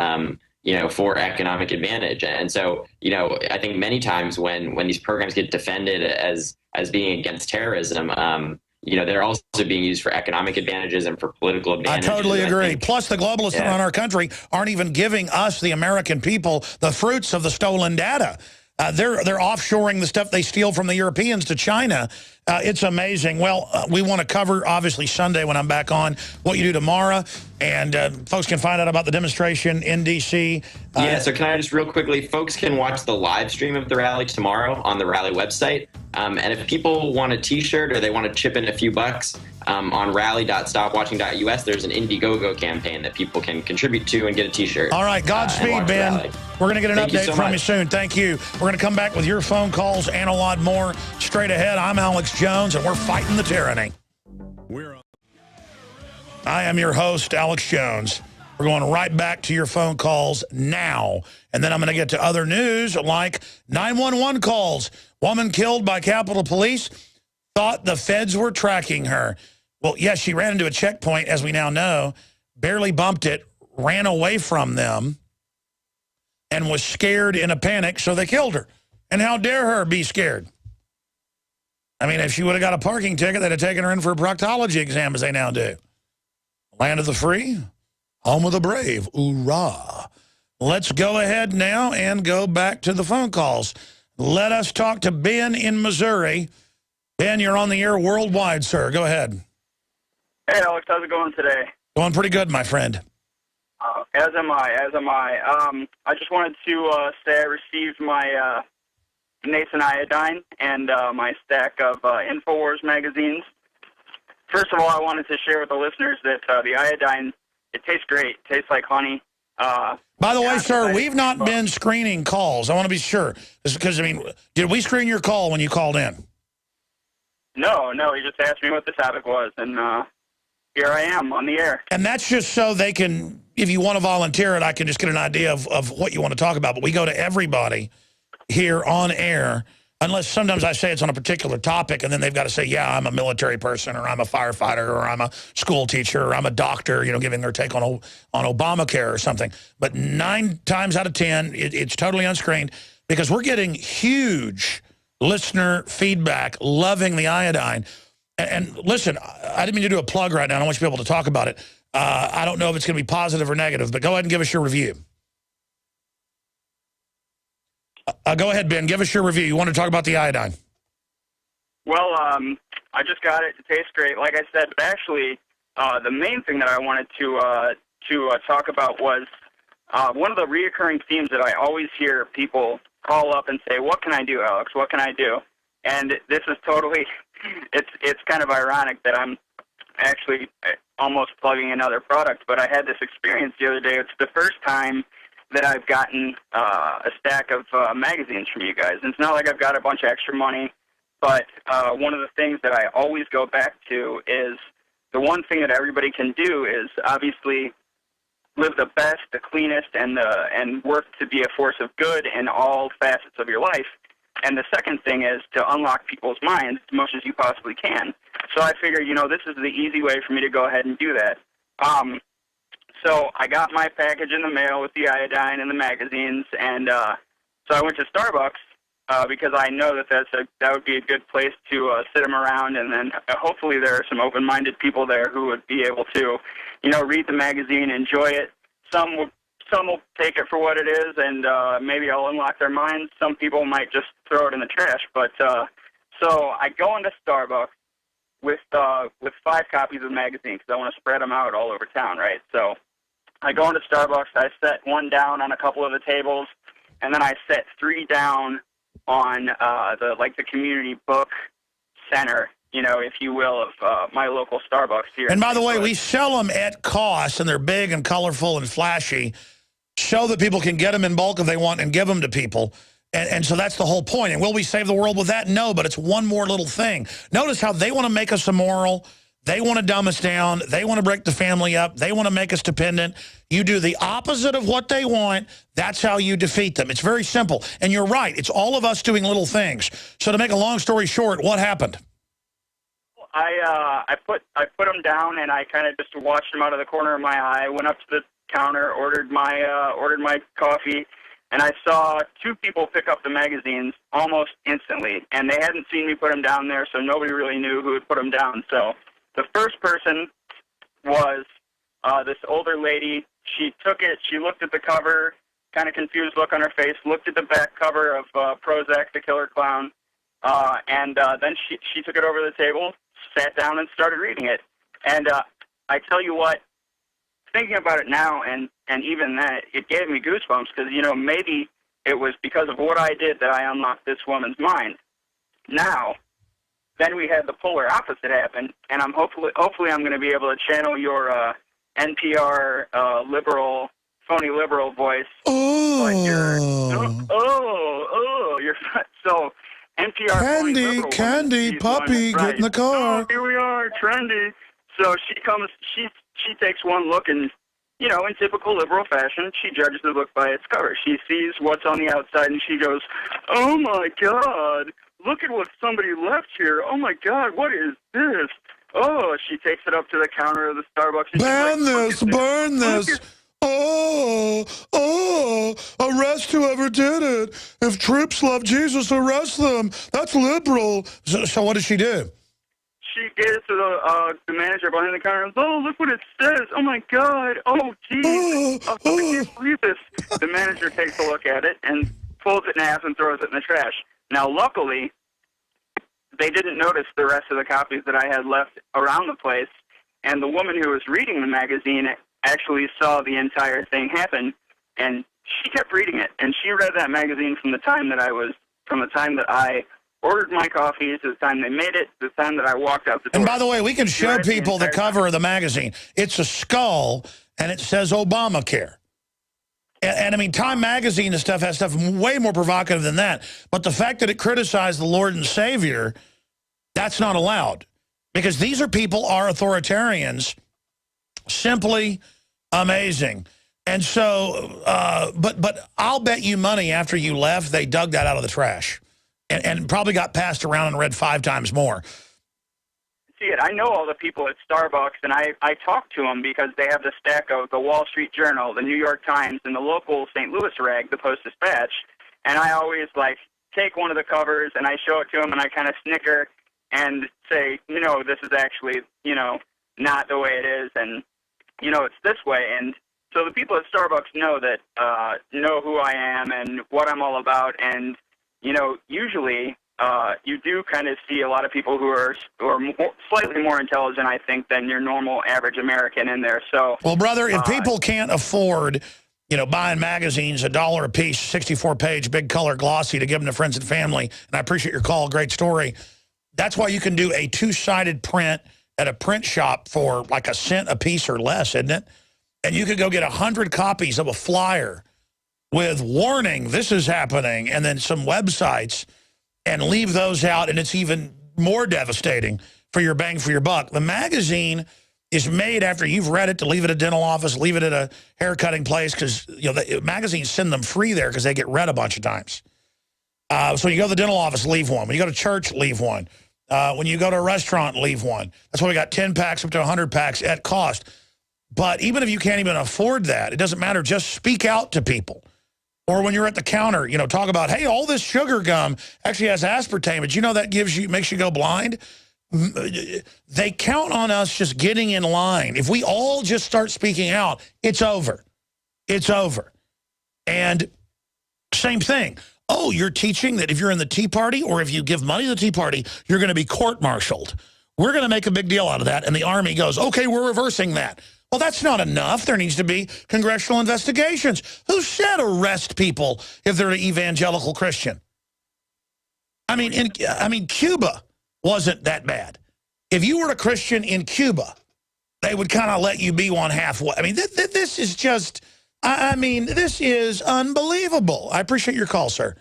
you know, for economic advantage. And so, you know, I think many times when these programs get defended as being against terrorism, you know, they're also being used for economic advantages and for political advantages. I totally agree. Plus, the globalists that run our country aren't even giving us, the American people, the fruits of the stolen data. They're offshoring the stuff they steal from the Europeans to China. It's amazing. Well, we want to cover, obviously, Sunday when I'm back on, what you do tomorrow. And folks can find out about the demonstration in D.C. Yeah, so can I just real quickly, folks can watch the live stream of the rally tomorrow on the rally website. And if people want a T-shirt or they want to chip in a few bucks, on rally.stopwatching.us, there's an Indiegogo campaign that people can contribute to and get a T-shirt. All right, Godspeed, Ben. We're going to get an update from you soon. Thank you. We're going to come back with your phone calls and a lot more straight ahead. I'm Alex Jones, and we're fighting the tyranny. I am your host, Alex Jones. We're going right back to your phone calls now. And then I'm going to get to other news like 911 calls. Woman killed by Capitol Police, thought the feds were tracking her. Well, yes, she ran into a checkpoint, as we now know, barely bumped it, ran away from them, and was scared in a panic, so they killed her. And how dare her be scared? I mean, if she would have got a parking ticket, they'd have taken her in for a proctology exam, as they now do. Land of the free, home of the brave, hoorah. Let's go ahead now and go back to the phone calls. Let us talk to Ben in Missouri. Ben, you're on the air worldwide, sir. Go ahead. Hey, Alex, how's it going today? Going pretty good, my friend. As am I. I just wanted to say I received my nascent iodine and my stack of InfoWars magazines. First of all, I wanted to share with the listeners that the iodine, it tastes great. It tastes like honey. By the way, sir, we've not been screening calls. I want to be sure. Because, I mean, did we screen your call when you called in? No, he just asked me what the topic was, and here I am on the air. And that's just so they can, if you want to volunteer it, I can just get an idea of what you want to talk about. But we go to everybody here on air, unless sometimes I say it's on a particular topic, and then they've got to say, yeah, I'm a military person, or I'm a firefighter, or I'm a school teacher, or I'm a doctor, you know, giving their take on Obamacare or something. But 9 times out of 10, it's totally unscreened, because we're getting huge listener feedback, loving the iodine. And listen, I didn't mean to do a plug right now. I don't want you to be able to talk about it. I don't know if it's going to be positive or negative, but go ahead and give us your review. Go ahead, Ben. Give us your review. You want to talk about the iodine? Well, I just got it. It tastes great, like I said. But actually, the main thing that I wanted to talk about was one of the reoccurring themes that I always hear people call up and say, "What can I do, Alex? What can I do?" And this is totally, it's kind of ironic that I'm actually almost plugging another product, but I had this experience the other day. It's the first time that I've gotten a stack of magazines from you guys. And it's not like I've got a bunch of extra money, but one of the things that I always go back to is the one thing that everybody can do is obviously live the best, the cleanest, and work to be a force of good in all facets of your life. And the second thing is to unlock people's minds as much as you possibly can. So I figure, you know, this is the easy way for me to go ahead and do that. So I got my package in the mail with the iodine and the magazines, and so I went to Starbucks because I know that that would be a good place to sit them around, and then hopefully there are some open-minded people there who would be able to, you know, read the magazine, enjoy it. Some will take it for what it is, and maybe I'll unlock their minds. Some people might just throw it in the trash. But so I go into Starbucks with 5 copies of the magazine because I want to spread them out all over town, right? So I go into Starbucks. I set one down on a couple of the tables, and then I set 3 down on the community book center, you know, if you will, of my local Starbucks here. And by the way, we sell them at cost, and they're big and colorful and flashy, so that people can get them in bulk if they want and give them to people. And so that's the whole point. And will we save the world with that? No, but it's one more little thing. Notice how they want to make us immoral. They want to dumb us down. They want to break the family up. They want to make us dependent. You do the opposite of what they want. That's how you defeat them. It's very simple. And you're right. It's all of us doing little things. So to make a long story short, what happened? I put them down, and I kind of just watched them out of the corner of my eye. Went up to the counter, ordered my coffee, and I saw 2 people pick up the magazines almost instantly. And they hadn't seen me put them down there, so nobody really knew who had put them down. So the first person was this older lady. She took it. She looked at the cover, kind of confused look on her face. Looked at the back cover of Prozac, the Killer Clown, and then she took it over the table, sat down, and started reading it. And I tell you what, thinking about it now, and even that, it gave me goosebumps because, you know, maybe it was because of what I did that I unlocked this woman's mind. Now, then we had the polar opposite happen, and I'm hopefully I'm going to be able to channel your NPR phony liberal voice. Oh, you're so NPR. Candy, puppy, right. get in the car. Oh, here we are, trendy. So she she takes one look and, you know, in typical liberal fashion, she judges the book by its cover. She sees what's on the outside and she goes, "Oh my God, look at what somebody left here. Oh my God, what is this?" Oh, she takes it up to the counter of the Starbucks. And burn she's like, this, burn this. Oh, arrest whoever did it. If troops love Jesus, arrest them. That's liberal. So what does she do? She gave it to the manager behind the counter. "Oh, look what it says. Oh, my God. Oh, geez. I can't believe this." The manager takes a look at it and folds it in half and throws it in the trash. Now, luckily, they didn't notice the rest of the copies that I had left around the place, and the woman who was reading the magazine actually saw the entire thing happen, and she kept reading it. And she read that magazine from the time that I ordered my coffee to the time they made it, to the time that I walked out the door. And by the way, we can show people the cover of the magazine. It's a skull, and it says Obamacare. And I mean, Time Magazine and stuff has stuff way more provocative than that. But the fact that it criticized the Lord and Savior, that's not allowed. Because these are people, are authoritarians, simply amazing. And so, but I'll bet you money after you left, they dug that out of the trash. And probably got passed around and read 5 times more. See it. I know all the people at Starbucks, and I talk to them because they have the stack of the Wall Street Journal, the New York Times, and the local St. Louis rag, the Post-Dispatch. And I always, like, take one of the covers, and I show it to them, and I kind of snicker and say, you know, this is actually, you know, not the way it is, and, you know, it's this way. And so the people at Starbucks know that, know who I am and what I'm all about, and you know, usually you do kind of see a lot of people who are slightly more intelligent, I think, than your normal average American in there. So, well, brother, if people can't afford, you know, buying magazines $1 a piece, 64-page, big color glossy to give them to friends and family, and I appreciate your call, great story. That's why you can do a 2-sided print at a print shop for like $0.01 a piece or less, isn't it? And you could go get 100 copies of a flyer with warning, this is happening, and then some websites, and leave those out, and it's even more devastating for your bang for your buck. The magazine is made after you've read it to leave it at a dental office, leave it at a haircutting place, because you know the magazines send them free there because they get read a bunch of times. So you go to the dental office, leave one. When you go to church, leave one. When you go to a restaurant, leave one. That's why we got 10 packs up to 100 packs at cost. But even if you can't even afford that, it doesn't matter. Just speak out to people. Or when you're at the counter, you know, talk about, hey, all this sugar gum actually has aspartame, but you know that makes you go blind? They count on us just getting in line. If we all just start speaking out, it's over. It's over. And same thing. Oh, you're teaching that if you're in the Tea Party or if you give money to the Tea Party, you're going to be court-martialed. We're going to make a big deal out of that. And the Army goes, okay, we're reversing that. Well, that's not enough. There needs to be congressional investigations. Who said arrest people if they're an evangelical Christian? I mean, Cuba wasn't that bad. If you were a Christian in Cuba, they would kind of let you be one halfway. I mean, this is just, I mean, this is unbelievable. I appreciate your call, sir.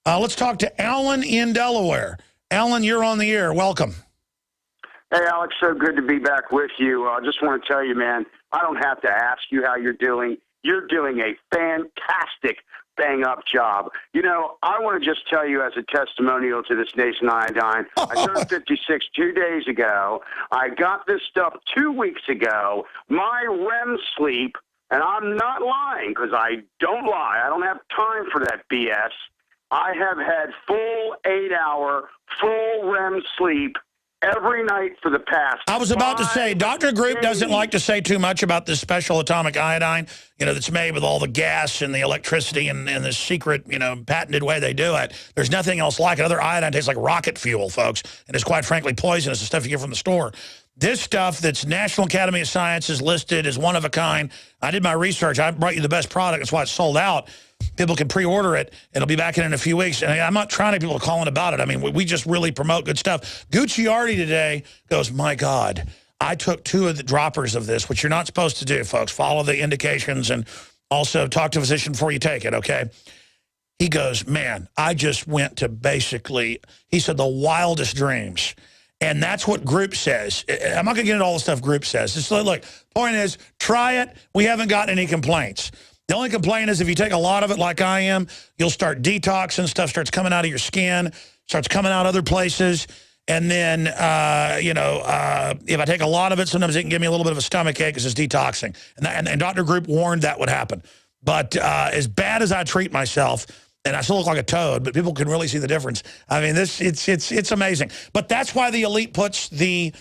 Let's talk to Alan in Delaware. Alan, you're on the air. Welcome. Hey, Alex, so good to be back with you. I just want to tell you, man, I don't have to ask you how you're doing. You're doing a fantastic bang-up job. You know, I want to just tell you as a testimonial to this Nation Iodine, I turned 56 2 days ago. I got this stuff 2 weeks ago. My REM sleep, and I'm not lying because I don't lie. I don't have time for that BS. I have had full 8-hour, full REM sleep every night for the past. I was about to say, Dr. Group doesn't like to say too much about this special atomic iodine, you know, that's made with all the gas and the electricity and the secret, you know, patented way they do it. There's nothing else like it. Other iodine tastes like rocket fuel, folks, and it's quite frankly poisonous, the stuff you get from the store. This stuff that's National Academy of Sciences listed as one of a kind. I did my research. I brought you the best product. That's why it's sold out. People can pre-order it. It'll be back in a few weeks. And I'm not trying to get people calling about it. I mean, we just really promote good stuff. Gucciardi today goes, my God, I took 2 of the droppers of this, which you're not supposed to do, folks. Follow the indications and also talk to a physician before you take it, okay? He goes, man, I just went to basically, he said, the wildest dreams. And that's what Group says. I'm not going to get into all the stuff Group says. Just look, point is, try it. We haven't gotten any complaints. The only complaint is if you take a lot of it like I am, you'll start detoxing, stuff starts coming out of your skin, starts coming out other places. And then, if I take a lot of it, sometimes it can give me a little bit of a stomach ache because it's detoxing. And Dr. Group warned that would happen. But as bad as I treat myself, and I still look like a toad, but people can really see the difference. I mean, it's amazing. But that's why the elite puts the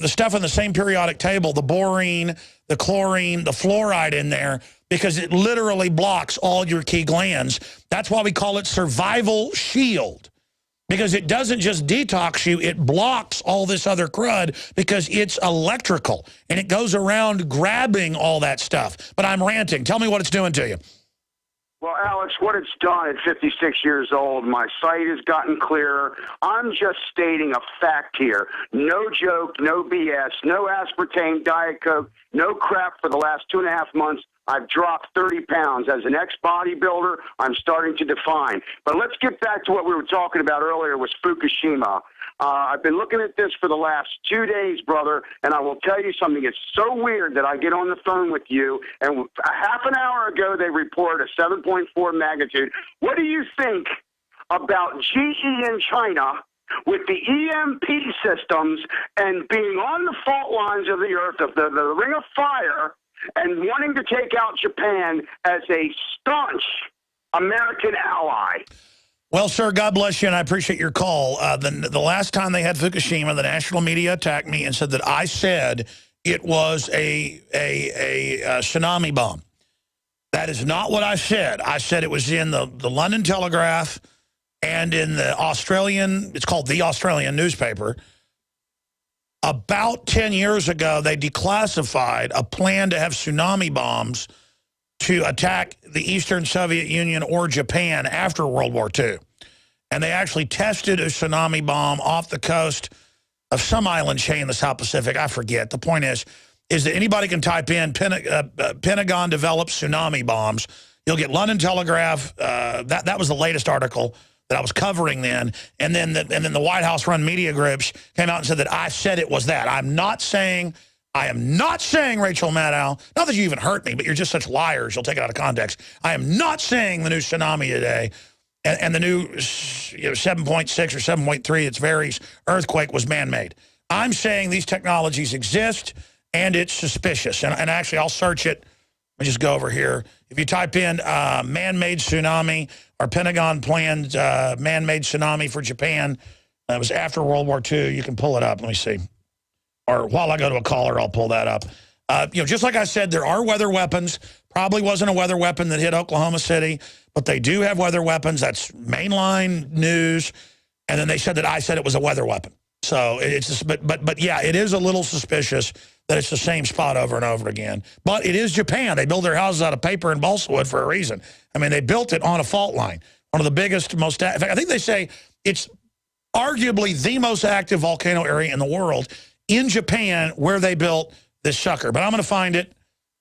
stuff on the same periodic table, the borine, the chlorine, the fluoride in there, because it literally blocks all your key glands. That's why we call it survival shield, because it doesn't just detox you, it blocks all this other crud because it's electrical, and it goes around grabbing all that stuff. But I'm ranting. Tell me what it's doing to you. Well, Alex, what it's done at 56 years old, my sight has gotten clearer. I'm just stating a fact here. No joke, no BS, no aspartame, Diet Coke, no crap for the last 2.5 months. I've dropped 30 pounds. As an ex-bodybuilder, I'm starting to define. But let's get back to what we were talking about earlier was Fukushima. I've been looking at this for the last 2 days, brother, and I will tell you something. It's so weird that I get on the phone with you, and a half an hour ago they reported a 7.4 magnitude. What do you think about GE in China with the EMP systems and being on the fault lines of the earth, of the ring of fire, and wanting to take out Japan as a staunch American ally? Well, sir, God bless you, and I appreciate your call. The last time they had Fukushima, the national media attacked me and said that I said it was a tsunami bomb. That is not what I said. I said it was in the London Telegraph and in the Australian, it's called the Australian newspaper. About 10 years ago, they declassified a plan to have tsunami bombs to attack the Eastern Soviet Union or Japan after World War II. And they actually tested a tsunami bomb off the coast of some island chain in the South Pacific. I forget. The point is that anybody can type in Pentagon developed tsunami bombs. You'll get London Telegraph. That was the latest article that I was covering then. And then the White House run media groups came out and said that I said it was that. I am not saying, Rachel Maddow, not that you even hurt me, but you're just such liars, you'll take it out of context. I am not saying the new tsunami today and the new 7.6 or 7.3, it varies, earthquake was man-made. I'm saying these technologies exist, and it's suspicious. And actually, I'll search it. Let me just go over here. If you type in man-made tsunami or Pentagon planned man-made tsunami for Japan, it was after World War II, you can pull it up. Let me see. Or while I go to a caller, I'll pull that up. Just like I said, there are weather weapons. Probably wasn't a weather weapon that hit Oklahoma City, but they do have weather weapons. That's mainline news. And then they said that I said it was a weather weapon. So it's just, but yeah, it is a little suspicious that it's the same spot over and over again. But it is Japan. They build their houses out of paper and balsa wood for a reason. I mean, they built it on a fault line. One of the biggest, most, in fact, I think they say it's arguably the most active volcano area in the world in Japan where they built this sucker. But I'm going to find it.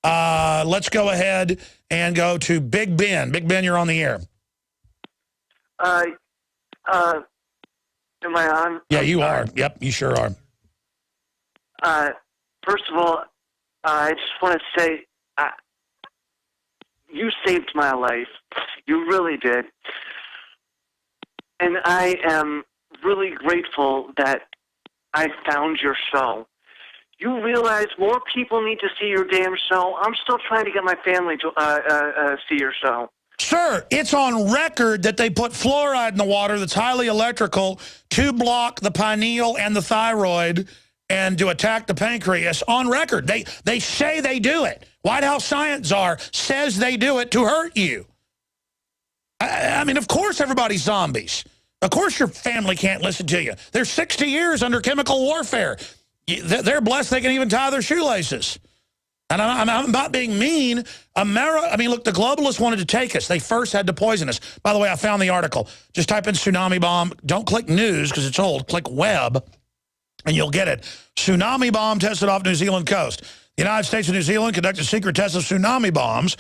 Let's go ahead and go to Big Ben. Big Ben, you're on the air. Am I on? Yeah, you are. Yep, you sure are. First of all, I just want to say you saved my life. You really did. And I am really grateful that I found your show. You realize more people need to see your damn show. I'm still trying to get my family to see your show. Sir, it's on record that they put fluoride in the water that's highly electrical to block the pineal and the thyroid and to attack the pancreas. On record. They say they do it. White House Science Czar says they do it to hurt you. I mean, of course everybody's zombies. Of course your family can't listen to you. They're 60 years under chemical warfare. They're blessed they can even tie their shoelaces. And I'm not being mean. I mean, look, the globalists wanted to take us. They first had to poison us. By the way, I found the article. Just type in tsunami bomb. Don't click news because it's old. Click web, and you'll get it. Tsunami bomb tested off New Zealand coast. The United States and New Zealand conducted secret tests of tsunami bombs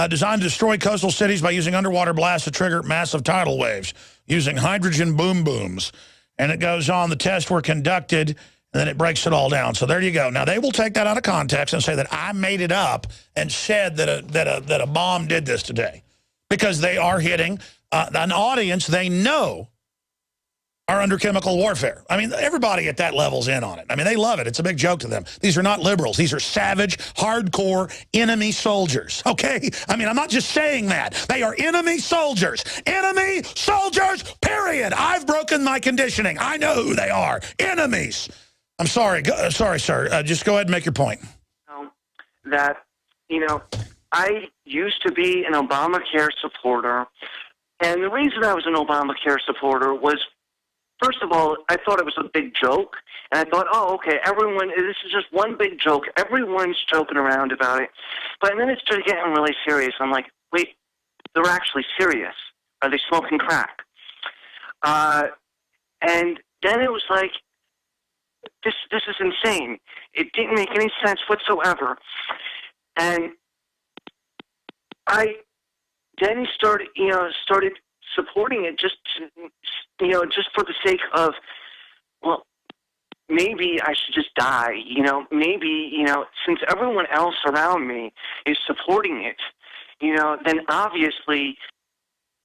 designed to destroy coastal cities by using underwater blasts to trigger massive tidal waves using hydrogen boom booms. And it goes on, the tests were conducted, and then it breaks it all down. So there you go. Now, they will take that out of context and say that I made it up and said that a bomb did this today. Because they are hitting an audience they know are under chemical warfare. I mean, everybody at that level's in on it. I mean, they love it. It's a big joke to them. These are not liberals. These are savage, hardcore enemy soldiers, okay? I mean, I'm not just saying that. They are enemy soldiers. Enemy soldiers, period. I've broken my conditioning. I know who they are. Enemies. I'm sorry. Sorry, sir. Just go ahead and make your point. That, you know, I used to be an Obamacare supporter, and the reason I was an Obamacare supporter was, first of all, I thought it was a big joke, and I thought, oh, okay, this is just one big joke. Everyone's joking around about it. But then it started getting really serious. I'm like, wait, they're actually serious. Are they smoking crack? And then it was like, this is insane. It didn't make any sense whatsoever. And I then started supporting it just for the sake of, well, maybe I should just die. Maybe, since everyone else around me is supporting it, then obviously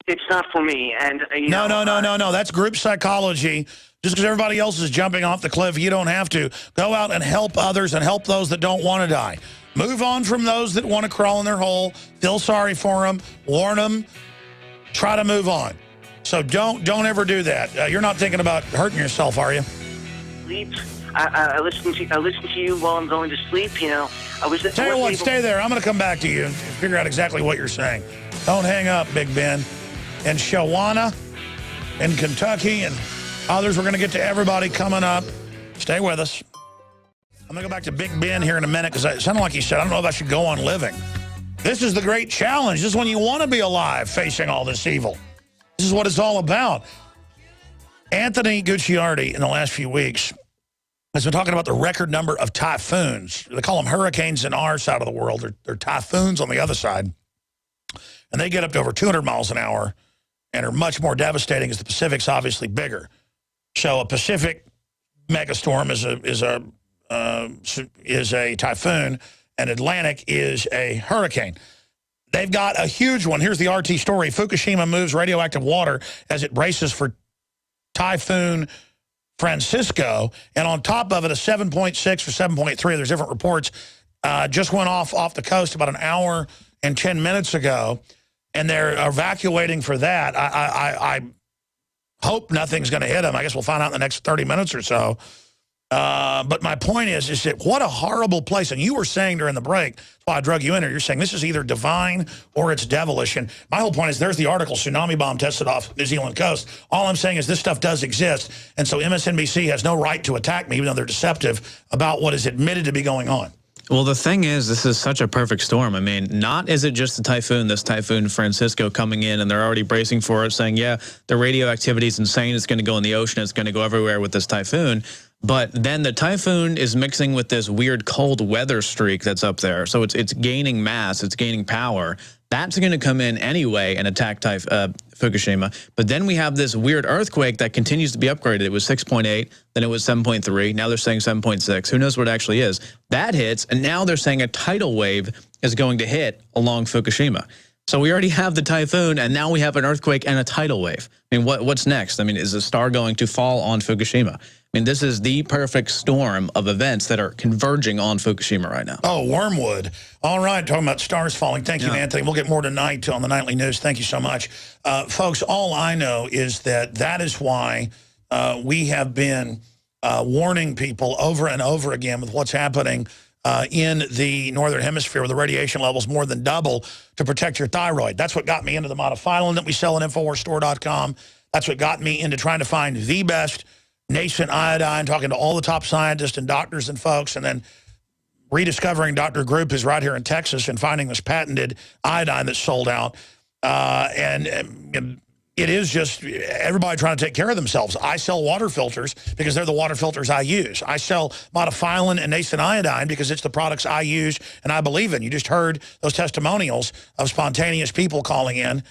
it's not for me. And No. That's group psychology. Just because everybody else is jumping off the cliff, you don't have to. Go out and help others and help those that don't want to die. Move on from those that want to crawl in their hole. Feel sorry for them. Warn them. Try to move on. So don't ever do that. You're not thinking about hurting yourself, are you? Sleep. I listen to you while I'm going to sleep. Tell you what, stay there. I'm going to come back to you and figure out exactly what you're saying. Don't hang up, Big Ben. In Shawana, in Kentucky, and others. We're going to get to everybody coming up. Stay with us. I'm going to go back to Big Ben here in a minute because it sounded like he said, I don't know if I should go on living. This is the great challenge. This is when you want to be alive facing all this evil. This is what it's all about. Anthony Gucciardi in the last few weeks has been talking about the record number of typhoons. They call them hurricanes in our side of the world. They're typhoons on the other side. And they get up to over 200 miles an hour and are much more devastating as the Pacific's obviously bigger. So a Pacific megastorm is a typhoon, and Atlantic is a hurricane. They've got a huge one. Here's the RT story. Fukushima moves radioactive water as it braces for Typhoon Francisco. And on top of it, a 7.6 or 7.3, there's different reports, just went off the coast about an hour and 10 minutes ago. And they're evacuating for that. I hope nothing's going to hit them. I guess we'll find out in the next 30 minutes or so. But my point is that what a horrible place. And you were saying during the break, that's why I drug you in here, you're saying this is either divine or it's devilish. And my whole point is there's the article, tsunami bomb tested off New Zealand coast. All I'm saying is this stuff does exist. And so MSNBC has no right to attack me, even though they're deceptive about what is admitted to be going on. Well, the thing is, this is such a perfect storm. I mean, not is it just the typhoon, this Typhoon Francisco coming in, and they're already bracing for it, saying, yeah, the radioactivity is insane. It's going to go in the ocean. It's going to go everywhere with this typhoon. But then the typhoon is mixing with this weird cold weather streak that's up there. So it's gaining mass. It's gaining power. That's going to come in anyway and attack Fukushima. But then we have this weird earthquake that continues to be upgraded. It was 6.8, then it was 7.3. Now they're saying 7.6. Who knows what it actually is? That hits, and now they're saying a tidal wave is going to hit along Fukushima. So we already have the typhoon, and now we have an earthquake and a tidal wave. I mean, what's next? I mean, is a star going to fall on Fukushima? I mean, this is the perfect storm of events that are converging on Fukushima right now. Oh, wormwood. All right, talking about stars falling. Thank you, Anthony. We'll get more tonight on the Nightly News. Thank you so much. Folks, all I know is that is why we have been warning people over and over again with what's happening in the Northern Hemisphere where the radiation levels more than double to protect your thyroid. That's what got me into the modifilan that we sell at InfoWarsStore.com. That's what got me into trying to find the best nascent iodine, talking to all the top scientists and doctors and folks, and then rediscovering Dr. Group is right here in Texas and finding this patented iodine that's sold out. And it is just everybody trying to take care of themselves. I sell water filters because they're the water filters I use. I sell modifilan and nascent iodine because it's the products I use and I believe in. You just heard those testimonials of spontaneous people calling in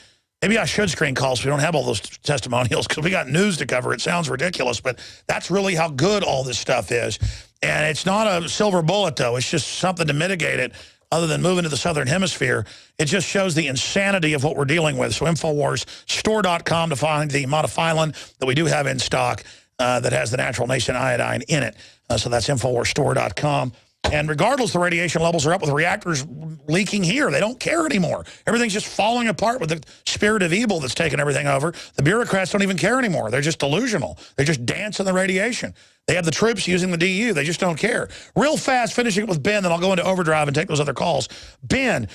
Maybe I should screen calls so we don't have all those testimonials because we got news to cover. It sounds ridiculous, but that's really how good all this stuff is. And it's not a silver bullet, though. It's just something to mitigate it other than moving to the Southern Hemisphere. It just shows the insanity of what we're dealing with. So InfoWarsStore.com to find the Modifilin that we do have in stock that has the natural nascent iodine in it. So that's InfoWarsStore.com. And regardless, the radiation levels are up with reactors leaking here. They don't care anymore. Everything's just falling apart with the spirit of evil that's taken everything over. The bureaucrats don't even care anymore. They're just delusional. They just dance in the radiation. They have the troops using the DU. They just don't care. Real fast, finishing it with Ben, then I'll go into overdrive and take those other calls. Ben,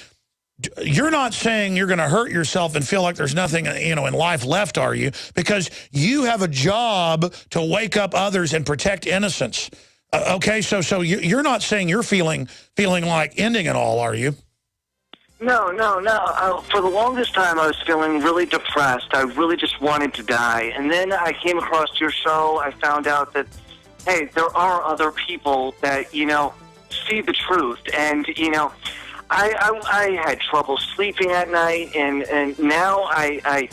you're not saying you're going to hurt yourself and feel like there's nothing, you know, in life left, are you? Because you have a job to wake up others and protect innocence. Okay, so you're not saying you're feeling like ending it all, are you? No. For the longest time, I was feeling really depressed. I really just wanted to die. And then I came across your show. I found out that, hey, there are other people that, you know, see the truth. And, you know, I had trouble sleeping at night, and now I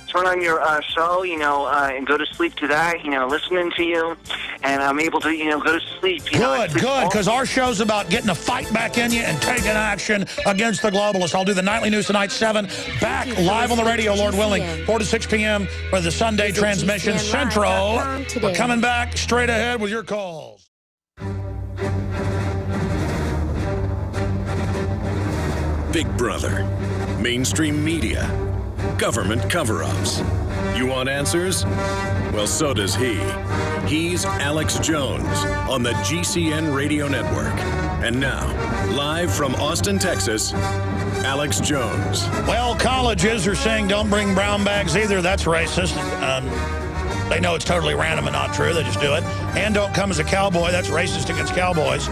turn on your show, you know, and go to sleep to that, you know, listening to you, and I'm able to, you know, go to sleep. Good, because our show's about getting a fight back in you and taking action against the globalists. I'll do the nightly news tonight, 7, back live on the radio, Lord willing, 4 to 6 p.m. for the Sunday transmission Central. We're coming back straight ahead with your calls. Big Brother, mainstream media, government cover-ups. You want answers? Well, so does he. He's Alex Jones on the GCN Radio Network. And now, live from Austin, Texas, Alex Jones. Well, colleges are saying don't bring brown bags either. That's racist. They know it's totally random and not true. They just do it. And don't come as a cowboy. That's racist against cowboys.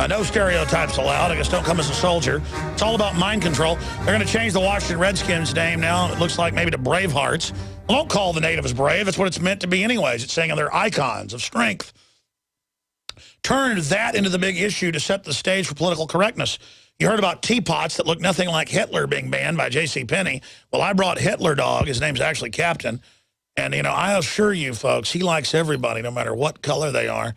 No stereotypes allowed. I guess don't come as a soldier. It's all about mind control. They're going to change the Washington Redskins name now. It looks like maybe to Bravehearts. Well, don't call the natives brave. That's what it's meant to be anyways. It's saying they're icons of strength. Turned that into the big issue to set the stage for political correctness. You heard about teapots that look nothing like Hitler being banned by J.C. Penney. Well, I brought Hitler Dog. His name's actually Captain. And, you know, I assure you, folks, he likes everybody, no matter what color they are.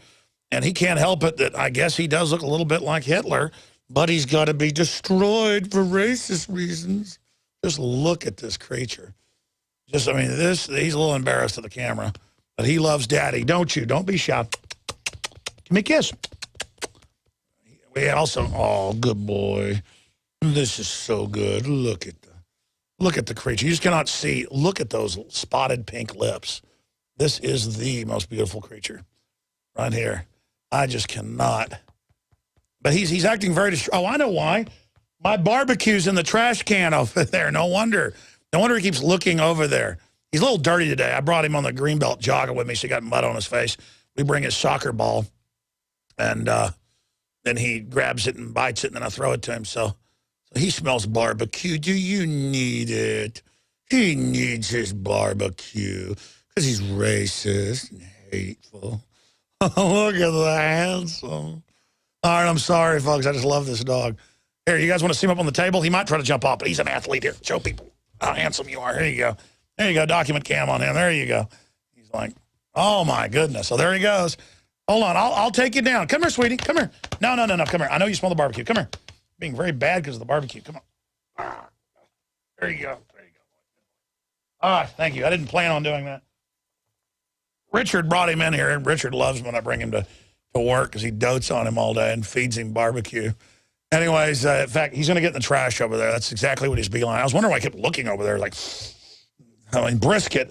And he can't help it that I guess he does look a little bit like Hitler, but he's got to be destroyed for racist reasons. Just look at this creature. Just, I mean, he's a little embarrassed to the camera, but he loves daddy, don't you? Don't be shy. Give me a kiss. We also, oh, good boy. This is so good. Look at the creature. You just cannot see. Look at those spotted pink lips. This is the most beautiful creature right here. I just cannot. But he's acting very oh, I know why. My barbecue's in the trash can over there. No wonder he keeps looking over there. He's a little dirty today. I brought him on the Greenbelt jogger with me, so he got mud on his face. We bring his soccer ball, and then he grabs it and bites it, and then I throw it to him. So he smells barbecue. Do you need it? He needs his barbecue because he's racist and hateful. Look at that, handsome. All right, I'm sorry, folks. I just love this dog. Here, you guys want to see him up on the table? He might try to jump off, but he's an athlete. Here, show people how handsome you are. Here you go. There you go, document cam on him. There you go. He's like, oh, my goodness. So there he goes. Hold on. I'll take you down. Come here, sweetie. Come here. No. Come here. I know you smell the barbecue. Come here. Being very bad because of the barbecue. Come on. There you go. There you go. All right, thank you. I didn't plan on doing that. Richard brought him in here, and Richard loves when I bring him to work because he dotes on him all day and feeds him barbecue. Anyways, in fact, he's going to get in the trash over there. That's exactly what he's beeline. I was wondering why I kept looking over there like, I mean, brisket.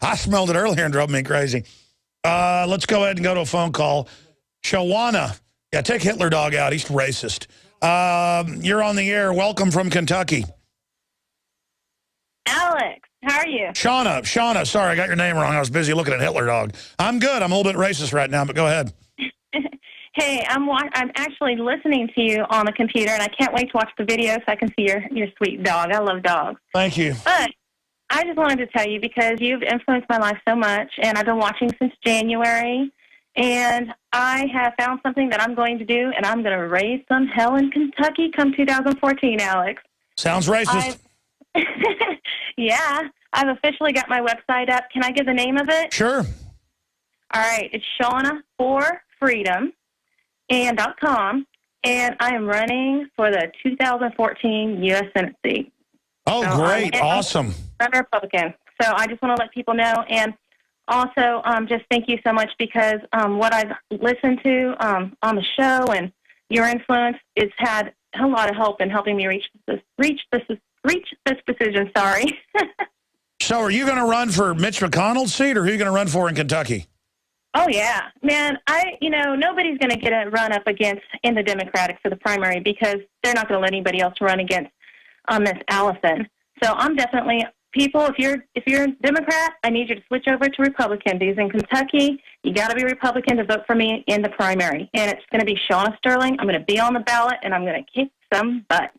I smelled it earlier and drove me crazy. Let's go ahead and go to a phone call. Shawana. Yeah, take Hitler Dog out. He's racist. You're on the air. Welcome from Kentucky. Alex, how are you? Shauna. Sorry, I got your name wrong. I was busy looking at Hitler Dog. I'm good. I'm a little bit racist right now, but go ahead. Hey, I'm actually listening to you on the computer, and I can't wait to watch the video so I can see your sweet dog. I love dogs. Thank you. But I just wanted to tell you because you've influenced my life so much, and I've been watching since January, and I have found something that I'm going to do, and I'm going to raise some hell in Kentucky come 2014, Alex. Sounds racist. Yeah, I've officially got my website up. Can I give the name of it? Sure. All right, it's ShaunaForFreedom.com, and I am running for the 2014 U.S. Senate seat. Oh, So great. Awesome. I'm a Republican. So I just want to let people know. And also, just thank you so much because what I've listened to on the show and your influence, it's had a lot of help in helping me reach this decision. Sorry. So are you going to run for Mitch McConnell's seat, or who are you going to run for in Kentucky? Oh, yeah. Man, nobody's going to get a run up against in the Democratic for the primary because they're not going to let anybody else run against Miss Allison. So I'm definitely, people, if you're a Democrat, I need you to switch over to Republican because in Kentucky, you got to be Republican to vote for me in the primary. And it's going to be Shauna Sterling. I'm going to be on the ballot, and I'm going to kick some butt.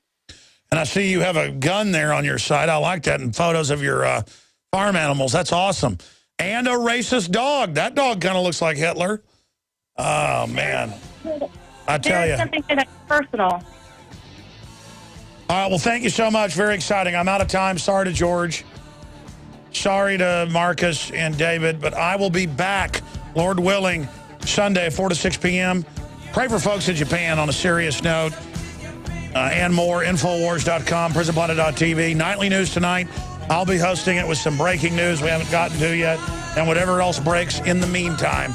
And I see you have a gun there on your side. I like that, and photos of your farm animals. That's awesome. And a racist dog. That dog kind of looks like Hitler. Oh, man. I tell you. There's something that's personal. All right, well, thank you so much. Very exciting. I'm out of time. Sorry to George. Sorry to Marcus and David, but I will be back, Lord willing, Sunday, 4 to 6 p.m. Pray for folks in Japan on a serious note. And more, Infowars.com, PrisonPlanet.tv. Nightly news tonight. I'll be hosting it with some breaking news we haven't gotten to yet, and whatever else breaks in the meantime.